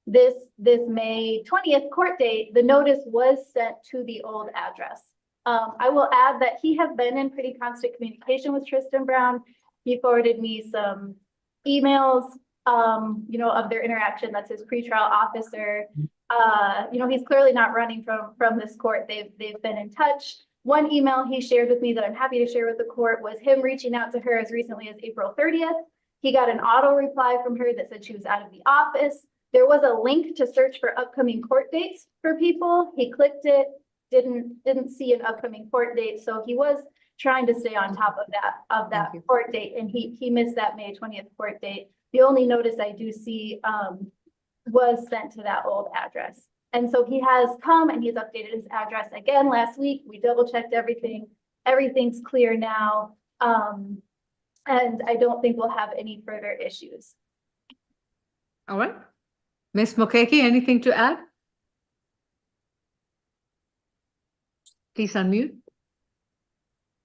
this May 20th court date, the notice was sent to the old address. I will add that he has been in pretty constant communication with Tristan Brown. He forwarded me some emails, you know, of their interaction. That's his pretrial officer. You know, he's clearly not running from this court. They've been in touch. One email he shared with me that I'm happy to share with the court was him reaching out to her as recently as April 30th. He got an auto reply from her that said she was out of the office. There was a link to search for upcoming court dates for people. He clicked it, didn't see an upcoming court date. So he was trying to stay on top of that court date, and he missed that May 20th court date. The only notice I do see was sent to that old address. And so he has come and he's updated his address again last week. We double checked everything. Everything's clear now. And I don't think we'll have any further issues. All right. Ms. Mokeke, anything to add? Please unmute.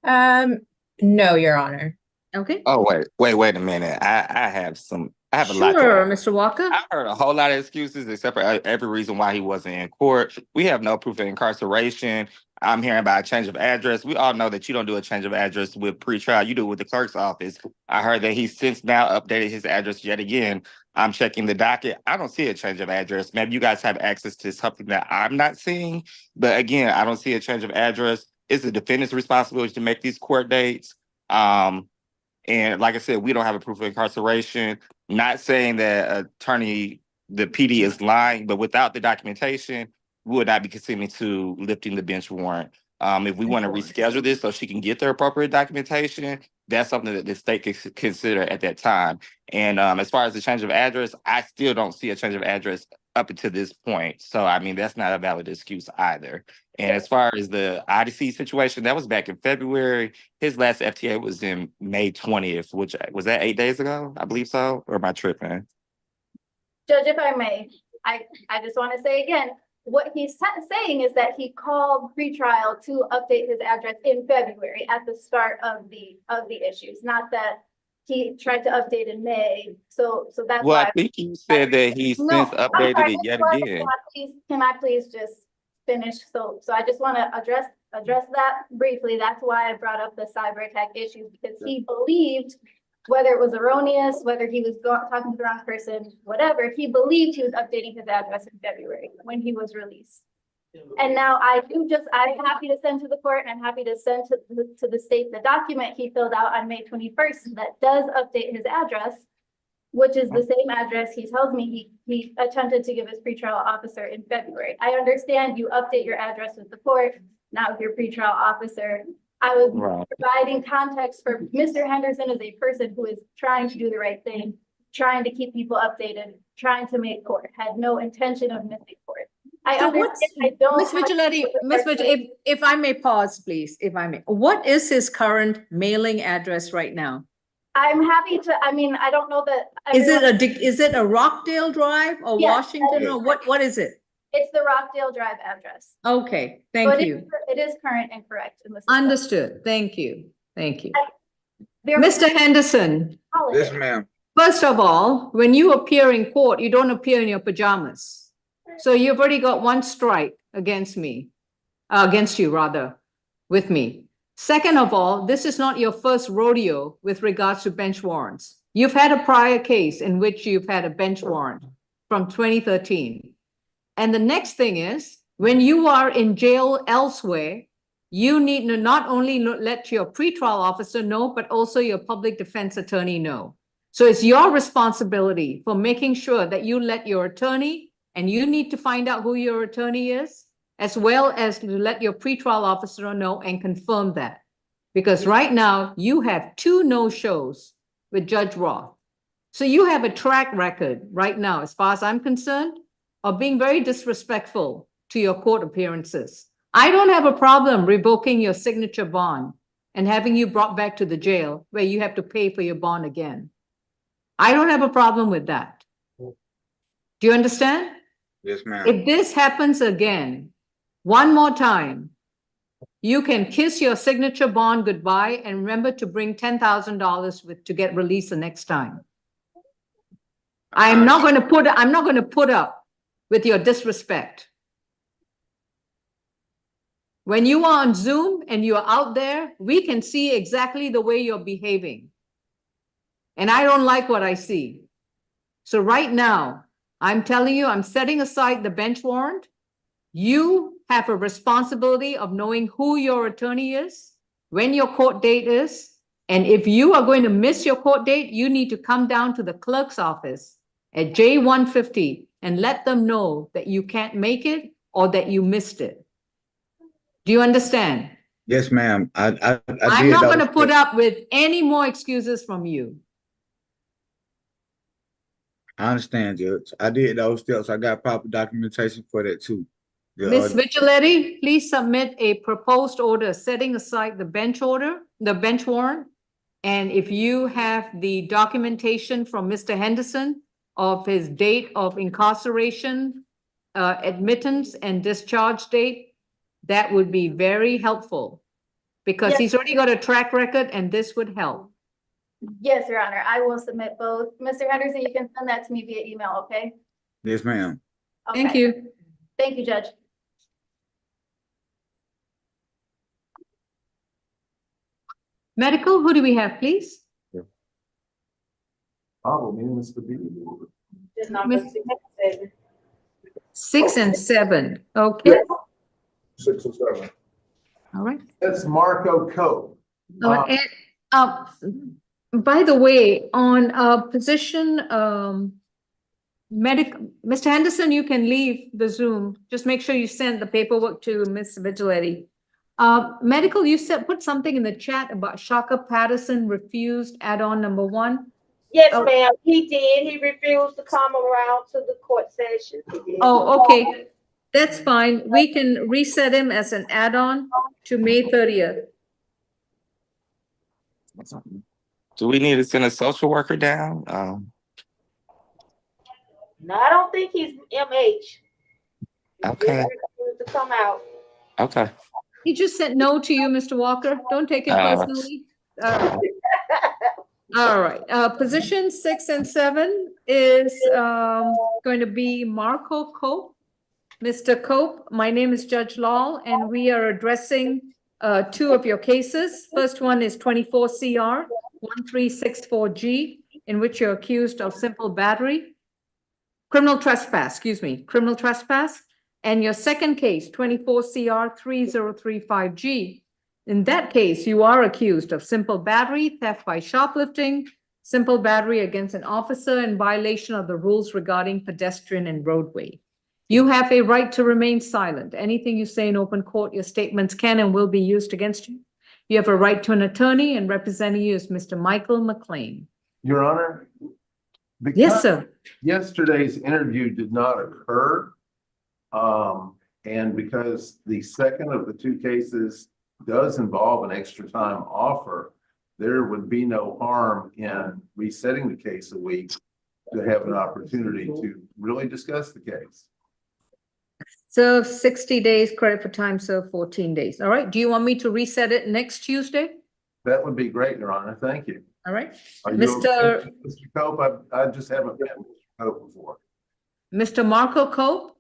No, Your Honor. Okay. Oh, wait a minute. I have a lot to Sure, add. Mr. Walker. I heard a whole lot of excuses except for every reason why he wasn't in court. We have no proof of incarceration. I'm hearing about a change of address. We all know that you don't do a change of address with pretrial. You do it with the clerk's office. I heard that he's since now updated his address yet again. I'm checking the docket. I don't see a change of address. Maybe you guys have access to something that I'm not seeing. But again, I don't see a change of address. It's the defendant's responsibility to make these court dates. And like I said, we don't have a proof of incarceration. Not saying that the PD is lying, but without the documentation, we would not be consenting to lifting the bench warrant. If we want to reschedule this so she can get the appropriate documentation, that's something that the state could consider at that time. And as far as the change of address, I still don't see a change of address up until this point. So, I mean, that's not a valid excuse either. And as far as the Odyssey situation, that was back in February. His last FTA was in May 20th, which was that 8 days ago? I believe so. Or am I tripping? Judge, if I may, I just want to say again, what he's saying is that he called pretrial to update his address in February at the start of the issues, not that he tried to update in May. So that's Well, why I think you said that he since updated it yet again. Can I please just finish? So I just want to address that briefly. That's why I brought up the cyber attack issues, because he believed, whether it was erroneous, whether he was talking to the wrong person, whatever, he believed he was updating his address in February when he was released. And now I'm happy to send to the court, and I'm happy to send to the state the document he filled out on May 21st that does update his address, which is the same address he tells me he attempted to give his pretrial officer in February. I understand you update your address with the court, not with your pretrial officer. I was providing context for Mr. Henderson as a person who is trying to do the right thing, trying to keep people updated, trying to make court, had no intention of missing court. I understand. I don't. Ms. Vigilante, if I may pause, please, if I may. What is his current mailing address right now? I'm happy to, I mean, I don't know that. Is it a Rockdale Drive or Yes, Washington, or what is it? It's the Rockdale Drive address. Okay, So thank you. It is current and correct in the system. Understood. Thank you. Thank you. There- Mr. Henderson, Yes, ma'am. first of all, when you appear in court, you don't appear in your pajamas. So you've already got one strike against me, against you rather, with me. Second of all, this is not your first rodeo with regards to bench warrants. You've had a prior case in which you've had a bench warrant from 2013. And the next thing is, when you are in jail elsewhere, you need to not only let your pretrial officer know, but also your public defense attorney know. So it's your responsibility for making sure that you let your attorney, and you need to find out who your attorney is, as well as to let your pretrial officer know and confirm that. Because right now you have 2 no-shows with Judge Roth. So you have a track record right now, as far as I'm concerned, of being very disrespectful to your court appearances. I don't have a problem revoking your signature bond and having you brought back to the jail where you have to pay for your bond again. I don't have a problem with that. Do you understand? Yes, ma'am. If this happens again, one more time, you can kiss your signature bond goodbye and remember to bring $10,000 to get released the next time. I'm not going to put up with your disrespect. When you are on Zoom and you're out there, we can see exactly the way you're behaving. And I don't like what I see. So right now, I'm telling you, I'm setting aside the bench warrant. You have a responsibility of knowing who your attorney is, when your court date is. And if you are going to miss your court date, you need to come down to the clerk's office at J150 and let them know that you can't make it or that you missed it. Do you understand? Yes, ma'am. I'm not going to put up with any more excuses from you. I understand, Judge. I did those steps. I got proper documentation for that too. Ms. Vigiletti, please submit a proposed order setting aside the bench warrant. And if you have the documentation from Mr. Henderson of his date of incarceration, admittance and discharge date, that would be very helpful because Yes. he's already got a track record and this would help. Yes, Your Honor, I will submit both. Mr. Henderson, you can send that to me via email, okay? Yes, ma'am. Thank Okay. you. Thank you, Judge. Medical, who do we have, please? Oh, man, Mr. B. Just number Miss- 6 and 7. 6 and 7. Okay, 6 and 7. all right. That's Marco Coe. By the way, on position, Mr. Henderson, you can leave the Zoom. Just make sure you send the paperwork to Ms. Vigiletti. Medical, you put something in the chat about Shaka Patterson refused add-on number 1. Yes, Oh. ma'am, he did. He refused to come around to the court session. He did. Oh, okay. That's fine. We can reset him as an add-on to May 30th. Do we need to send a social worker down? No, I don't think he's MH. Okay. He refused to come out. Okay. He just said no to you, Mr. Walker. Don't take it personally. All right, position 6 and 7 is going to be Marco Cope. Mr. Cope, my name is Judge Lal, and we are addressing 2 of your cases. First one is 24 CR 1364G, in which you're accused of simple battery, criminal trespass. And your second case, 24 CR 3035G. In that case, you are accused of simple battery, theft by shoplifting, simple battery against an officer in violation of the rules regarding pedestrian and roadway. You have a right to remain silent. Anything you say in open court, your statements can and will be used against you. You have a right to an attorney, and representing you is Mr. Michael McLean. Your Honor. Yes, sir. Yesterday's interview did not occur. And because the second of the 2 cases does involve an extra time offer, there would be no harm in resetting the case a week to have an opportunity to really discuss the case. Serve 60 days, credit for time served 14 days. All right. Do you want me to reset it next Tuesday? That would be great, Your Honor. Thank you. All right. Are you Mr. okay, Mr. Cope? I just haven't met Mr. Cope before. Mr. Marco Cope?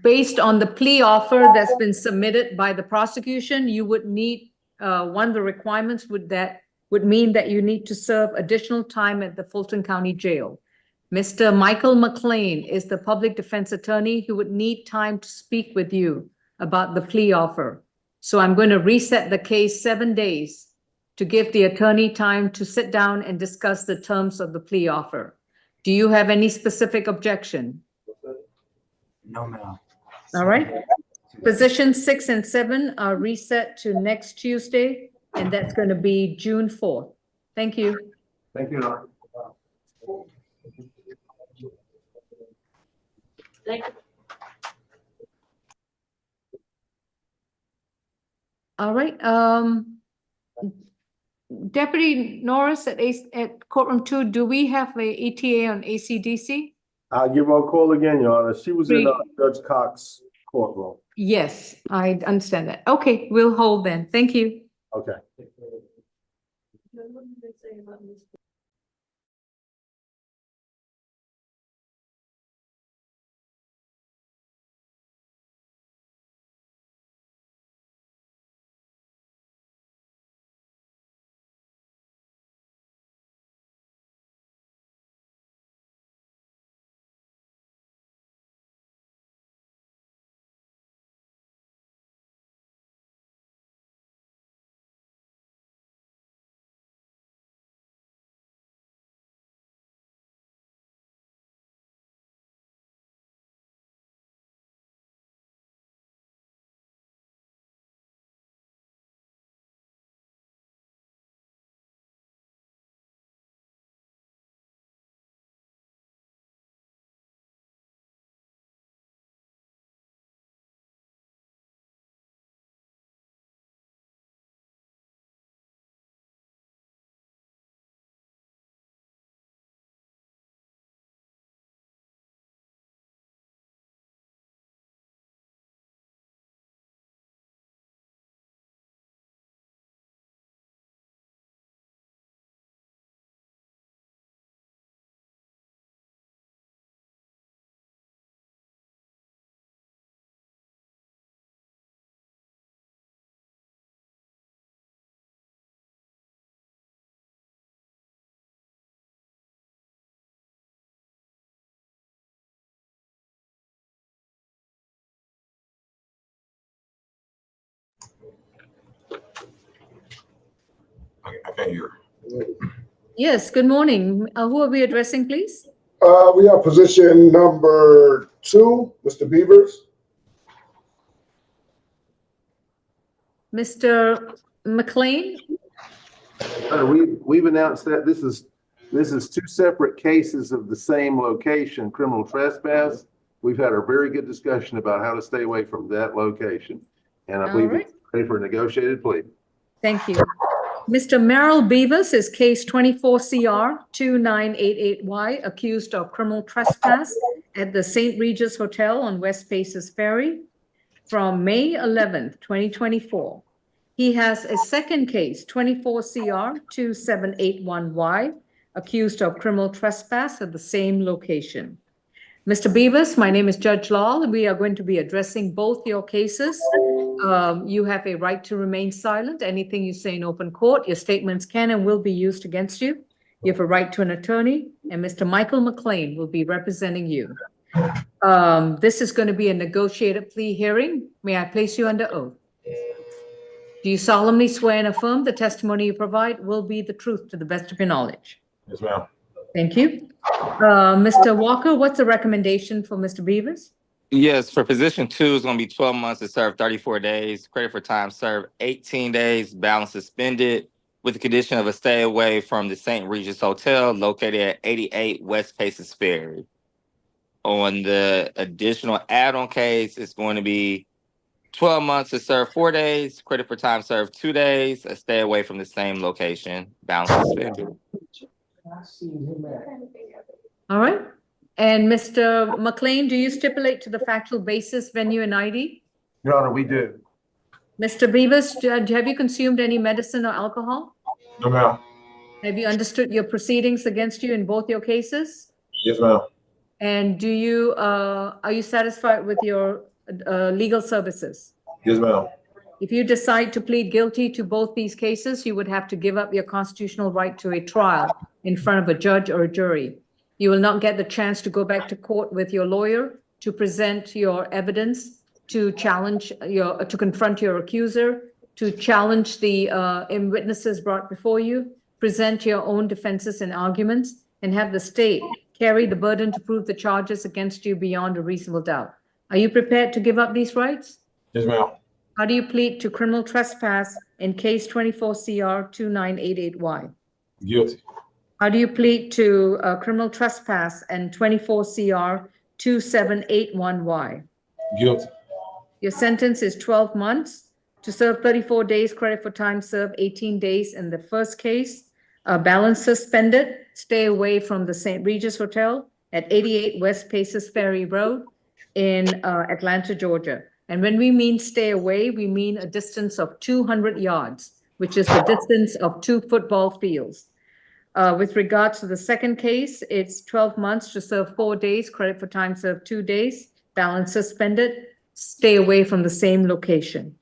Based on the plea offer that's been submitted by the prosecution, you would need, one of the requirements would mean that you need to serve additional time at the Fulton County Jail. Mr. Michael McLean is the public defense attorney who would need time to speak with you about the plea offer. So I'm going to reset the case 7 days to give the attorney time to sit down and discuss the terms of the plea offer. Do you have any specific objection? No, ma'am. All right. Positions 6 and 7 are reset to next Tuesday, and that's going to be June 4th. Thank you. Thank you, Your Honor. Thank you. All right. Deputy Norris at courtroom 2, do we have a ETA on ACDC? I'll give her a call again, Your Honor. She was in Judge Cox's courtroom. Yes, I understand that. Okay, we'll hold then. Thank you. Okay. I can't hear. Yes, good morning. Who are we addressing, please? We have position number 2, Mr. Beavers. Mr. McLean? We've announced that this is 2 separate cases of the same location, criminal trespass. We've had a very good discussion about how to stay away from that location. And I believe we're ready for a negotiated plea. Thank you. Mr. Merrill Beavers is case 24CR2988Y, accused of criminal trespass at the St. Regis Hotel on West Paces Ferry from May 11th, 2024. He has a second case, 24CR2781Y, accused of criminal trespass at the same location. Mr. Beavers, my name is Judge Lal, and we are going to be addressing both your cases. You have a right to remain silent. Anything you say in open court, your statements can and will be used against you. You have a right to an attorney, and Mr. Michael McLean will be representing you. This is going to be a negotiated plea hearing. May I place you under oath? Do you solemnly swear and affirm the testimony you provide will be the truth to the best of your knowledge? Yes, ma'am. Thank you. Mr. Walker, what's the recommendation for Mr. Beavers? Yes, for position 2 is going to be 12 months to serve 34 days, credit for time served 18 days, balance suspended, with the condition of a stay away from the St. Regis Hotel located at 88 West Paces Ferry. On the additional add-on case, it's going to be 12 months to serve 4 days, credit for time served 2 days, a stay away from the same location, balance suspended. All right. And Mr. McLean, do you stipulate to the factual basis, venue, and ID? Your Honor, we do. Mr. Beavers, have you consumed any medicine or alcohol? No, ma'am. Have you understood your proceedings against you in both your cases? Yes, ma'am. And do you, are you satisfied with your legal services? Yes, ma'am. If you decide to plead guilty to both these cases, you would have to give up your constitutional right to a trial in front of a judge or a jury. You will not get the chance to go back to court with your lawyer to present your evidence to challenge to confront your accuser, to challenge the witnesses brought before you, present your own defenses and arguments, and have the state carry the burden to prove the charges against you beyond a reasonable doubt. Are you prepared to give up these rights? Yes, ma'am. How do you plead to criminal trespass in case 24 CR 2988Y? Guilty. How do you plead to criminal trespass and 24 CR 2781Y? Guilty. Your sentence is 12 months to serve 34 days, credit for time served 18 days in the first case. Balance suspended, stay away from the St. Regis Hotel at 88 West Paces Ferry Road in Atlanta, Georgia. And when we mean stay away, we mean a distance of 200 yards, which is the distance of 2 football fields. With regards to the second case, it's 12 months to serve 4 days, credit for time served 2 days, balance suspended, stay away from the same location.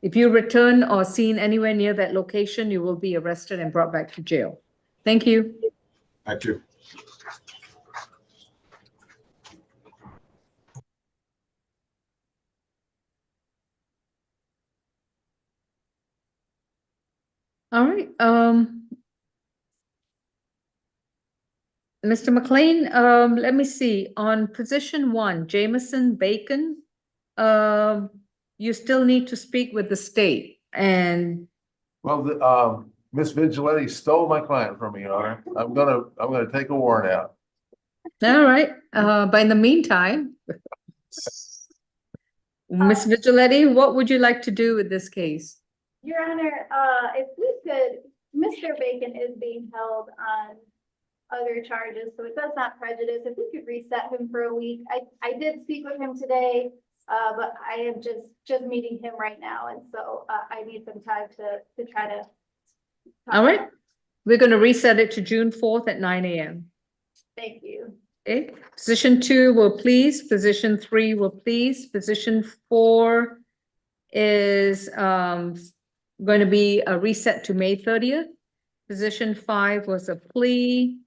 If you return or seen anywhere near that location, you will be arrested and brought back to jail. Thank you. Thank you. All right. Mr. McLean, let me see. On position 1, Jameson Bacon, you still need to speak with the state and. Well, Ms. Vigiletti stole my client from me, Your Honor. I'm gonna take a warrant out. All right, but in the meantime, Ms. Vigiletti, what would you like to do with this case? Your Honor, if we could, Mr. Bacon is being held on other charges, so it does not prejudice. If we could reset him for a week. I did speak with him today, but I am just meeting him right now, and so I need some time to try to. All right, we're going to reset it to June 4th at 9 a.m. Thank you. Okay, position 2 will please, position 3 will please, position 4 is going to be a reset to May 30th. Position 5 was a plea.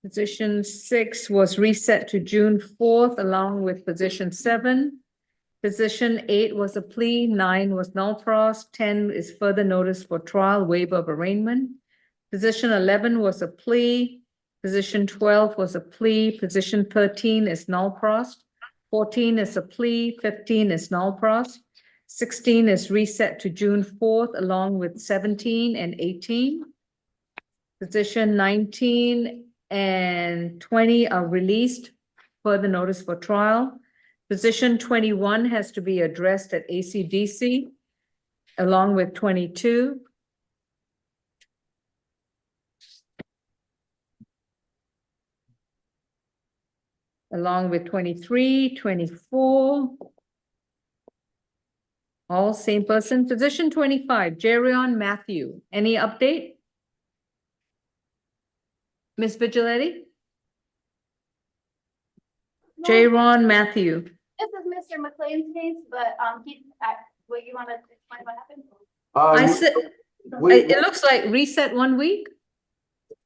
Position 6 was reset to June 4th along with position 7. Position 8 was a plea, 9 was null pros, 10 is further notice for trial, waiver of arraignment. Position 11 was a plea, position 12 was a plea, position 13 is null pros, 14 is a plea, 15 is null pros, 16 is reset to June 4th along with 17 and 18. Position 19 and 20 are released, further notice for trial. Position 21 has to be addressed at ACDC along with 22. Along with 23, 24. All same person. Position 25, Jerion Matthew. Any update? Ms. Vigiletti? Jerion Matthew. This is Mr. McLean's case, but what you want to explain what happened? I said, it looks like reset 1 week.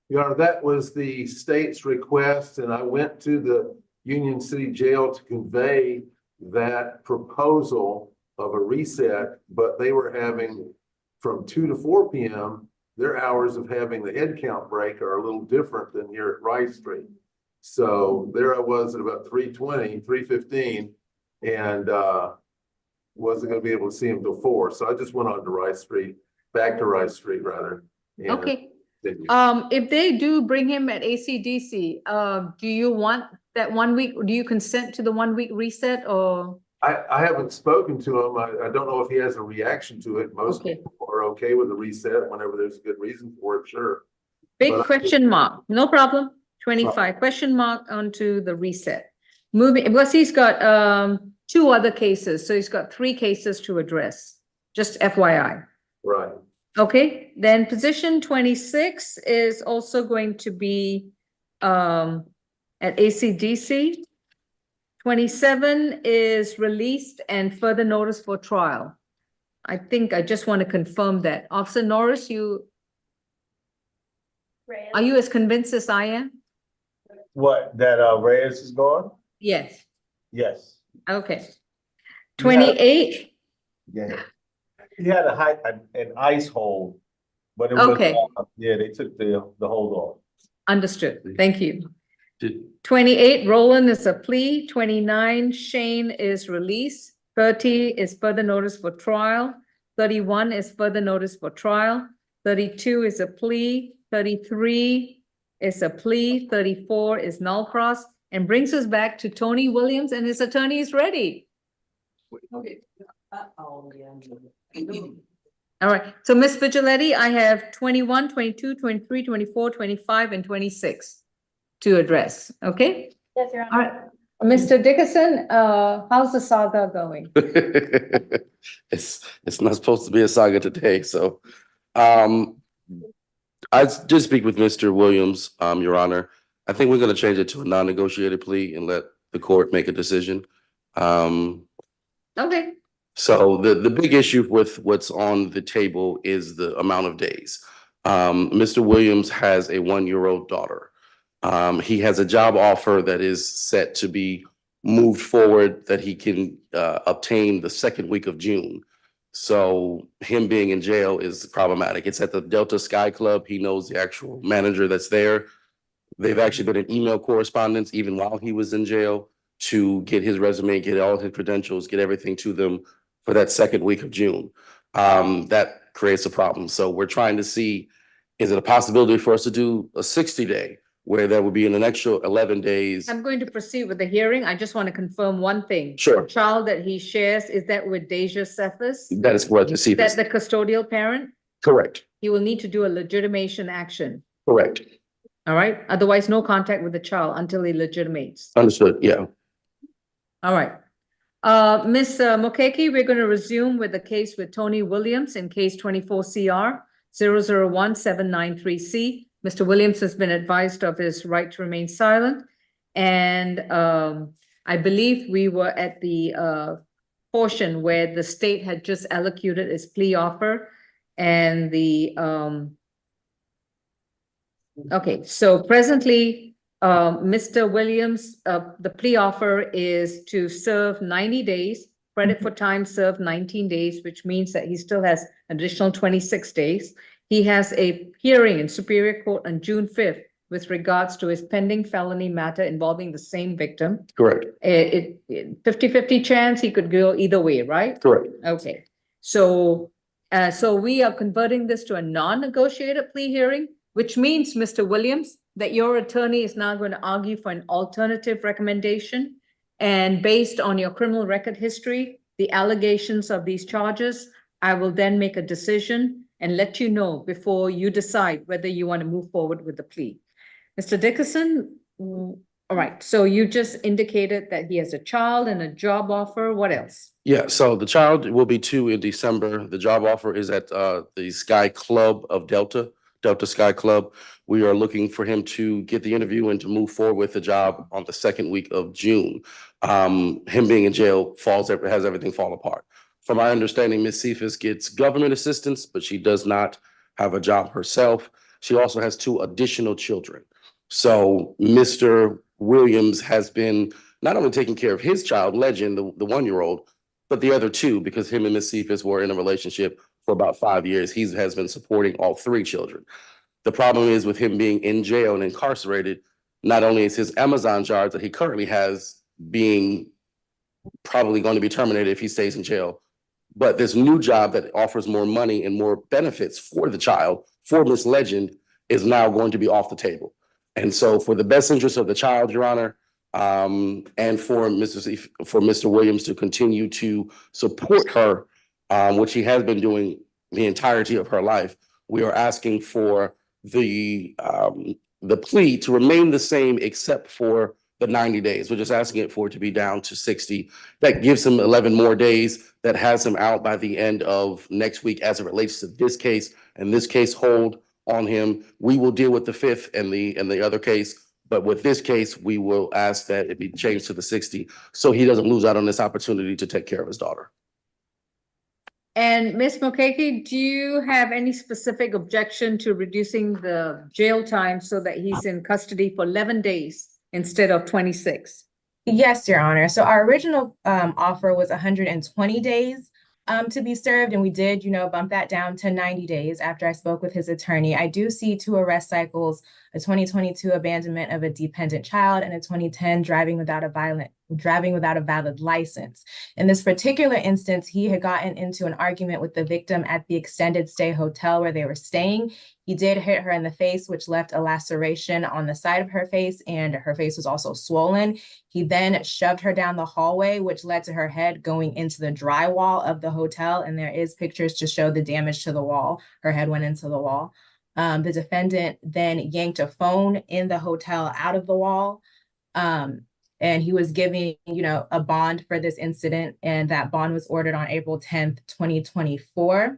Your Honor, that was the state's request, and I went to the Union City Jail to convey that proposal of a reset, but they were having from 2 to 4 p.m. Their hours of having the head count break are a little different than here at Rice Street. So there I was at about 3:20, 3:15, and wasn't going to be able to see him till 4. So I just went on to Rice Street, back to Rice Street rather. Okay. If they do bring him at ACDC, do you want that 1 week? Do you consent to the 1 week reset or? I haven't spoken to him. I don't know if he has a reaction to it. Most people are okay with the reset whenever there's a good reason for it, sure. Big question mark, no problem. 25 question mark onto the reset. Moving, because he's got 2 other cases, so he's got 3 cases to address, just FYI. Right. Okay, then position 26 is also going to be at ACDC. 27 is released and further notice for trial. I think I just want to confirm that. Officer Norris, are you as convinced as I am? What, that Reyes is gone? Yes. Yes. Okay. 28? Yeah. He had an ice hold, but it was, Okay. yeah, they took the hold off. Understood. Thank you. 28, Roland is a plea. 29, Shane is release. 30 is further notice for trial. 31 is further notice for trial. 32 is a plea. 33 is a plea. 34 is null cross, and brings us back to Tony Williams, and his attorney is ready. Okay. All right, so Ms. Vigiletti, I have 21, 22, 23, 24, 25, and 26 to address, okay? Yes, Your All Honor. right, Mr. Dickerson, how's the saga going? It's not supposed to be a saga today, so I did speak with Mr. Williams, Your Honor. I think we're gonna change it to a non-negotiated plea and let the court make a decision. Okay, So the big issue with what's on the table is the amount of days. Mr. Williams has a 1-year-old daughter. He has a job offer that is set to be moved forward that he can obtain the second week of June. So him being in jail is problematic. It's at the Delta Sky Club. He knows the actual manager that's there. They've actually been in email correspondence even while he was in jail to get his resume, get all his credentials, get everything to them for that second week of June. That creates a problem. So we're trying to see, is it a possibility for us to do a 60-day where there would be an extra 11 days? I'm going to proceed with the hearing. I just want to confirm one thing. Sure. The child that he shares, is that with Deja Cephas? That is correct, Ms. Is Cephas. that the custodial parent? Correct, He will need to do a legitimation action, correct. all right? Otherwise, no contact with the child until he legitimates. Understood, yeah. All right. Ms. Mokeke, we're going to resume with the case with Tony Williams in case 24 CR 001-793C. Mr. Williams has been advised of his right to remain silent. And I believe we were at the portion where the state had just allocated its plea offer and the okay, so presently Mr. Williams, the plea offer is to serve 90 days, credit for time served 19 days, which means that he still has additional 26 days. He has a hearing in Superior Court on June 5th with regards to his pending felony matter involving the same victim. Correct, 50-50 chance he could go either way, right? correct. Okay, so we are converting this to a non-negotiated plea hearing, which means, Mr. Williams, that your attorney is now going to argue for an alternative recommendation. And based on your criminal record history, the allegations of these charges, I will then make a decision and let you know before you decide whether you want to move forward with the plea. Mr. Dickerson, all right, so you just indicated that he has a child and a job offer. What else? Yeah, so the child will be 2 in December. The job offer is at the Sky Club of Delta Sky Club. We are looking for him to get the interview and to move forward with the job on the second week of June. Him being in jail has everything fall apart. From my understanding, Ms. Cephas gets government assistance, but she does not have a job herself. She also has 2 additional children. So Mr. Williams has been not only taking care of his child, Legend, the 1-year-old, but the other 2, because him and Ms. Cephas were in a relationship for about 5 years. He has been supporting all 3 children. The problem is with him being in jail and incarcerated, not only is his Amazon job that he currently has being probably going to be terminated if he stays in jail, but this new job that offers more money and more benefits for the child, for Miss Legend, is now going to be off the table. And so for the best interest of the child, Your Honor, and for Mr. Williams to continue to support her, which he has been doing the entirety of her life, we are asking for the plea to remain the same except for the 90 days. We're just asking it for it to be down to 60. That gives him 11 more days. That has him out by the end of next week as it relates to this case, and this case hold on him. We will deal with the 5th and the other case, but with this case, we will ask that it be changed to the 60 so he doesn't lose out on this opportunity to take care of his daughter. And Ms. Mokeke, do you have any specific objection to reducing the jail time so that he's in custody for 11 days instead of 26? Yes, Your Honor. So our original offer was 120 days to be served, and we did, bump that down to 90 days after I spoke with his attorney. I do see 2 arrest cycles, a 2022 abandonment of a dependent child and a 2010 driving without a valid license. In this particular instance, he had gotten into an argument with the victim at the extended stay hotel where they were staying. He did hit her in the face, which left a laceration on the side of her face, and her face was also swollen. He then shoved her down the hallway, which led to her head going into the drywall of the hotel. And there is pictures to show the damage to the wall. Her head went into the wall. The defendant then yanked a phone in the hotel out of the wall. And he was giving, a bond for this incident. And that bond was ordered on April 10th, 2024.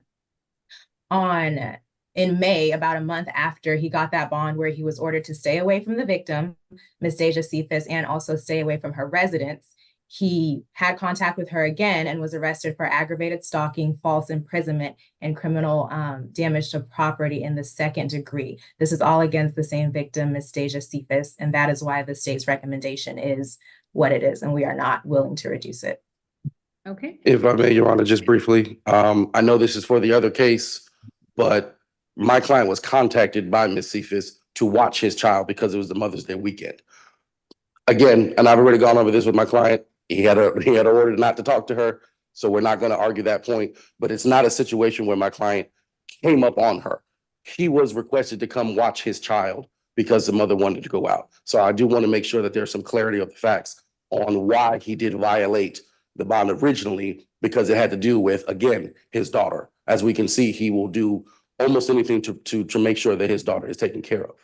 In May, about a month after he got that bond, where he was ordered to stay away from the victim, Ms. Deja Cephas, and also stay away from her residence, he had contact with her again and was arrested for aggravated stalking, false imprisonment, and criminal damage to property in the 2nd degree. This is all against the same victim, Ms. Deja Cephas, and that is why the state's recommendation is what it is, and we are not willing to reduce it. Okay. If I may, Your Honor, just briefly, I know this is for the other case, but my client was contacted by Ms. Cephas to watch his child because it was the Mother's Day weekend. Again, and I've already gone over this with my client. He had an order not to talk to her, so we're not going to argue that point. But it's not a situation where my client came up on her. He was requested to come watch his child because the mother wanted to go out. So I do want to make sure that there's some clarity of the facts on why he did violate the bond originally, because it had to do with, again, his daughter. As we can see, he will do almost anything to make sure that his daughter is taken care of.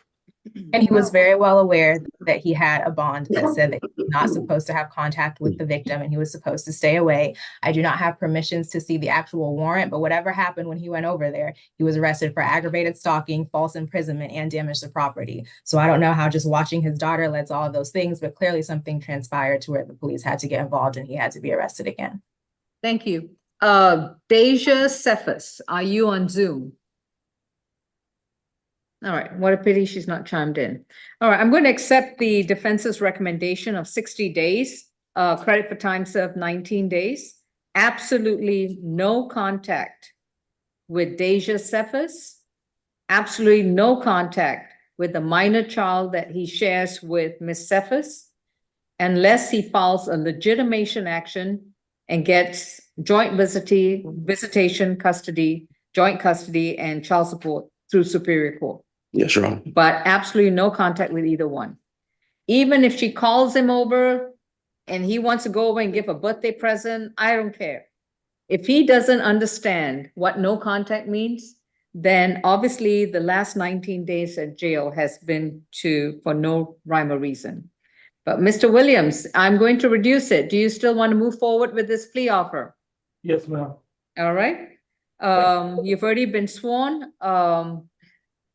And he was very well aware that he had a bond that said that he was not supposed to have contact with the victim and he was supposed to stay away. I do not have permissions to see the actual warrant, but whatever happened when he went over there, he was arrested for aggravated stalking, false imprisonment, and damage to property. So I don't know how just watching his daughter lets all of those things, but clearly something transpired to where the police had to get involved and he had to be arrested again. Thank you. Deja Cephas, are you on Zoom? All right, what a pity she's not chimed in. All right, I'm going to accept the defense's recommendation of 60 days, credit for time served 19 days, absolutely no contact with Deja Cephas, absolutely no contact with the minor child that he shares with Ms. Cephas, unless he files a legitimation action and gets joint visitation, custody, joint custody, and child support through Superior Court. Yes, Your Honor. But absolutely no contact with either one. Even if she calls him over and he wants to go over and give a birthday present, I don't care. If he doesn't understand what no contact means, then obviously the last 19 days at jail has been for no rhyme or reason. But Mr. Williams, I'm going to reduce it. Do you still want to move forward with this plea offer? Yes, ma'am. All right. You've already been sworn.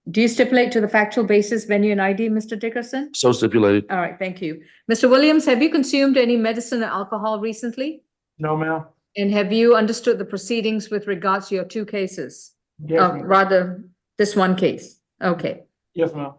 Do you stipulate to the factual basis, venue, and ID, Mr. Dickerson? So stipulated. All right, thank you. Mr. Williams, have you consumed any medicine or alcohol recently? No, ma'am. And have you understood the proceedings with regards to your 2 cases? Yes, ma'am. Rather, this one case? Okay. Yes, ma'am.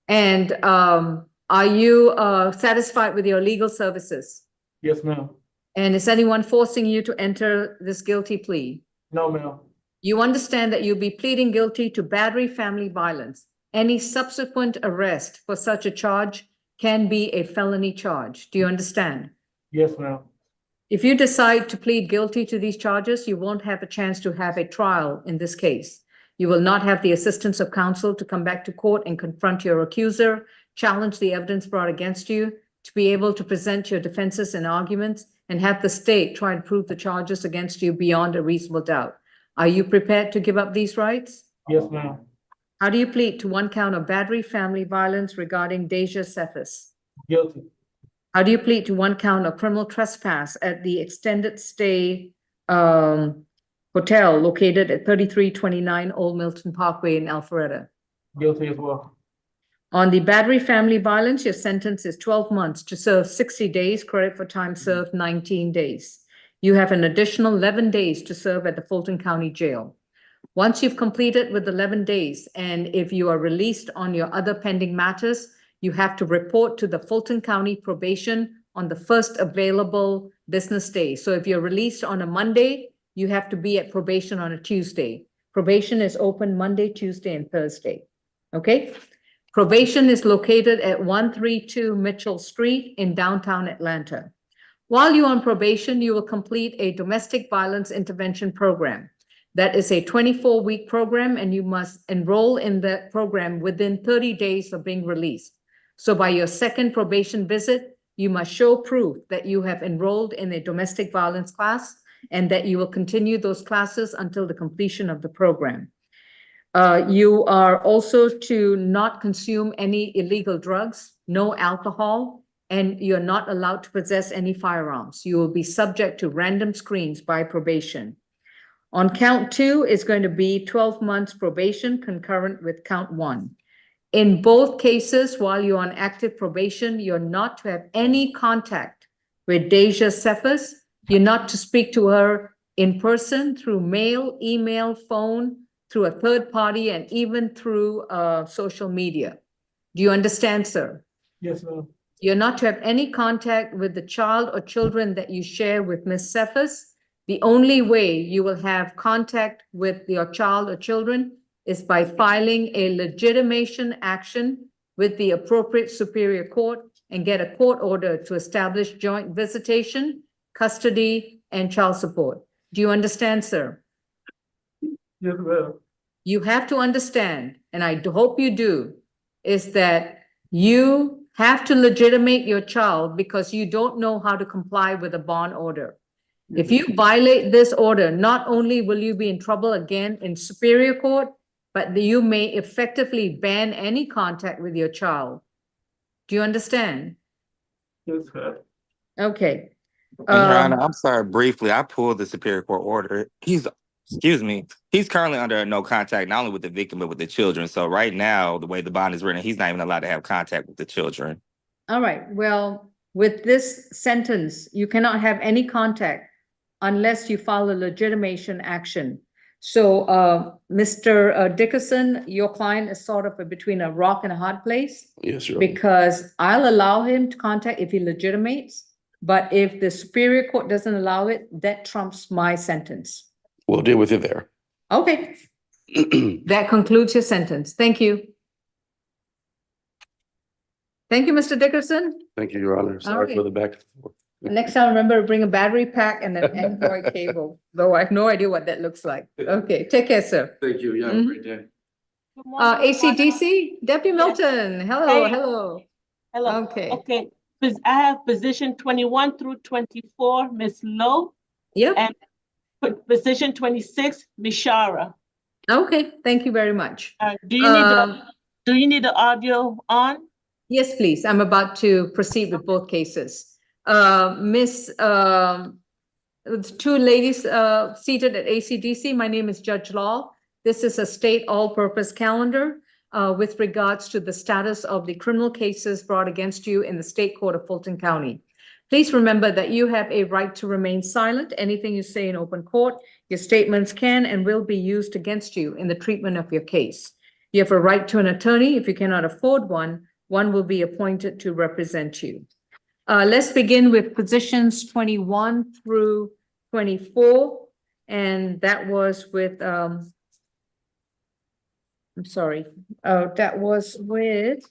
And are you satisfied with your legal services? Yes, ma'am. And is anyone forcing you to enter this guilty plea? No, ma'am. You understand that you'll be pleading guilty to battery, family violence. Any subsequent arrest for such a charge can be a felony charge. Do you understand? Yes, ma'am. If you decide to plead guilty to these charges, you won't have a chance to have a trial in this case. You will not have the assistance of counsel to come back to court and confront your accuser, challenge the evidence brought against you, to be able to present your defenses and arguments, and have the state try and prove the charges against you beyond a reasonable doubt. Are you prepared to give up these rights? Yes, ma'am. How do you plead to 1 count of battery, family violence regarding Deja Cephas? Guilty. How do you plead to 1 count of criminal trespass at the extended stay hotel located at 3329 Old Milton Parkway in Alpharetta? Guilty as well. On the battery, family violence, your sentence is 12 months to serve 60 days, credit for time served 19 days. You have an additional 11 days to serve at the Fulton County Jail. Once you've completed with 11 days, and if you are released on your other pending matters, you have to report to the Fulton County Probation on the first available business day. So if you're released on a Monday, you have to be at probation on a Tuesday. Probation is open Monday, Tuesday, and Thursday. Okay? Probation is located at 132 Mitchell Street in downtown Atlanta. While you're on probation, you will complete a domestic violence intervention program. That is a 24-week program, and you must enroll in the program within 30 days of being released. So by your second probation visit, you must show proof that you have enrolled in a domestic violence class and that you will continue those classes until the completion of the program. You are also to not consume any illegal drugs, no alcohol, and you're not allowed to possess any firearms. You will be subject to random screens by probation. On count 2 is going to be 12 months probation concurrent with count 1. In both cases, while you're on active probation, you're not to have any contact with Deja Cephas. You're not to speak to her in person, through mail, email, phone, through a third party, and even through social media. Do you understand, sir? Yes, ma'am. You're not to have any contact with the child or children that you share with Ms. Cephas. The only way you will have contact with your child or children is by filing a legitimation action with the appropriate superior court and get a court order to establish joint visitation, custody, and child support. Do you understand, sir? Yes, ma'am. You have to understand, and I hope you do, is that you have to legitimate your child because you don't know how to comply with a bond order. If you violate this order, not only will you be in trouble again in superior court, but you may effectively ban any contact with your child. Do you understand? Yes, ma'am. Okay. And Your Honor, I'm sorry, briefly, I pulled the Superior Court order. He's currently under no contact, not only with the victim, but with the children. So right now, the way the bond is written, he's not even allowed to have contact with the children. All right. Well, with this sentence, you cannot have any contact unless you file a legitimation action. So, Mr. Dickerson, your client is sort of between a rock and a hard place. Yes, Your Honor. Because I'll allow him to contact if he legitimates, but if the Superior Court doesn't allow it, that trumps my sentence. We'll deal with it there. Okay. That concludes your sentence. Thank you. Thank you, Mr. Dickerson. Thank you, Your Honor. Sorry Okay. for the back and forth. Next time, remember to bring a battery pack and an Android cable, though I have no idea what that looks like. Okay, take care, sir. Thank you. You have a great day. ACDC, Deputy Milton, hello, Hey. hello. Hello. Okay. Okay, I have position 21 through 24, Ms. Lowe. Yep. And position 26, Ms. Shara. Okay, thank you very much. Do you need the audio on? Yes, please. I'm about to proceed with both cases. Two ladies seated at ACDC. My name is Judge Law. This is a state all-purpose calendar with regards to the status of the criminal cases brought against you in the State Court of Fulton County. Please remember that you have a right to remain silent. Anything you say in open court, your statements can and will be used against you in the treatment of your case. You have a right to an attorney. If you cannot afford one, one will be appointed to represent you. Let's begin with positions 21 through 24. And that was with, I'm sorry, that was with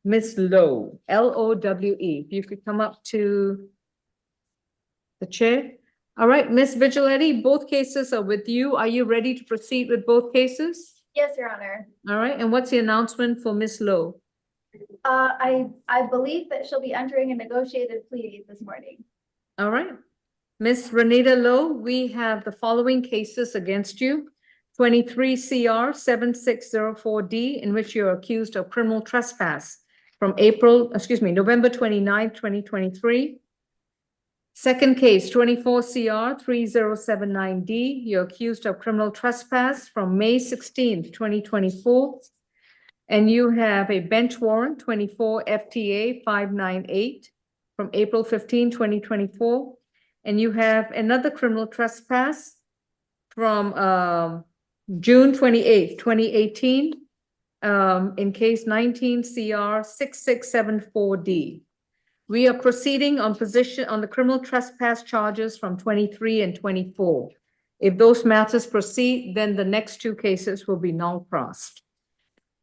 Ms. Lowe, L-O-W-E. If you could come up to the chair. All right, Ms. Vigilante, both cases are with you. Are you ready to proceed with both cases? Yes, Your Honor. All right, and what's the announcement for Ms. Lowe? I believe that she'll be entering a negotiated plea this morning. All right. Ms. Renita Lowe, we have the following cases against you. 23 CR 7604D, in which you're accused of criminal trespass from November 29, 2023. Second case, 24 CR 3079D, you're accused of criminal trespass from May 16th, 2024. And you have a bench warrant, 24 FTA 598 from April 15, 2024. And you have another criminal trespass from June 28, 2018, in case 19 CR 6674D. We are proceeding on the criminal trespass charges from 23 and 24. If those matters proceed, then the next two cases will be null crossed.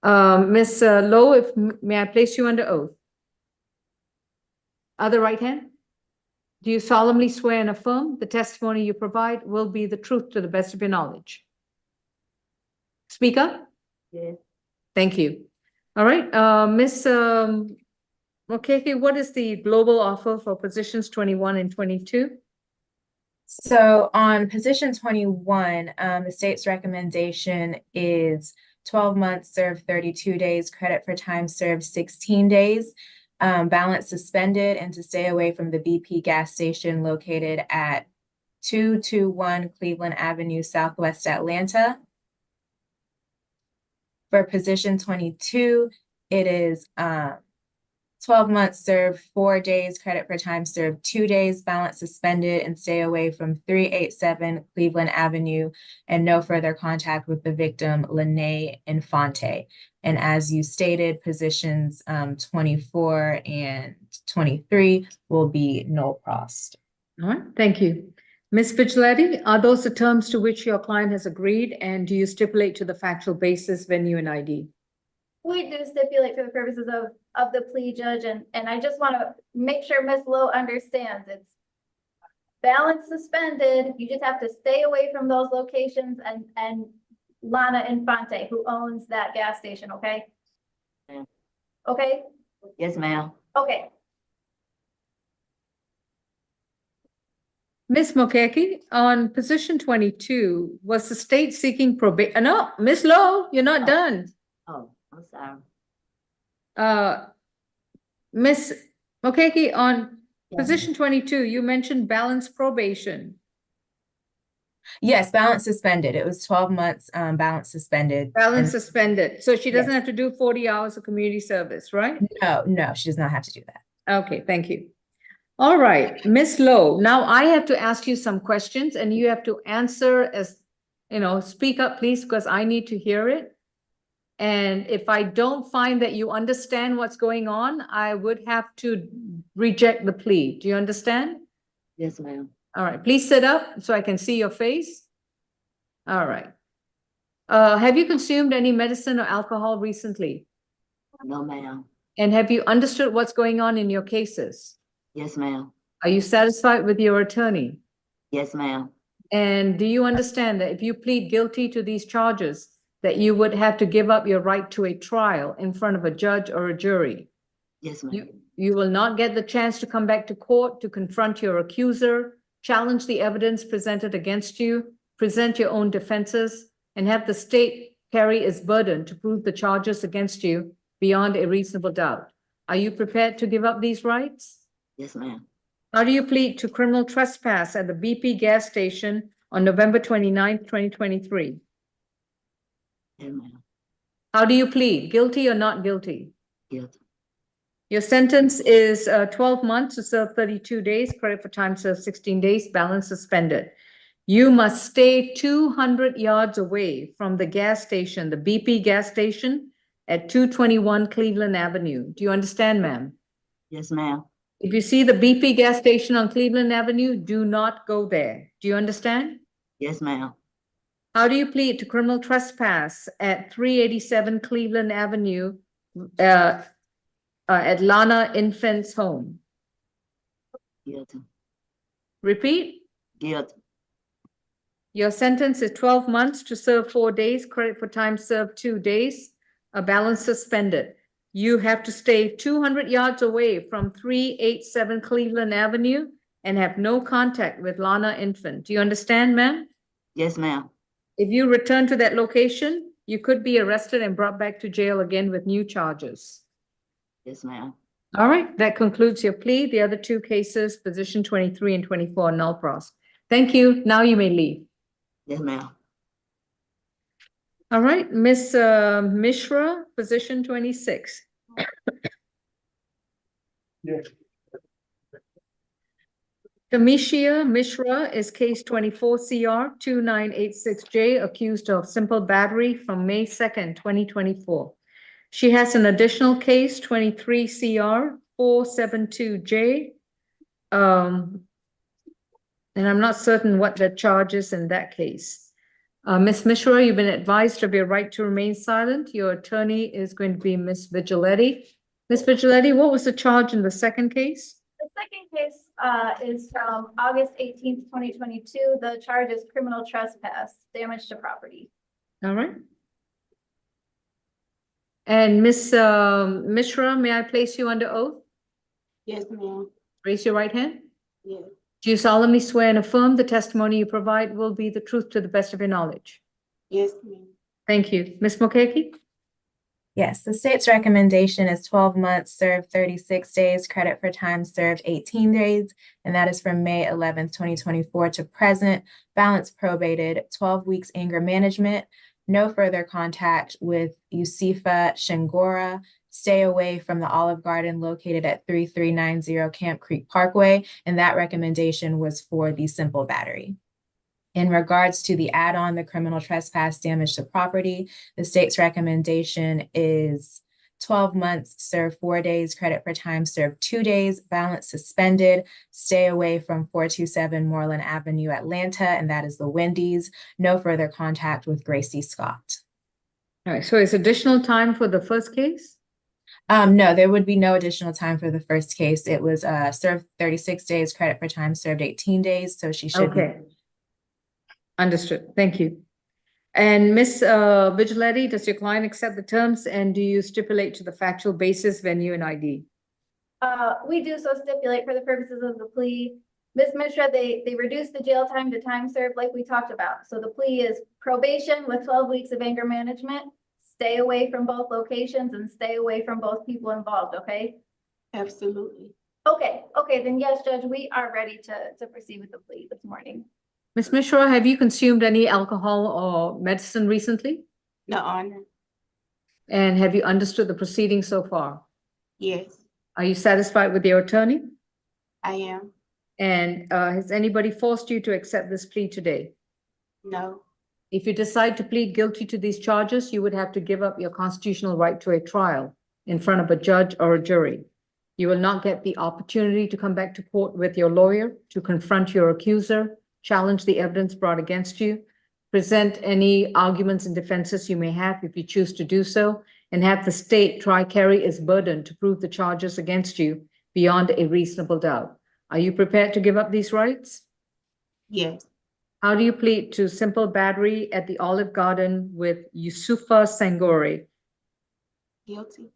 Ms. Lowe, may I place you under oath? Other right hand? Do you solemnly swear and affirm the testimony you provide will be the truth to the best of your knowledge? Speak up. Yes. Thank you. All right, Ms. Mokeke, what is the global offer for positions 21 and 22? So on position 21, the state's recommendation is 12 months served 32 days, credit for time served 16 days, balance suspended, and to stay away from the BP gas station located at 221 Cleveland Avenue, Southwest Atlanta. For position 22, it is 12 months served 4 days, credit for time served 2 days, balance suspended, and stay away from 387 Cleveland Avenue, and no further contact with the victim, Lene Infante. And as you stated, positions 24 and 23 will be null crossed. All right, thank you. Ms. Vigilante, are those the terms to which your client has agreed, and do you stipulate to the factual basis, venue, and ID? We do stipulate for the purposes of the plea, Judge, and I just want to make sure Ms. Lowe understands it's balance suspended. You just have to stay away from those locations and Lana Infante, who owns that gas station, okay? Yeah. Okay? Yes, ma'am. Okay. Ms. Mokeke, on position 22, was the state seeking probation? No, Ms. Lowe, you're not done. Oh, I'm sorry. Ms. Mokeke, on position 22, you mentioned balance probation. Yes, balance suspended. It was 12 months, balance suspended. Balance suspended. So she doesn't Yes. have to do 40 hours of community service, right? No, she does not have to do that. Okay, thank you. All right, Ms. Lowe, now I have to ask you some questions and you have to answer as, speak up, please, because I need to hear it. And if I don't find that you understand what's going on, I would have to reject the plea. Do you understand? Yes, ma'am. All right, please sit up so I can see your face. All right. Have you consumed any medicine or alcohol recently? No, ma'am. And have you understood what's going on in your cases? Yes, ma'am. Are you satisfied with your attorney? Yes, ma'am. And do you understand that if you plead guilty to these charges, that you would have to give up your right to a trial in front of a judge or a jury? Yes, ma'am. You will not get the chance to come back to court to confront your accuser, challenge the evidence presented against you, present your own defenses, and have the state carry its burden to prove the charges against you beyond a reasonable doubt. Are you prepared to give up these rights? Yes, ma'am. How do you plead to criminal trespass at the BP gas station on November 29th, 2023? Yes, ma'am. How do you plead? Guilty or not guilty? Guilty. Your sentence is 12 months to serve 32 days, credit for time served 16 days, balance suspended. You must stay 200 yards away from the gas station, the BP gas station at 221 Cleveland Avenue. Do you understand, ma'am? Yes, ma'am. If you see the BP gas station on Cleveland Avenue, do not go there. Do you understand? Yes, ma'am. How do you plead to criminal trespass at 387 Cleveland Avenue at Lana Infant's home? Guilty. Repeat. Guilty. Your sentence is 12 months to serve 4 days, credit for time served 2 days, a balance suspended. You have to stay 200 yards away from 387 Cleveland Avenue and have no contact with Lana Infant. Do you understand, ma'am? Yes, ma'am. If you return to that location, you could be arrested and brought back to jail again with new charges. Yes, ma'am. All right, that concludes your plea. The other two cases, position 23 and 24, null pros. Thank you. Now you may leave. Yes, ma'am. All right, Ms. Mishra, position 26. Yeah. Kamishia Mishra is case 24 CR 2986J, accused of simple battery from May 2nd, 2024. She has an additional case 23 CR 472J. And I'm not certain what the charge is in that case. Ms. Mishra, you've been advised of your right to remain silent. Your attorney is going to be Ms. Vigiletti. Ms. Vigiletti, what was the charge in the second case? The second case is from August 18th, 2022. The charge is criminal trespass, damage to property. All right. And Ms. Mishra, may I place you under oath? Yes, ma'am. Raise your right hand. Yes. Do you solemnly swear and affirm the testimony you provide will be the truth to the best of your knowledge? Yes, ma'am. Thank you. Ms. Mokeke? Yes, the state's recommendation is 12 months served 36 days, credit for time served 18 days, and that is from May 11th, 2024 to present. Balance probated, 12 weeks anger management, no further contact with Yusufa Shangora, stay away from the Olive Garden located at 3390 Camp Creek Parkway, and that recommendation was for the simple battery. In regards to the add-on, the criminal trespass damage to property, the state's recommendation is 12 months, served 4 days, credit for time served 2 days, balance suspended, stay away from 427 Moreland Avenue, Atlanta, and that is the Wendy's. No further contact with Gracie Scott. All right, so is additional time for the first case? No, there would be no additional time for the first case. It was served 36 days, credit for time served 18 days, so she should be. Okay. Understood. Thank you. And Ms. Vigiletti, does your client accept the terms and do you stipulate to the factual basis, venue, and ID? We do so stipulate for the purposes of the plea. Ms. Mishra, they reduced the jail time to time served like we talked about. So the plea is probation with 12 weeks of anger management, stay away from both locations and stay away from both people involved, okay? Absolutely. Okay, then yes, Judge, we are ready to proceed with the plea this morning. Ms. Mishra, have you consumed any alcohol or medicine recently? No, Honor. And have you understood the proceedings so far? Yes, Are you satisfied with your attorney? I am. And has anybody forced you to accept this plea today? No. If you decide to plead guilty to these charges, you would have to give up your constitutional right to a trial in front of a judge or a jury. You will not get the opportunity to come back to court with your lawyer, to confront your accuser, challenge the evidence brought against you, present any arguments and defenses you may have if you choose to do so, and have the state try carry its burden to prove the charges against you beyond a reasonable doubt. Are you prepared to give up these rights? Yes. How do you plead to simple battery at the Olive Garden with Yusufa Sangore? Guilty.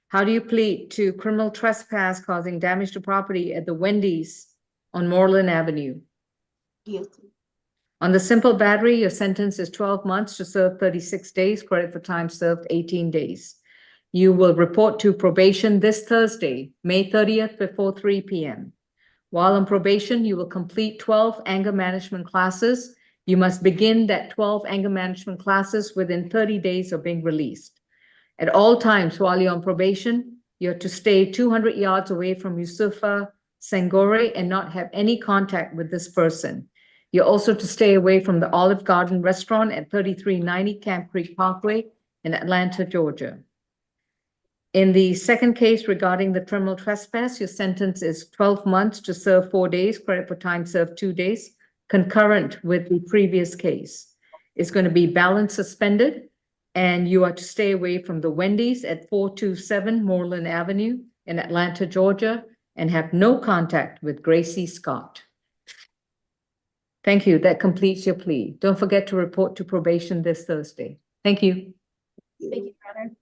How do you plead to criminal trespass causing damage to property at the Wendy's on Moreland Avenue? Guilty. On the simple battery, your sentence is 12 months to serve 36 days, credit for time served 18 days. You will report to probation this Thursday, May 30th before 3 p.m. While on probation, you will complete 12 anger management classes. You must begin that 12 anger management classes within 30 days of being released. At all times while you're on probation, you're to stay 200 yards away from Yusufa Sangore and not have any contact with this person. You're also to stay away from the Olive Garden restaurant at 3390 Camp Creek Parkway in Atlanta, Georgia. In the second case regarding the criminal trespass, your sentence is 12 months to serve 4 days, credit for time served 2 days, concurrent with the previous case. It's going to be balance suspended, and you are to stay away from the Wendy's at 427 Moreland Avenue in Atlanta, Georgia, and have no contact with Gracie Scott. Thank you. That completes your plea. Don't forget to report to probation this Thursday. Thank you. Thank you, Your Honor.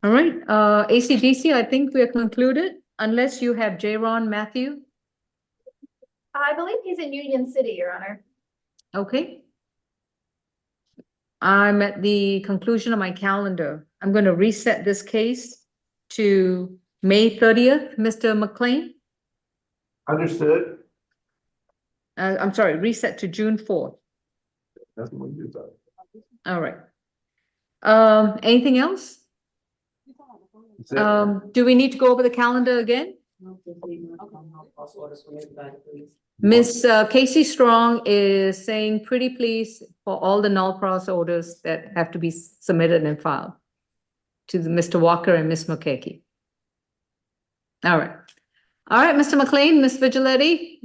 All right, ACDC, I think we are concluded, unless you have Jaron Matthew. I believe he's in Union City, Your Honor. Okay. I'm at the conclusion of my calendar. I'm going to reset this case to May 30th, Mr. McLean. Understood. I'm sorry, reset to June 4th. That's what we do. All right. Anything else? Do we need to go over the calendar again? Miss Casey Strong is saying pretty please for all the null pros orders that have to be submitted and filed. to Mr. Walker and Ms. McKechnie. All right. All right, Mr. McLean, Ms. Vigiletti,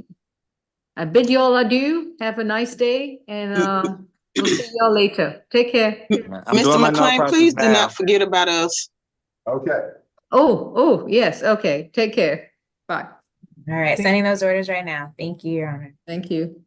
I bid you all adieu. Have a nice day, and we'll see y'all later. Take care. I'm doing my no please do now. not forget about us. Okay. Oh, yes, okay. Take care. Bye. All right, sending those orders right now. Thank you, Your Honor. Thank you.